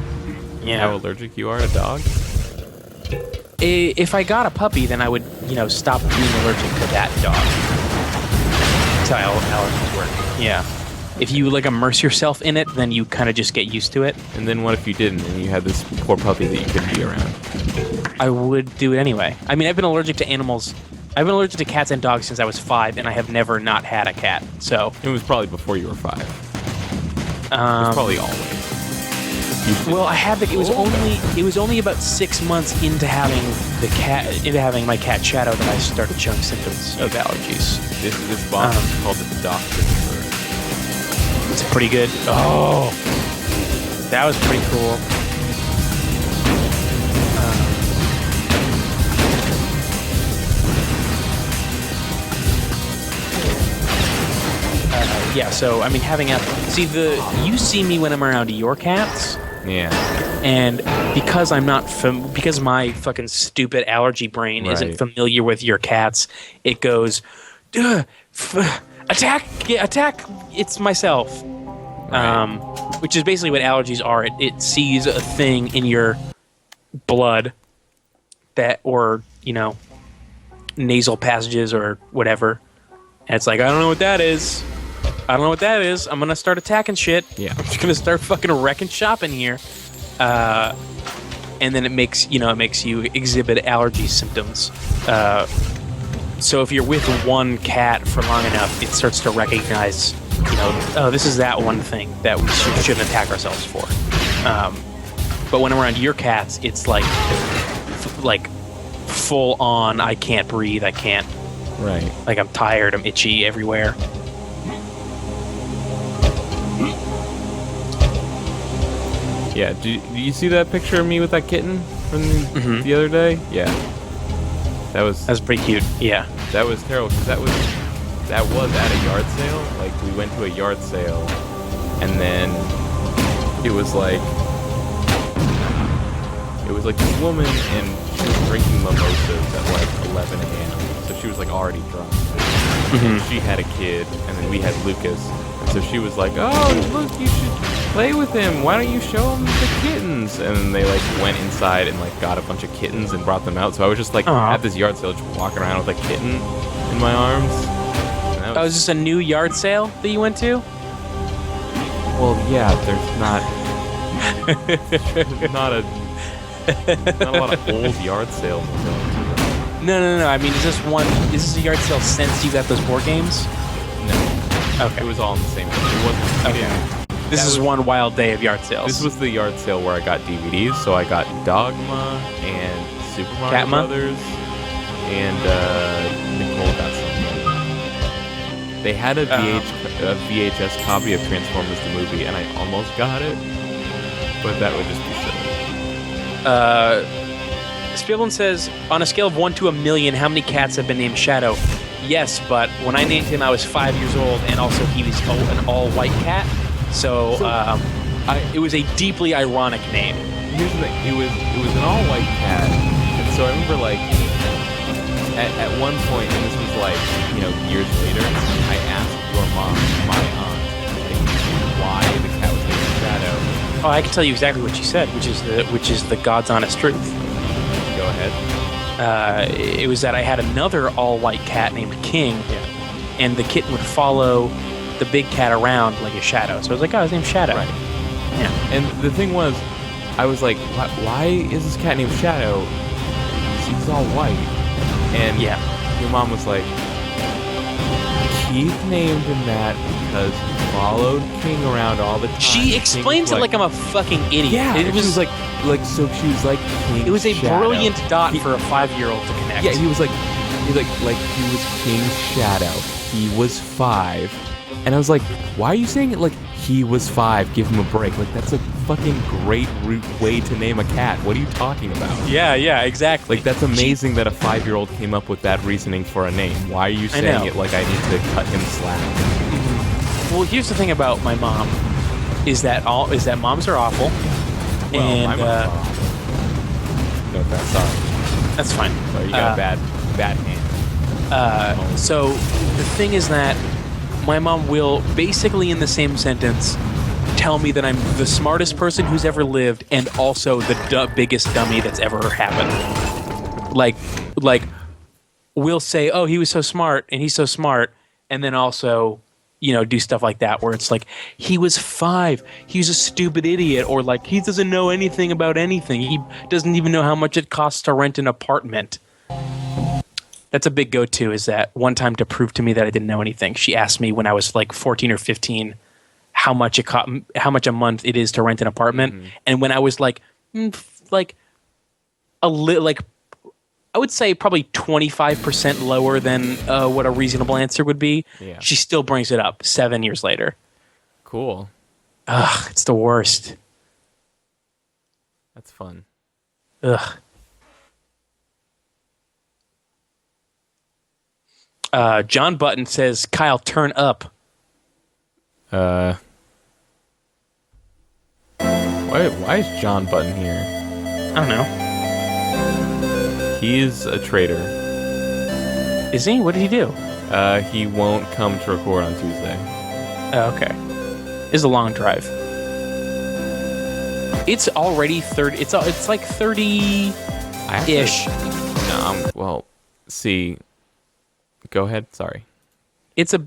Yeah. How allergic you are to dogs? If I got a puppy, then I would, stop being allergic to that dog. That's how allergies work. Yeah. If you, immerse yourself in it, then you kind of just get used to it. And then what if you didn't and you had this poor puppy that you couldn't be around? I would do it anyway. I mean, I've been allergic to animals. I've been allergic to cats and dogs since I was 5, and I have never not had a cat, so... It was probably before you were 5. It was probably always. Well, I had it was only about 6 months into having my cat Shadow that I started showing symptoms of allergies. This box is called the Doctor. It's pretty good. Oh, that was pretty cool. Yeah, so I mean, you see me when I'm around your cats. Yeah. And because I'm not because my fucking stupid allergy brain isn't familiar with your cats, it goes, attack, it's myself. Right. Which is basically what allergies are. It sees a thing in your blood or nasal passages or whatever, and it's like, I don't know what that is. I'm gonna start attacking shit. Yeah. I'm just gonna start fucking wrecking shop in here. And then it makes you exhibit allergy symptoms. So if you're with one cat for long enough, it starts to recognize, oh, this is that one thing that we shouldn't attack ourselves for. But when I'm around your cats, it's like full on, I can't breathe, I can't. Right. Like, I'm tired, I'm itchy everywhere. Yeah, do you see that picture of me with that kitten from the other day? Yeah. That's pretty cute, yeah. That was terrible, because that was at a yard sale. Like, we went to a yard sale, and then it was like this woman, and she was drinking mimosas at like 11 a.m. So she was like already drunk. And she had a kid, and then we had Lucas. And so she was like, oh, look, you should play with him. Why don't you show him the kittens? And then they like went inside and like got a bunch of kittens and brought them out. So I was just like at this yard sale, just walking around with a kitten in my arms. Oh, is this a new yard sale that you went to? Well, yeah, there's not a lot of old yard sales I'm going to. No. I mean, is this a yard sale since you got those board games? No. Okay. It was all in the same thing. It wasn't. Okay. This is one wild day of yard sales. This was the yard sale where I got DVDs, so I got Dogma and Super Mario Catma? Brothers. and Nicole got something. They had a VHS copy of Transformers the movie, and I almost got it, but that would just be silly. Spielman says, on a scale of 1 to a million, how many cats have been named Shadow? Yes, but when I named him, I was 5 years old, and also he was an all-white cat, so it was a deeply ironic name. Here's the thing, it was an all-white cat, and so I remember, like, at one point, and this was, like, years later, I asked your mom, my aunt, like, why the cat was named Shadow. Oh, I can tell you exactly what she said, which is the God's honest truth. Go ahead. It was that I had another all-white cat named King, and the kitten would follow the big cat around like a shadow. So I was like, oh, his name's Shadow. Right. Yeah. And the thing was, I was like, why is this cat named Shadow? He's all white. And your mom was like, Keith named him that because he followed King around all the time. She explains it like I'm a fucking idiot. Yeah, it was like so she was like King. It was a Shadow. Brilliant dot for a 5-year-old to connect. Yeah, he was he was King's Shadow. He was 5, and I was like, why are you saying it like he was 5? Give him a break. Like that's a fucking great way to name a cat. What are you talking about? Yeah, exactly. Like that's amazing that a 5-year-old came up with that reasoning for a name. Why are you saying it like I need to cut him slack? Well, here's the thing about my mom, is that moms are awful. Well, and my mom's awful. No offense, sorry. That's fine. So you got a bad hand. So the thing is that my mom will basically in the same sentence tell me that I'm the smartest person who's ever lived and also the biggest dummy that's ever happened. Like we'll say, oh, he was so smart and he's so smart, and then also do stuff like that where it's like, he was 5, he's a stupid idiot, or like he doesn't know anything about anything, he doesn't even know how much it costs to rent an apartment. That's a big go-to, is that one time to prove to me that I didn't know anything, she asked me when I was like 14 or 15 how much a month it is to rent an apartment. And when I was like I would say probably 25% lower than what a reasonable answer would be. Yeah. She still brings it up 7 years later. Cool. Ugh, it's the worst. That's fun. Ugh. John Button says, Kyle, turn up. Why is John Button here? I don't know. He's a traitor. Is he? What did he do? He won't come to record on Tuesday. Oh, okay. It's a long drive. It's already 30. It's like 30-ish. Well, see. Go ahead. Sorry. It's a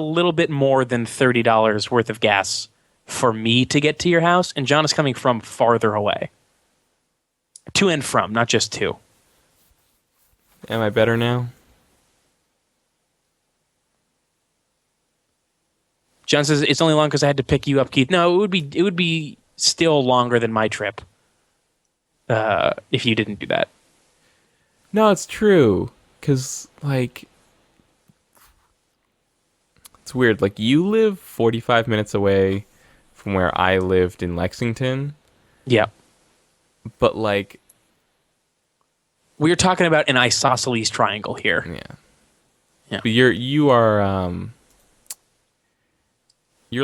little bit more than $30 worth of gas for me to get to your house, and John is coming from farther away. To and from, not just to. Am I better now? John says it's only long because I had to pick you up, Keith. No, it would be still longer than my trip. If you didn't do that. No, it's true. Cause like, it's weird. Like you live 45 minutes away from where I lived in Lexington. Yeah. But like, we're talking about an isosceles triangle here. Yeah. But you're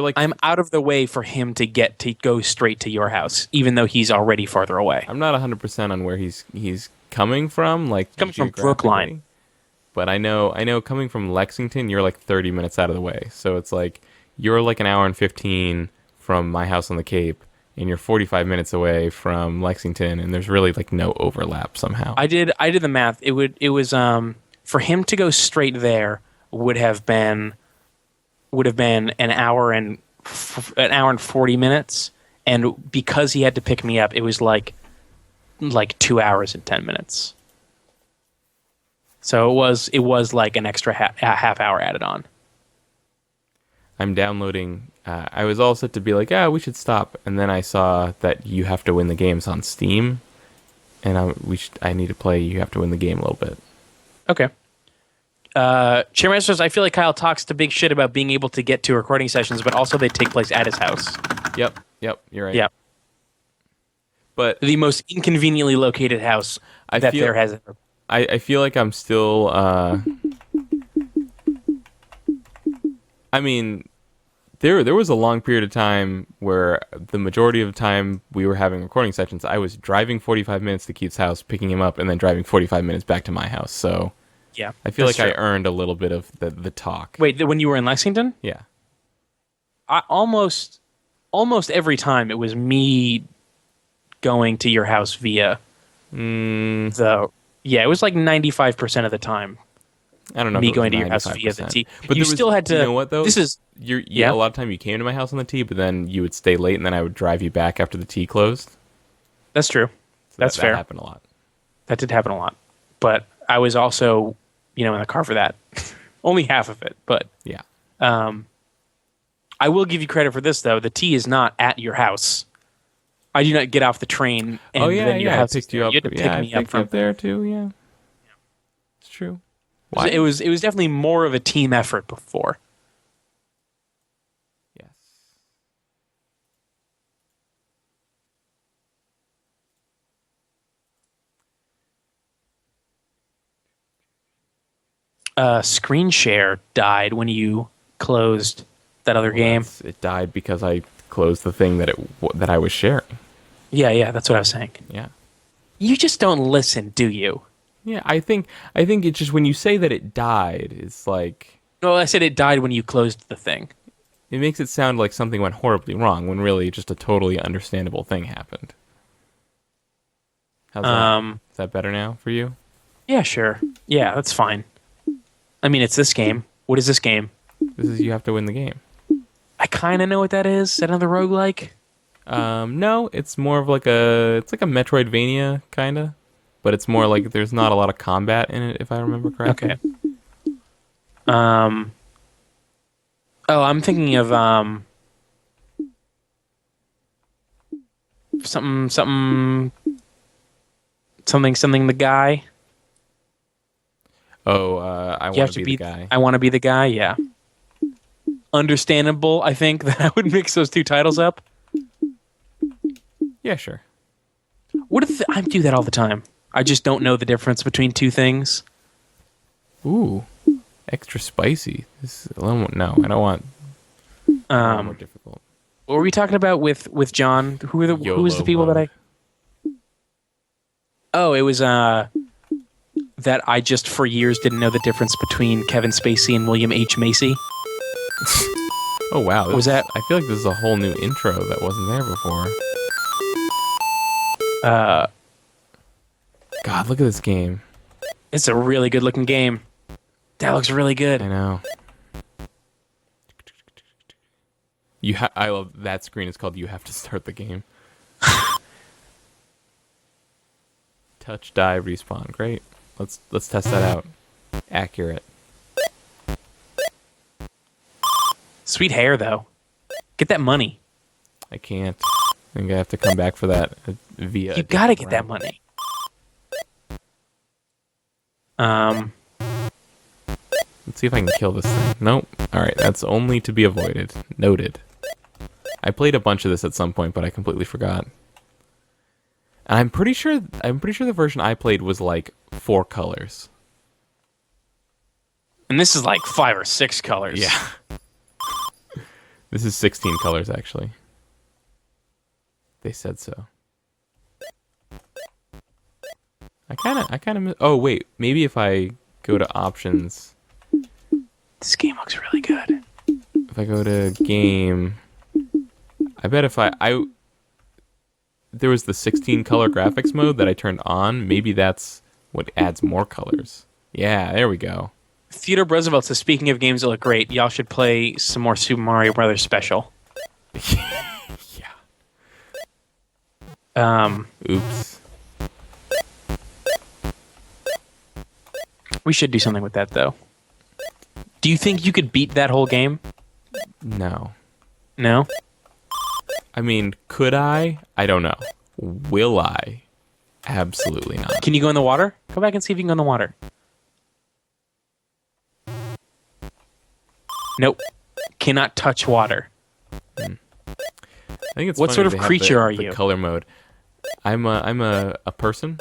like, I'm out of the way for him to go straight to your house, even though he's already farther away. I'm not 100% on where he's coming from, like coming from Brookline. But I know coming from Lexington, you're like 30 minutes out of the way. So it's like you're like an hour and 15 from my house on the Cape, and you're 45 minutes away from Lexington, and there's really like no overlap somehow. I did the math. It was for him to go straight there would have been an hour and 40 minutes, and because he had to pick me up, it was like 2 hours and 10 minutes. So it was like an extra half hour added on. I'm downloading. I was all set to be like, we should stop, and then I saw that you have to win the games on Steam, and I need to play You Have to Win the Game a little bit. Okay. Chairmasters, I feel like Kyle talks to big shit about being able to get to recording sessions, but also they take place at his house. Yep, you're right. Yeah. But The most inconveniently located house that there has ever. I feel like I'm still. I mean, there was a long period of time where the majority of the time we were having recording sessions, I was driving 45 minutes to Keith's house, picking him up, and then driving 45 minutes back to my house. So yeah, I feel like I earned a little bit of the talk. Wait, when you were in Lexington? Yeah. I almost every time it was me going to your house via it was like 95% of the time. I don't know. Me going to your house via the T. But you still had to. You know what though? This is a lot of time you came to my house on the T, but then you would stay late, and then I would drive you back after the T closed. That's true. So That's fair. That happened a lot. That did happen a lot, but I was also, in the car for that. Only half of it, but yeah. I will give you credit for this though. The T is not at your house. I do not get off the train and then your house. I picked you up. You had to pick me up from there too. Yeah, it's true. Why? It was definitely more of a team effort before. Yes. Screen share died when you closed that other game. It died because I closed the thing that I was sharing. Yeah, that's what I was saying. Yeah. You just don't listen, do you? Yeah, I think it's just when you say that it died, it's like... No, I said it died when you closed the thing. It makes it sound like something went horribly wrong when really just a totally understandable thing happened. How's that? Is that better now for you? Yeah, sure. Yeah, that's fine. I mean, it's this game. What is this game? This is you have to win the game. I kind of know what that is. Is that another roguelike? No, it's more of like a Metroidvania kind of, but it's more like there's not a lot of combat in it if I remember correctly. Okay. I'm thinking of something the guy. Oh, I want to be the guy. I want to be the guy. Yeah. Understandable. I think that I would mix those two titles up. Yeah, sure. I do that all the time. I just don't know the difference between two things. Ooh, extra spicy. This is a little more, no, I don't want. More difficult. What were we talking about with John? Who was the people that I? Oh, it was that I just for years didn't know the difference between Kevin Spacey and William H. Macy. Oh wow, I feel like this is a whole new intro that wasn't there before. God, look at this game. It's a really good looking game. That looks really good. I know. I love that screen. It's called "You Have to Start the Game." Touch, die, respawn. Great. Let's test that out. Accurate. Sweet hair though. Get that money. I can't. I think I have to come back for that via. You gotta get that money. Let's see if I can kill this thing. Nope. Alright, that's only to be avoided. Noted. I played a bunch of this at some point, but I completely forgot. And I'm pretty sure the version I played was like 4 colors. And this is like 5 or 6 colors. Yeah. This is 16 colors actually. They said so. I kind of oh wait, maybe if I go to options. This game looks really good. If I go to game, I bet if there was the 16 color graphics mode that I turned on, maybe that's what adds more colors. Yeah, there we go. Theodore Roosevelt says, speaking of games that look great, y'all should play some more Super Mario Brothers Special. Yeah. Oops. We should do something with that, though. Do you think you could beat that whole game? No. No? I mean, could I? I don't know. Will I? Absolutely not. Can you go in the water? Go back and see if you can go in the water. Nope. Cannot touch water. I think it's What funny sort of they have creature are the you? color mode. I'm a person.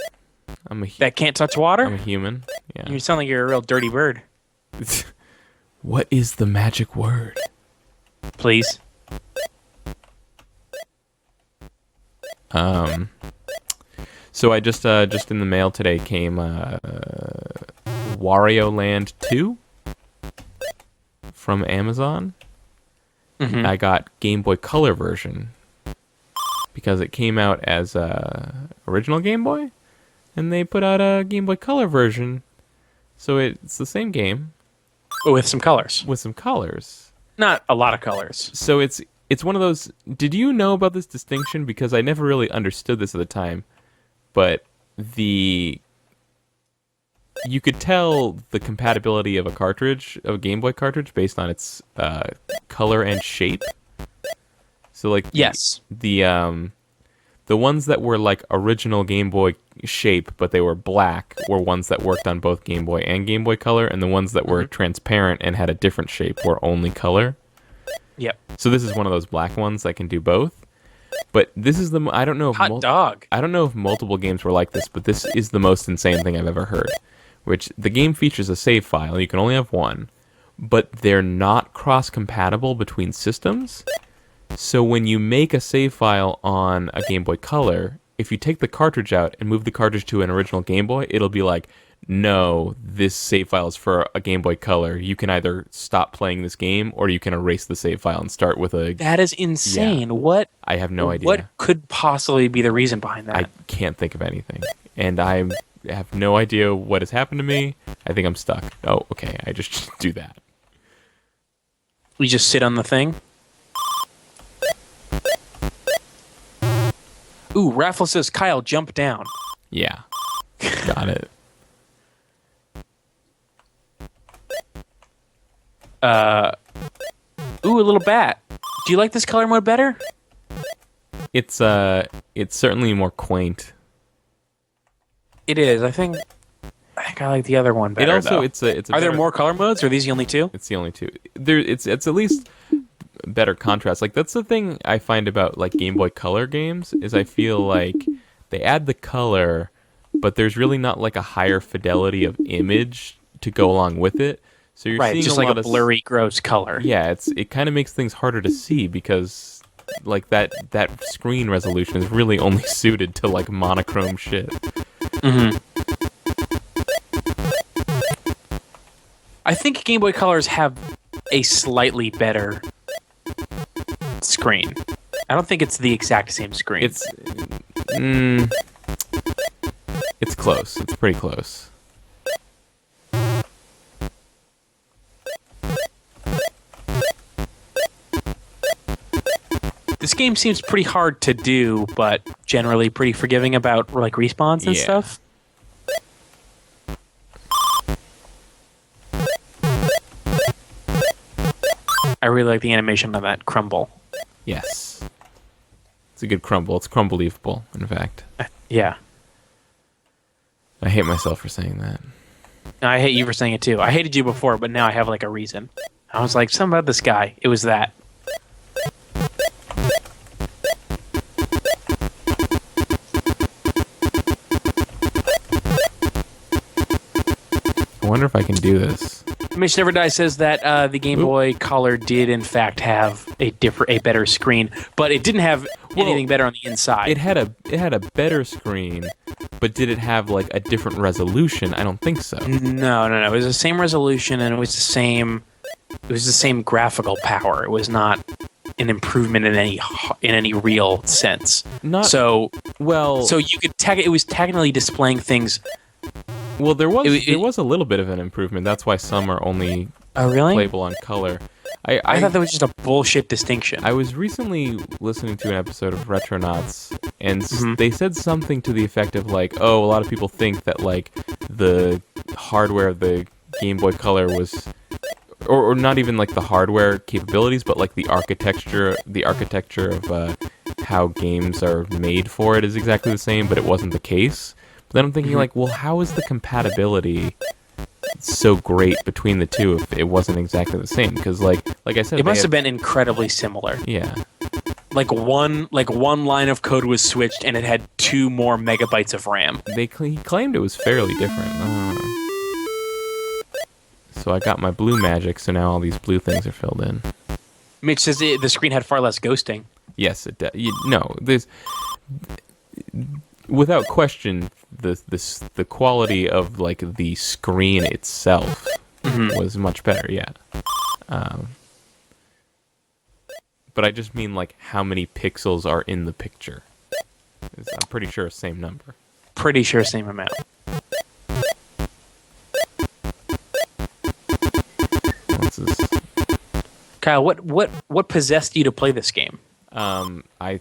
That can't touch water? I'm a human. Yeah. You sound like you're a real dirty bird. What is the magic word? Please. So I just in the mail today came Wario Land 2 from Amazon. Mm-hmm. I got Game Boy Color version because it came out as original Game Boy, and they put out a Game Boy Color version, so it's the same game With some colors. with some colors. Not a lot of colors. So it's one of those. Did you know about this distinction? Because I never really understood this at the time, but you could tell the compatibility of a Game Boy cartridge based on its color and shape. So like Yes. the ones that were like original Game Boy shape but they were black were ones that worked on both Game Boy and Game Boy Color, and the ones that were transparent and had a different shape were only color. Yep. So this is one of those black ones that can do both. But this is I don't know if Hot dog. I don't know if multiple games were like this, but this is the most insane thing I've ever heard. Which the game features a save file. You can only have one, but they're not cross-compatible between systems. So when you make a save file on a Game Boy Color, if you take the cartridge out and move the cartridge to an original Game Boy, it'll be like, no, this save file is for a Game Boy Color. You can either stop playing this game or you can erase the save file and start with a... That is insane. Yeah. What? I have no idea. What could possibly be the reason behind that? I can't think of anything. And I have no idea what has happened to me. I think I'm stuck. Oh, okay. I just do that. You just sit on the thing? Ooh, Raffle says, Kyle, jump down. Yeah. Got it. Ooh, a little bat. Do you like this color mode better? It's certainly more quaint. It is. I think I like the other one better. It also though. it's a Are there better- more color modes, or are these the only two? It's the only two. It's at least better contrast. Like that's the thing I find about like Game Boy Color games is I feel like they add the color, but there's really not like a higher fidelity of image to go along with it. So you're Right, seeing just a like lot a of blurry, gross color. Yeah, it kind of makes things harder to see because like that screen resolution is really only suited to like monochrome shit. Mm-hmm. I think Game Boy Colors have a slightly better screen. I don't think it's the exact same screen. It's close. It's pretty close. This game seems pretty hard to do, but generally pretty forgiving about like respawns and Yeah. stuff. I really like the animation of that crumble. Yes. It's a good crumble. It's crumble-leafable, in fact. Yeah. I hate myself for saying that. I hate you for saying it too. I hated you before, but now I have like a reason. I was like, something about this guy. It was that. I wonder if I can do this. Mission Never Die says that the Game Boy Color did in fact have a better screen, but it didn't have anything better on the inside. It had a better screen, but did it have like a different resolution? I don't think so. No. It was the same resolution, and it was the same graphical power. It was not an improvement in any real sense. Not So well. so you could it was technically displaying things. Well, there was a little bit of an improvement. That's why some are only Oh really? playable on color. I thought that was just a bullshit distinction. I was recently listening to an episode of Retronauts, and Mhm. they said something to the effect of like, "Oh, a lot of people think that like the hardware of the Game Boy Color was, or not even like the hardware capabilities, but like the architecture of how games are made for it is exactly the same, but it wasn't the case." But then I'm thinking like, well, how is the compatibility so great between the two if it wasn't exactly the same. Because like I said, It must have been incredibly similar. Yeah. Like one line of code was switched and it had 2 more megabytes of RAM. He claimed it was fairly different. So I got my blue magic, so now all these blue things are filled in. Mitch says the screen had far less ghosting. Yes, it does. No, there's without question the quality of like the screen itself was much better. Yeah. But I just mean like how many pixels are in the picture. I'm pretty sure same number. Pretty sure same amount. What's this? Kyle, what possessed you to play this game? I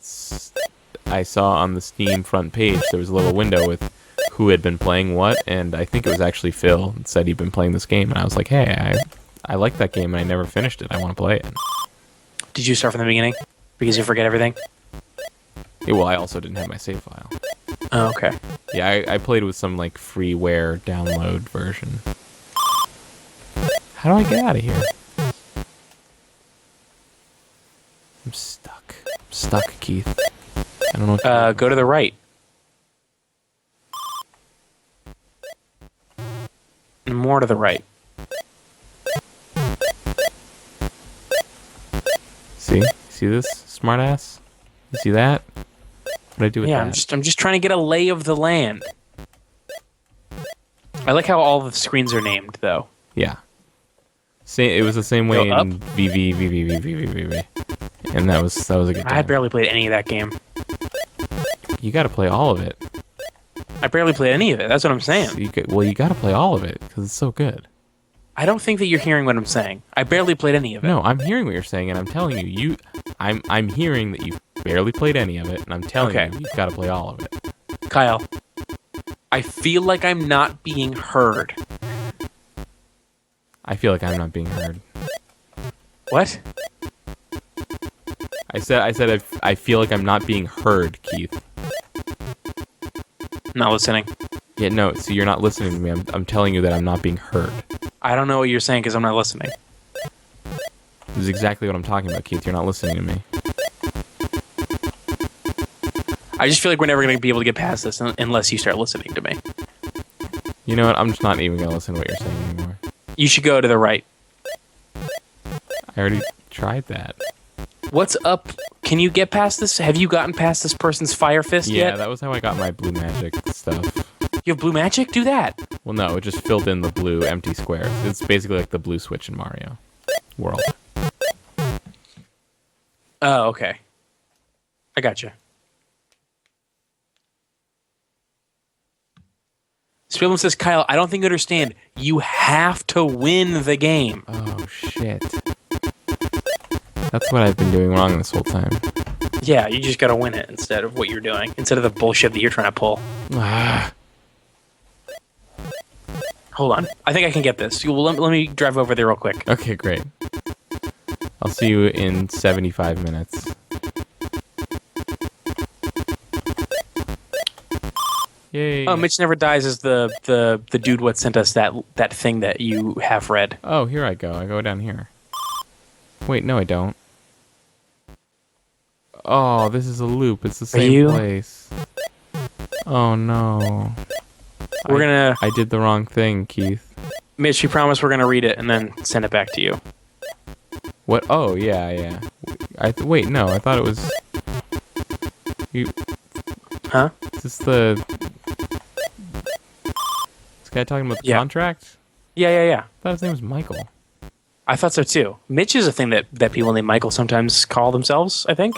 saw on the Steam front page there was a little window with who had been playing what, and I think it was actually Phil that said he'd been playing this game, and I was like, hey, I like that game and I never finished it. I want to play it. Did you start from the beginning? Because you forget everything? Yeah, well, I also didn't have my save file. Oh, okay. Yeah, I played with some like freeware download version. How do I get out of here? I'm stuck. I'm stuck, Keith. I don't know what Go to the right. And more to the right. See this, smartass? You see that? What did I do with that? I'm just trying to get a lay of the land. I like how all the screens are named, though. Yeah. It was the same way Go in VV. And that was a good time. I barely played any of that game. You gotta play all of it. I barely played any of it. That's what I'm saying. So you gotta play all of it, because it's so good. I don't think that you're hearing what I'm saying. I barely played any of it. No, I'm hearing what you're saying, and I'm telling you, I'm hearing that you barely played any of it, and I'm telling you, you've got to play all of it. Kyle, I feel like I'm not being heard. I feel like I'm not being heard. What? I said I feel like I'm not being heard, Keith. Not listening. Yeah, no, so you're not listening to me. I'm telling you that I'm not being heard. I don't know what you're saying because I'm not listening. This is exactly what I'm talking about, Keith. You're not listening to me. I just feel like we're never going to be able to get past this unless you start listening to me. You know what? I'm just not even going to listen to what you're saying anymore. You should go to the right. I already tried that. What's up? Can you get past this? Have you gotten past this person's fire fist yet? Yeah, that was how I got my blue magic stuff. You have blue magic? Do that. Well, no, it just filled in the blue empty squares. It's basically like the blue switch in Mario World. Oh, okay. I gotcha. Spielman says, Kyle, I don't think you understand. You have to win the game. Oh, shit. That's what I've been doing wrong this whole time. Yeah, you just gotta win it instead of what you're doing. Instead of the bullshit that you're trying to pull. Hold on. I think I can get this. Let me drive over there real quick. Okay, great. I'll see you in 75 minutes. Yay. Oh, Mitch Never Dies is the dude what sent us that thing that you have read. Oh, here I go. I go down here. Wait, no I don't. Oh, this is a loop. It's the same place. Oh no. I did the wrong thing, Keith. Mitch, you promise we're gonna read it and then send it back to you. What? Oh, yeah. Wait, no. I thought it was... Huh? Is this the... This guy talking about the contract? Yeah. I thought his name was Michael. I thought so too. Mitch is a thing that people named Michael sometimes call themselves, I think.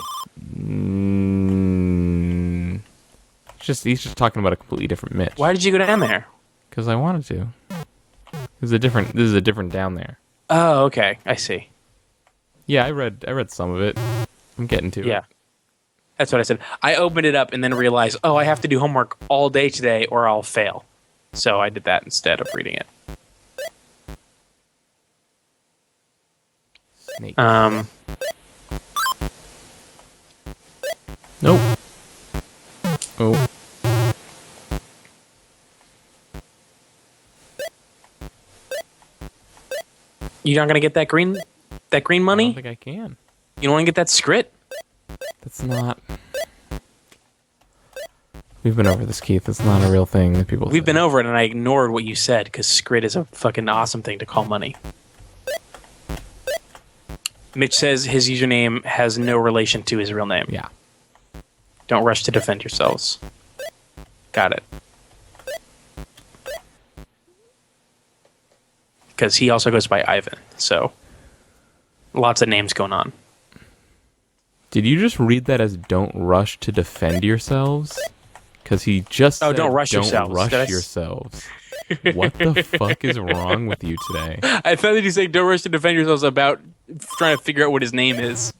He's just talking about a completely different Mitch. Why did you go down there? Because I wanted to. This is a different down there. Oh, okay. I see. Yeah, I read some of it. I'm getting to it. Yeah. That's what I said. I opened it up and then realized, I have to do homework all day today or I'll fail. So I did that instead of reading it. Snake. Nope. Oh. You're not gonna get that green I money? don't think I can. You don't want to get that scrit? That's not... We've been over this, Keith. It's not a real thing that people We've say. been over it, and I ignored what you said because scrit is a fucking awesome thing to call money. Mitch says his username has no relation to his real name. Yeah. Don't rush to defend yourselves. Got it. Because he also goes by Ivan, so lots of names going on. Did you just read that as don't rush to defend yourselves? Because he just said, don't rush yourselves. Rush Did I yourselves. What the fuck is wrong with you today? I thought that he said don't rush to defend yourselves about trying to figure out what his name is.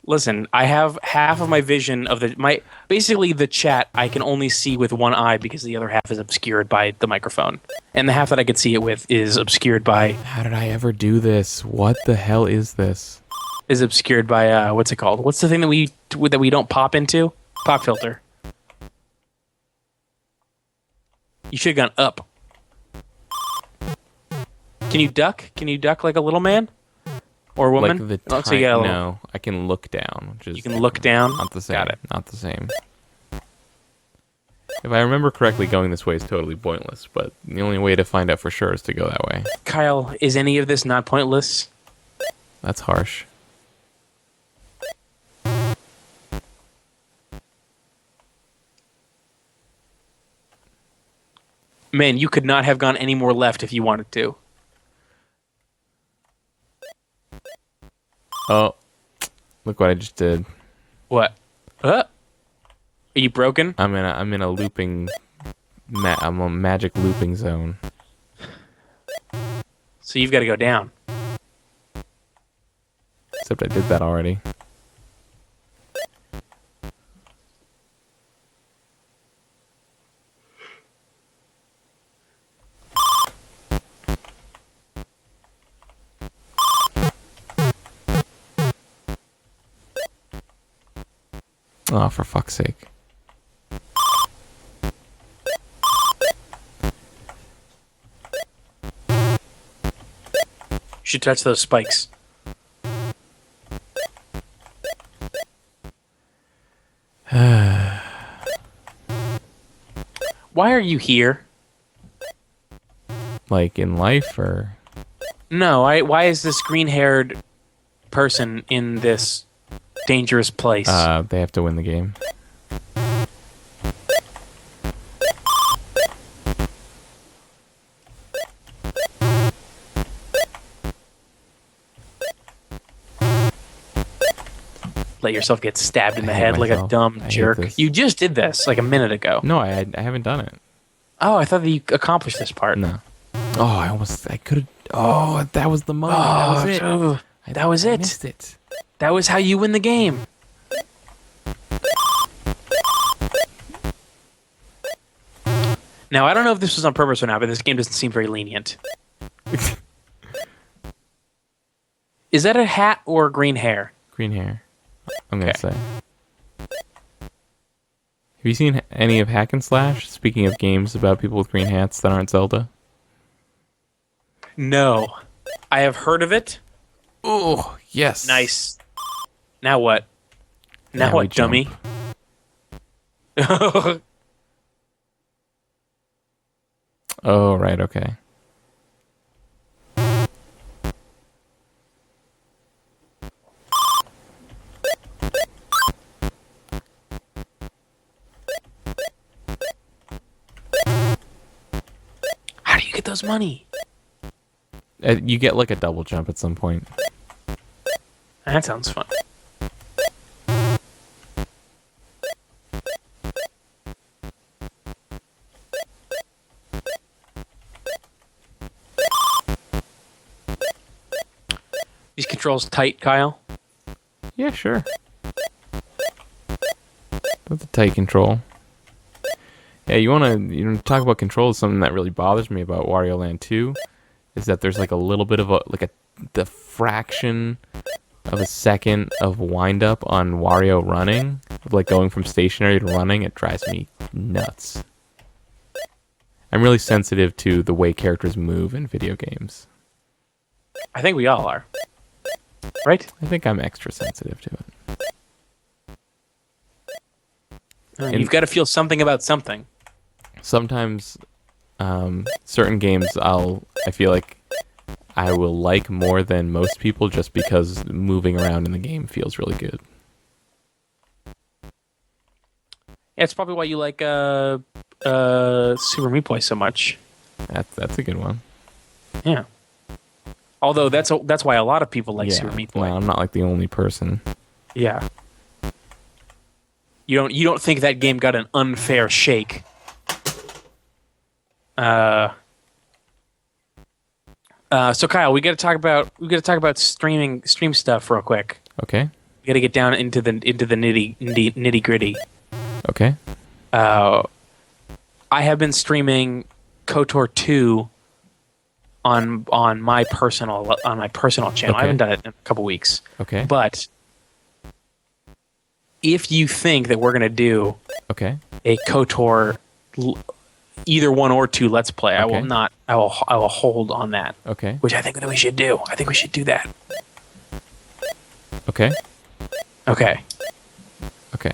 Listen, I have half of my vision of basically the chat I can only see with one eye because the other half is obscured by the microphone. And the half that I can see it with is obscured by How did I ever do this? What the hell is this? what's it called? What's the thing that we don't pop into? Pop filter. You should have gone up. Can you duck? Can you duck like a little man? Or woman? Like the Oh, so you got a little- no, I can look down, which is You can look down? not the same. Got it. Not the same. If I remember correctly, going this way is totally pointless, but the only way to find out for sure is to go that way. Kyle, is any of this not pointless? That's harsh. Man, you could not have gone any more left if you wanted to. Oh, look what I just did. What? Are you broken? I'm in a looping. I'm a magic looping zone. So you've got to go down. Except I did that already. Oh, for fuck's sake. You should touch those spikes. Why are you here? Like in life, or No, why is this green-haired person in this dangerous place? they have to win the game. Let yourself get stabbed in the I hate head like a myself. dumb I hate jerk. this. You just did this like a minute ago. No, I haven't done it. Oh, I thought that you accomplished this part. No. Oh, I could have. Oh, that was the money. That was it. Oh, that was I it. missed it. That was how you win the game. Now, I don't know if this was on purpose or not, but this game doesn't seem very lenient. Is that a hat or green hair? Green hair. I'm gonna Okay. say. Have you seen any of Hack and Slash? Speaking of games about people with green hats that aren't Zelda. No. I have heard of it. Oh, yes. Nice. Now what? Now Now what, we jump. dummy? Oh, right. Okay. How do you get those money? You get like a double jump at some point. That sounds fun. These controls tight, Kyle? Yeah, sure. That's a tight control. Yeah, you wanna talk about controls? Something that really bothers me about Wario Land 2 is that there's like a little bit of the fraction of a second of wind up on Wario running, like going from stationary to running. It drives me nuts. I'm really sensitive to the way characters move in video games. I think we all are. Right? I think I'm extra sensitive to it. You've got to feel something about something. Sometimes certain games I feel like I will like more than most people just because moving around in the game feels really good. Yeah, it's probably why you like Super Meat Boy so much. That's a good one. Yeah. Although that's why a lot of people like Super Meat Boy. Well, I'm not like the only person. Yeah. You don't think that game got an unfair shake? So Kyle, we got to talk about stream stuff real quick. Okay. We got to get down into the nitty gritty. Okay. I have been streaming KOTOR 2 on my personal channel. Okay. I haven't done it in a couple weeks. Okay. But if you think that we're gonna do a KOTOR either 1 or 2 Let's Play, I will not. I will hold on that. Okay. Which I think that we should do. I think we should do that. Okay. Okay. Okay.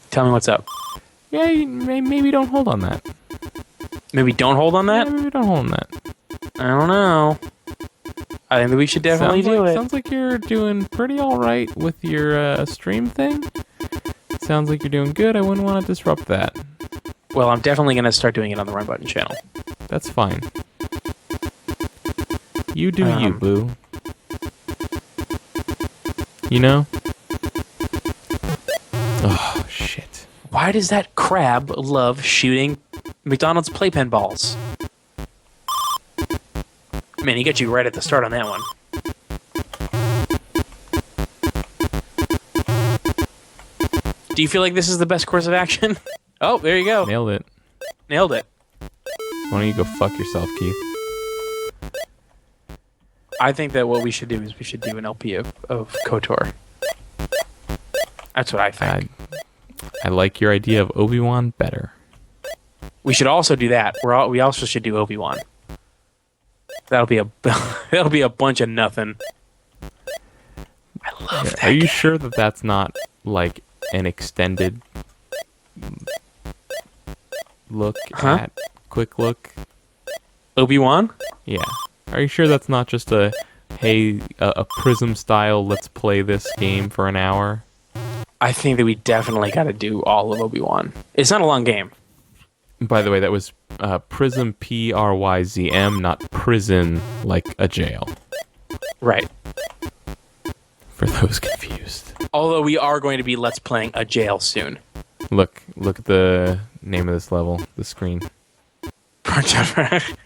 Tell me what's up. Yeah, maybe don't hold on that. Maybe don't hold on that? Yeah, maybe don't hold on that. I don't know. I think that we should definitely do it. Sounds like you're doing pretty all right with your stream thing. Sounds like you're doing good. I wouldn't want to disrupt that. Well, I'm definitely going to start doing it on the Run Button channel. That's fine. You do you, boo. You know? Oh, shit. Why does that crab love shooting McDonald's playpen balls? Man, he got you right at the start on that one. Do you feel like this is the best course of action? Oh, there you go. Nailed it. Nailed it. Why don't you go fuck yourself, Keith? I think that what we should do is we should do an LP of KOTOR. That's what I think. I like your idea of Obi-Wan better. We should also do that. We also should do Obi-Wan. That'll be a bunch of nothing. I love that. Are you sure that that's not like an extended look at quick look? Obi-Wan? Yeah. Are you sure that's not just a Prism style, let's play this game for an hour? I think that we definitely got to do all of Obi-Wan. It's not a long game. By the way, that was Prism, P-R-Y-Z-M, not prison like a jail. Right. For those confused. Although we are going to be Let's Playing a jail soon. Look at the name of this level, the screen.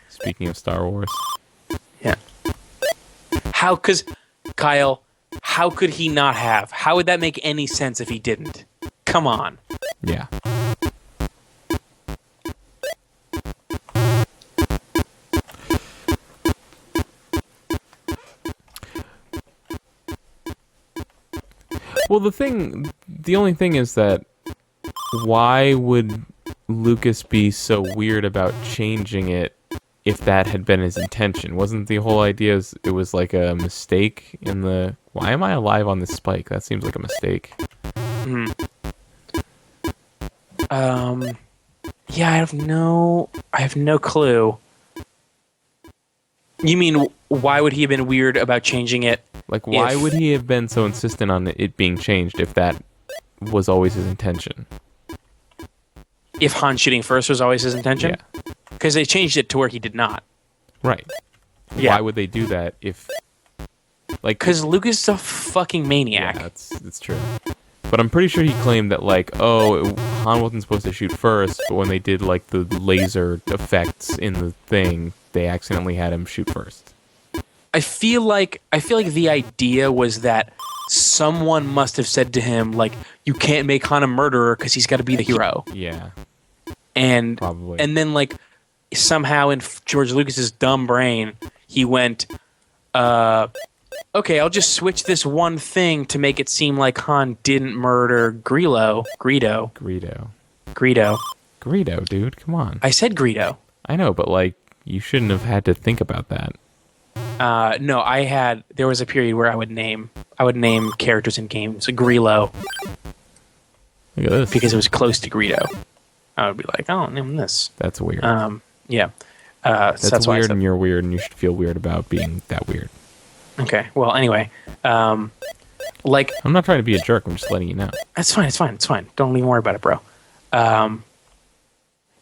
Speaking of Star Wars. Yeah. Kyle, how could he not have? How would that make any sense if he didn't? Come on. Yeah. Well, the only thing is that why would Lucas be so weird about changing it if that had been his intention? Wasn't the whole idea it was like a mistake in the... Why am I alive on this spike? That seems like a mistake. Yeah, I have no clue. You mean, why would he have been weird about changing it? Like, why would he have been so insistent on it being changed if that was always his intention? If Han shooting first was always his intention? Yeah. Because they changed it to where he did not. Right. Yeah. Why would they do that if... Like, because Lucas is a fucking maniac. Yeah, it's true. But I'm pretty sure he claimed that, like, Han wasn't supposed to shoot first, but when they did, like, the laser effects in the thing, they accidentally had him shoot first. I feel like the idea was that someone must have said to him, like, you can't make Han a murderer because he's got to be the hero. Yeah. And probably. And then, like, somehow in George Lucas's dumb brain, he went, okay, I'll just switch this one thing to make it seem like Han didn't murder Greedo, dude, come on. I I said Greedo. I know, but like, you shouldn't have had to think about that. No, there was a period where I would name characters in games Greelo Look at this. because it was close to Greedo. I would be like, oh, name this. That's weird. Yeah. that's why I weird, said- and you're weird, and you should feel weird about being that weird. Okay. Well, anyway, like I'm not trying to be a jerk. I'm just letting you know. it's fine. Don't even worry about it, bro.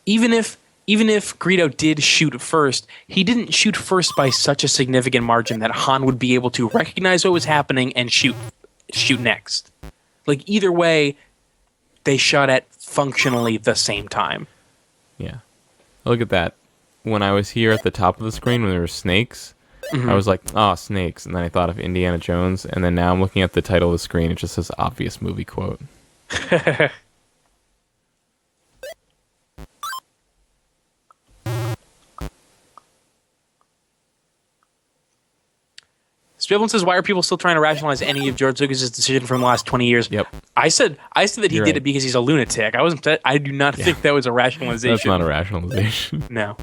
Even if Greedo did shoot first, he didn't shoot first by such a significant margin that Han would be able to recognize what was happening and shoot next. Like, either way, they shot at functionally the same time. Yeah. Look at that. When I was here at the top of the screen when there were snakes, I was like, oh, snakes. And then I thought of Indiana Jones. And then now I'm looking at the title of the screen. It just says obvious movie quote. Spielman says, why are people still trying to rationalize any of George Lucas's decision from the last 20 years? Yep. I said that he You're did right. it because he's a lunatic. I do not think that was a rationalization. That's not a rationalization. No.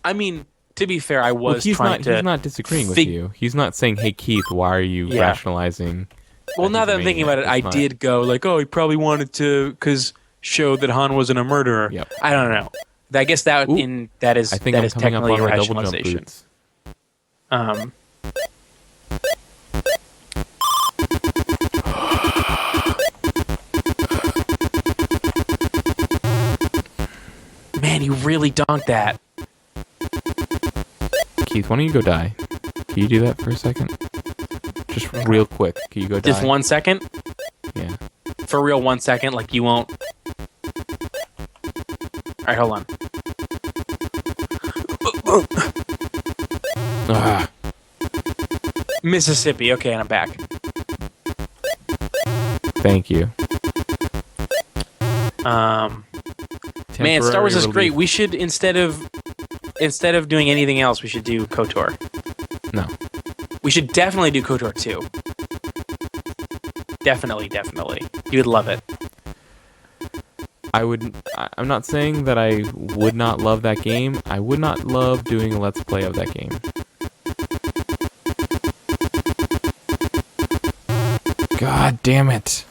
I mean, to be fair, I was he's trying to... He's not disagreeing with you. He's not saying, hey, Keith, why are you rationalizing... Well, now that I'm he's thinking about it, maniac? I It's did go like, oh, he probably wanted to show that Han wasn't a murderer. Yep. I don't know. I guess that is I think that I'm is coming up technically on a my double jump rationalization. boots. Man, you really donked that. Keith, why don't you go die? Can you do that for a second? Just real quick. Can you go die? Just 1 second? Yeah. For real, 1 second? Like, you won't... Alright, hold on. Ah, Mississippi. Okay, and I'm back. thank you. Man, Star Wars is Temporary great. relief. We should, instead of doing anything else, we should do KOTOR. No. We should definitely do KOTOR 2. Definitely. You would love it. I'm not saying that I would not love that game. I would not love doing a Let's Play of that game. God damn it.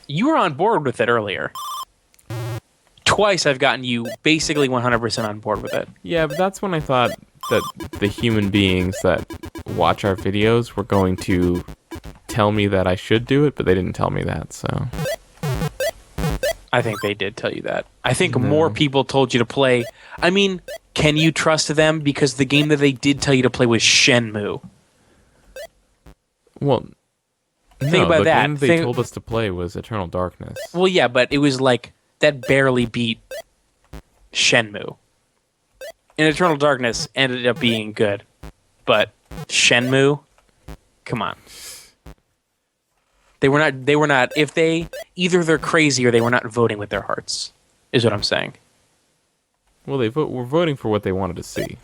You were on board with it earlier. Twice I've gotten you basically 100% on board with it. Yeah, but that's when I thought that the human beings that watch our videos were going to tell me that I should do it, but they didn't tell me that, so... I think they did tell you that. I think more people told you to play. I mean, can you trust them? Because the game that they did tell you to play was Shenmue. Well, Think about the that. game they told us to play was Eternal Darkness. Well, yeah, but it was like, that barely beat Shenmue. And Eternal Darkness ended up being good. But Shenmue? Come on. They were not, either they're crazy or they were not voting with their hearts, is what I'm saying. Well, were voting for what they wanted to see.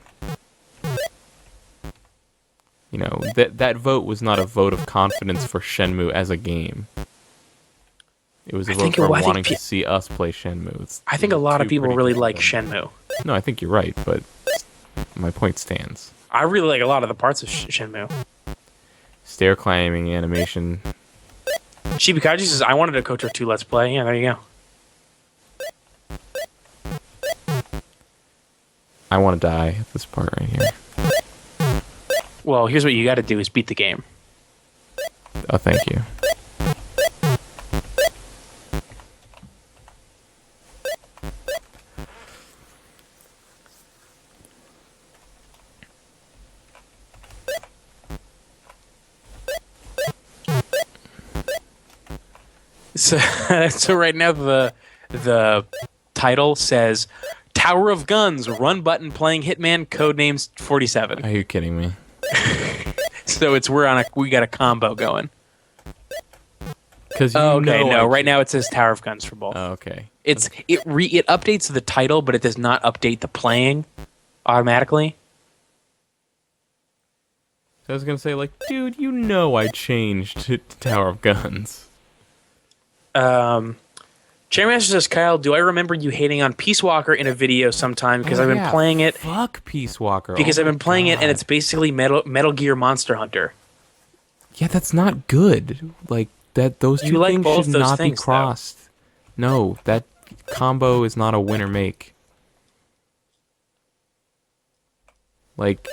You know, that vote was not a vote of confidence for Shenmue as a game. It was a vote for wanting to see us play Shenmue. I think a lot of people really like Shenmue. Shenmue. No, I think you're right, but my point stands. I really like a lot of the parts of Shenmue. Stair climbing animation. Shibikaji says, I wanted a KOTOR 2 Let's Play. Yeah, there you go. I want to die at this part right here. Well, here's what you got to do is beat the game. Oh, thank you. So right now the title says Tower of Guns, run button playing Hitman, Codename 47. Are you kidding me? So we got a combo going. Because right now it says Tower of Guns for both. Oh, okay. It updates the title, but it does not update the playing automatically. I was gonna say, like, dude, I changed to Tower of Guns. Chairmaster says, Kyle, do I remember you hating on Peace Walker in a video sometime? Because I've been playing it. Fuck Peace Walker. Because I've been playing it, and it's basically Metal Gear Monster Hunter. Yeah, that's not good. Like, those two things should not be crossed. No, that combo is not a winner make. Like...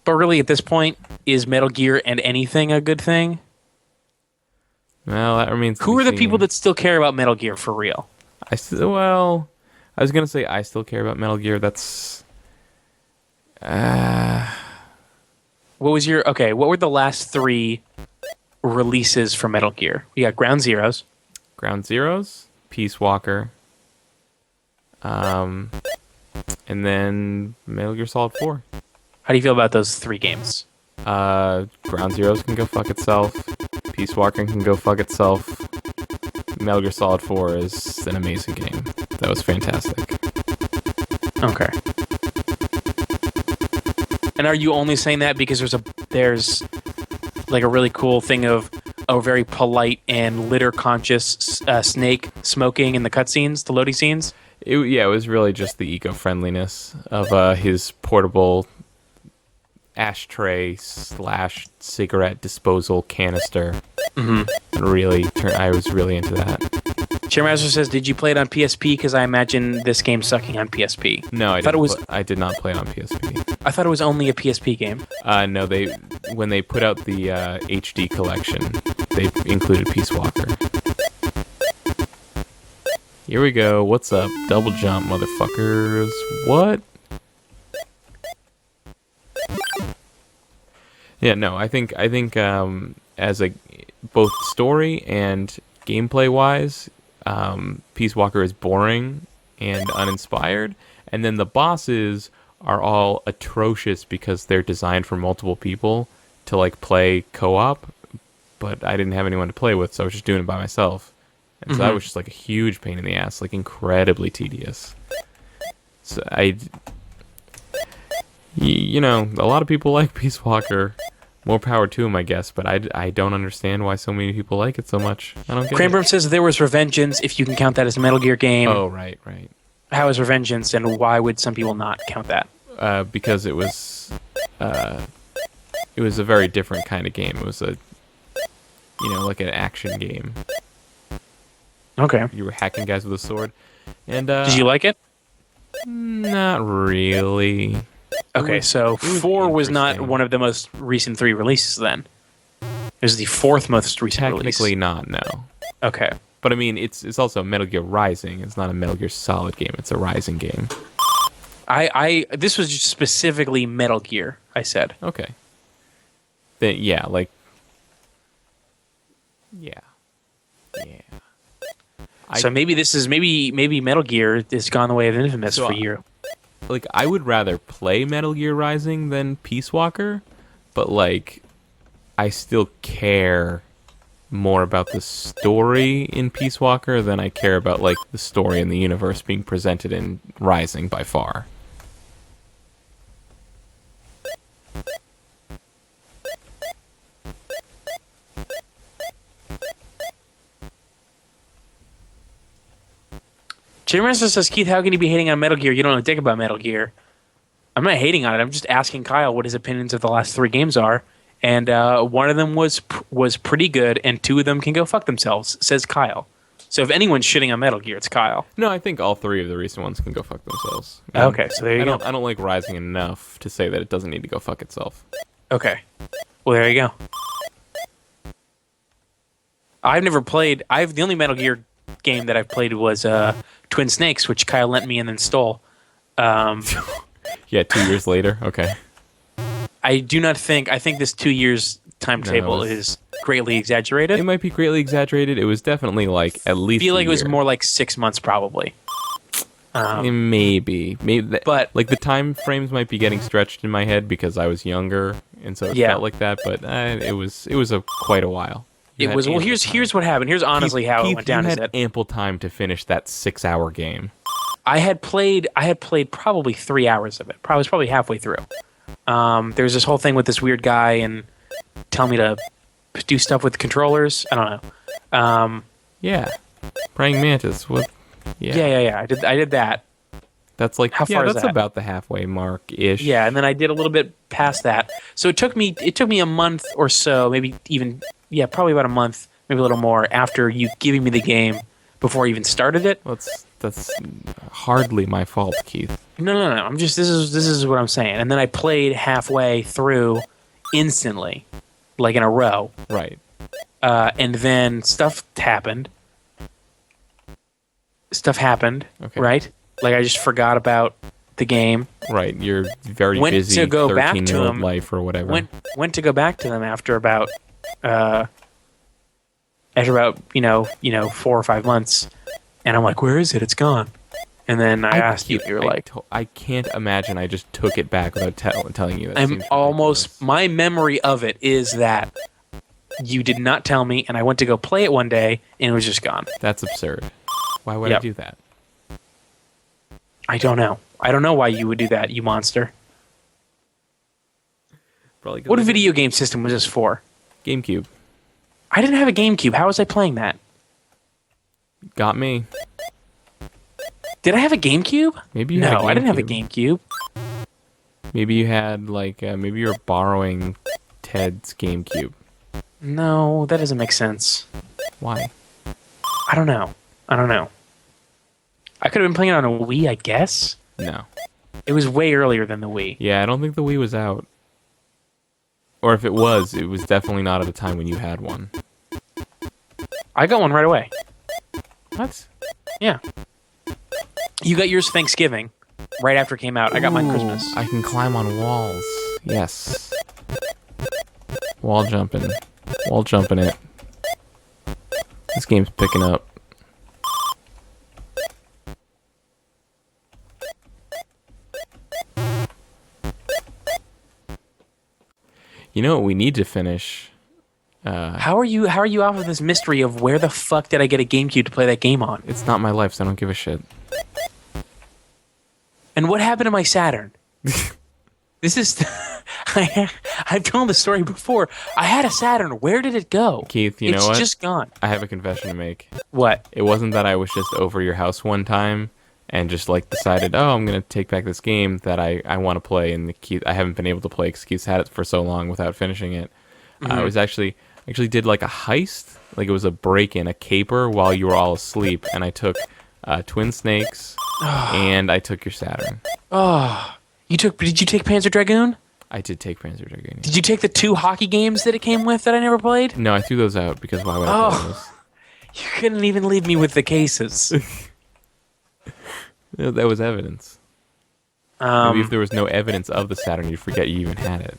But really, at this point, is Metal Gear and anything a good thing? Well, that remains to Who be are the seen. people that still care about Metal Gear for real? I was gonna say I still care about Metal Gear. That's What were the last 3 releases for Metal Gear? We got Ground Zeroes. Ground Zeroes, Peace Walker, and then Metal Gear Solid 4. How do you feel about those 3 games? Ground Zeroes can go fuck itself. Peace Walker can go fuck itself. Metal Gear Solid 4 is an amazing game. That was fantastic. Okay. And are you only saying that because there's like a really cool thing of a very polite and litter-conscious Snake smoking in the cutscenes, the loading scenes? It was really just the eco-friendliness of his portable ashtray / cigarette disposal canister. Mm-hmm. I was really into that. Chairmaster says, "Did you play it on PSP? Because I imagine this game's sucking on PSP." No, I did not play it on PSP. I thought it was only a PSP game. No, when they put out the HD collection, they included Peace Walker. Here we go. What's up? Double jump, motherfuckers. What? Yeah, no, I think as both story and gameplay wise, Peace Walker is boring and uninspired, and then the bosses are all atrocious because they're designed for multiple people to like play co-op, but I didn't have anyone to play with, so I was just doing it by myself, and so that was just like a huge pain in the ass, like incredibly tedious. So a lot of people like Peace Walker. More power to him, I guess, but I don't understand why so many people like it so much. I don't get Cranbrook says there was Revengeance, if you can count that as a Metal Gear game. Oh, right. How is Revengeance, and why would some people not count that? Because it was a very different kind of game. It was like an action game. Okay. You were hacking guys with a sword. And did you like it? Not really. Okay, so 4 was not one of the most recent 3 releases then. It was the 4th most recent release. Technically not, no. Okay. But I mean, it's also Metal Gear Rising. It's not a Metal Gear Solid game. It's a Rising game. This was just specifically Metal Gear, I said. Okay. Then yeah. So maybe this is maybe Metal Gear has gone the way of Infamous for you. Like, I would rather play Metal Gear Rising than Peace Walker, but like I still care more about the story in Peace Walker than I care about like the story and the universe being presented in Rising by far. Jimmerson says, Keith, how can you be hating on Metal Gear? You don't know a dick about Metal Gear. I'm not hating on it. I'm just asking Kyle what his opinions of the last 3 games are. And one of them was pretty good, and 2 of them can go fuck themselves, says Kyle. So if anyone's shitting on Metal Gear, it's Kyle. No, I think all 3 of the recent ones can go fuck themselves. Okay, so there you go. I don't like Rising enough to say that it doesn't need to go fuck itself. Okay. Well, there you go. I've never played... The only Metal Gear game that I've played was Twin Snakes, which Kyle lent me and then stole. Yeah, 2 years later? Okay. I think this 2 years timetable is greatly exaggerated. It might be greatly exaggerated. It was definitely like at least I feel like a it was year. more like 6 months probably. Maybe. But like the time frames might be getting stretched in my head because I was younger, and so it felt like that. But it was quite a while. Here's what happened. Here's honestly how it went down. You had ample time to finish that 6-hour game. I had played probably 3 hours of it. I was probably halfway through. There's this whole thing with this weird guy and tell me to do stuff with controllers. I don't know. Yeah. Praying mantis. What? Yeah. I did that. That's like How far is that's that? about the halfway mark ish. Yeah, and then I did a little bit past that. So it took me a month or so, maybe even probably about a month, maybe a little more after you giving me the game before I even started it. That's hardly my fault, Keith. No. I'm just this is what I'm saying. And then I played halfway through instantly, like in a row. Right. And then stuff happened. Okay. Right? Like I just forgot about the game. Right. You're very Went busy to go back to 13-year-old him. life or whatever. Went to go back to them after about 4 or 5 months, and I'm like, where is it? It's gone. And then I asked you, you were like, I can't imagine I just took it back without telling you. That I'm seems almost, ridiculous. my memory of it is that you did not tell me, and I went to go play it one day, and it was just gone. That's absurd. Why would I Yep. do that? I don't know. I don't know why you would do that, you monster. Probably 'cause What I didn't- video game system was this for? GameCube. I didn't have a GameCube. How was I playing that? Got me. Did I have a GameCube? Maybe you had a No, I didn't have a GameCube. GameCube. Maybe you had maybe you were borrowing Ted's GameCube. No, that doesn't make sense. Why? I don't know. I could have been playing it on a Wii, I guess. No. It was way earlier than the Wii. Yeah, I don't think the Wii was out. Or if it was definitely not at a time when you had one. I got one right away. What? Yeah. You got yours Thanksgiving, right after it came out. I got mine Ooh, Christmas. I can climb on walls. Yes. Wall jumping it. This game's picking up. You know what we need to finish? How are you off of this mystery of where the fuck did I get a GameCube to play that game on? It's not my life, so I don't give a shit. And what happened to my Saturn? This is I've told the story before. I had a Saturn. Where did it go? Keith, you know what? It's just gone. I have a confession to make. What? It wasn't that I was just over your house one time and just decided, oh, I'm gonna take back this game that I want to play, and I haven't been able to play because Keith's had it for so long without finishing it. It was actually did a heist, it was a break-in, a caper while you were all asleep, and I took Twin Snakes and I took your Saturn. Oh, did you take Panzer Dragoon? I did take Panzer Dragoon. Did you take the 2 hockey games that it came with that I never played? No, I threw those out because why would I play Oh. those? You couldn't even leave me with the cases. That was evidence. Maybe if there was no evidence of the Saturn, you'd forget you even had it.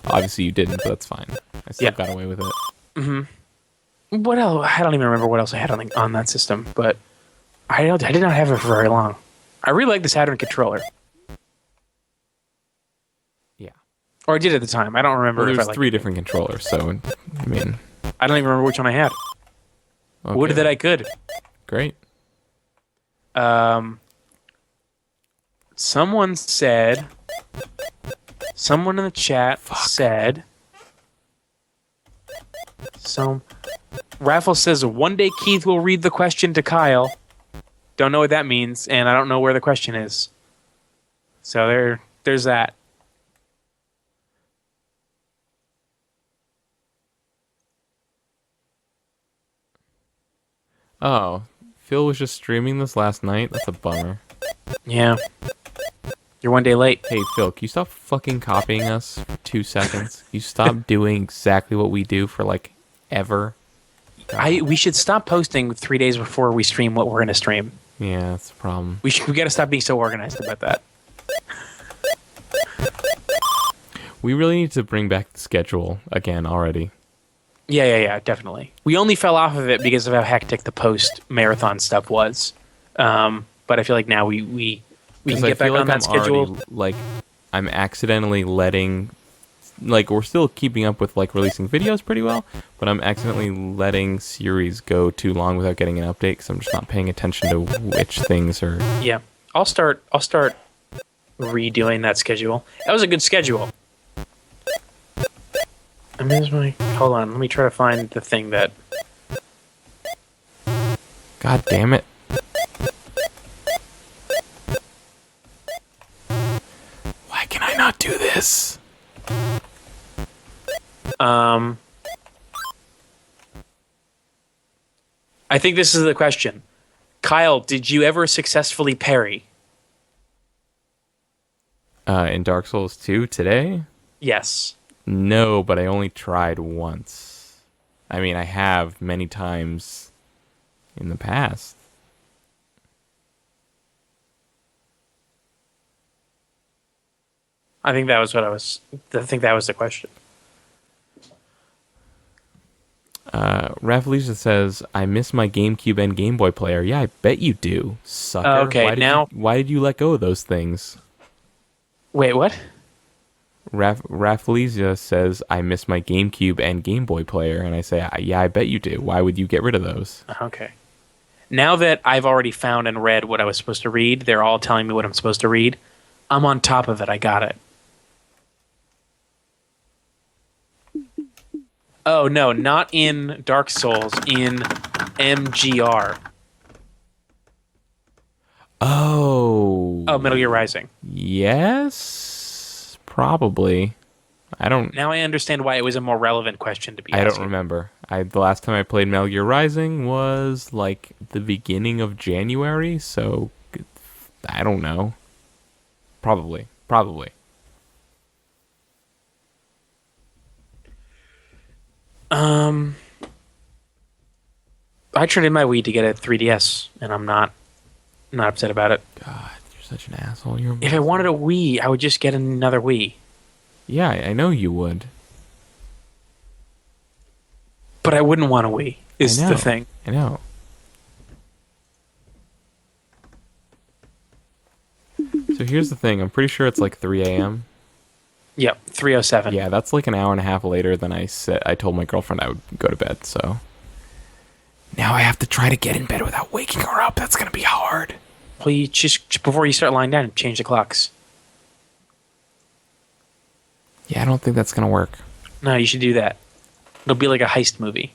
Obviously you didn't, but that's fine. I still got away with it. What else? I don't even remember what else I had on that system, but I did not have it for very long. I really like the Saturn controller. Yeah. Or I did at the time. I don't remember Well, if I there's liked 3 it. different controllers, so I mean. I don't even remember which one I had. Okay. Would that I could. Great. Someone in the chat said, Raffle says, one day Keith will read the question to Kyle. Don't know what that means, and I don't know where the question is. So there's that. Oh, Phil was just streaming this last night? That's a bummer. Yeah. You're one day late. Hey, Phil, can you stop fucking copying us for 2 seconds? You stop doing exactly what we do for, ever? We should stop posting 3 days before we stream what we're going to stream. Yeah, that's the problem. We got to stop being so organized about that. We really need to bring back the schedule again already. Yeah, definitely. We only fell off of it because of how hectic the post-marathon stuff was. But I feel like now we can get back on that schedule. Already, I'm accidentally letting we're still keeping up with like releasing videos pretty well, but I'm accidentally letting series go too long without getting an update because I'm just not paying attention to which things are. Yeah, I'll start redoing that schedule. That was a good schedule. Hold on, let me try to find the thing that. God damn it! Why can I not do this? I think this is the question. Kyle, did you ever successfully parry? In Dark Souls 2 today? Yes. No, but I only tried once. I mean, I have many times in the past. I think that was the question. Rafflesia says, I miss my GameCube and Game Boy player. Yeah, I bet you do, sucker. Okay, why did you let go of those things? Wait, what? Rafflesia says, I miss my GameCube and Game Boy player. And I say, yeah, I bet you do. Why would you get rid of those? Okay. Now that I've already found and read what I was supposed to read, they're all telling me what I'm supposed to read. I'm on top of it. I got it. Oh, no, not in Dark Souls, in MGR. Oh. Oh, Metal Gear Rising. Yes, probably. I don't. Now I understand why it was a more relevant question to be I asking. don't remember. The last time I played Metal Gear Rising was like the beginning of January, so I don't know. Probably. I traded my Wii to get a 3DS, and I'm not upset about it. God, you're such an asshole. If I wanted a Wii, I would just get another Wii. Yeah, I know you would. But I wouldn't want a Wii, is the thing. I know. So here's the thing. I'm pretty sure it's like 3 a.m. Yep, 3:07. Yeah, that's like an hour and a half later than I told my girlfriend I would go to bed, so. Now I have to try to get in bed without waking her up. That's going to be hard. Well, you just before you start lying down, change the clocks. Yeah, I don't think that's going to work. No, you should do that. It'll be like a heist movie.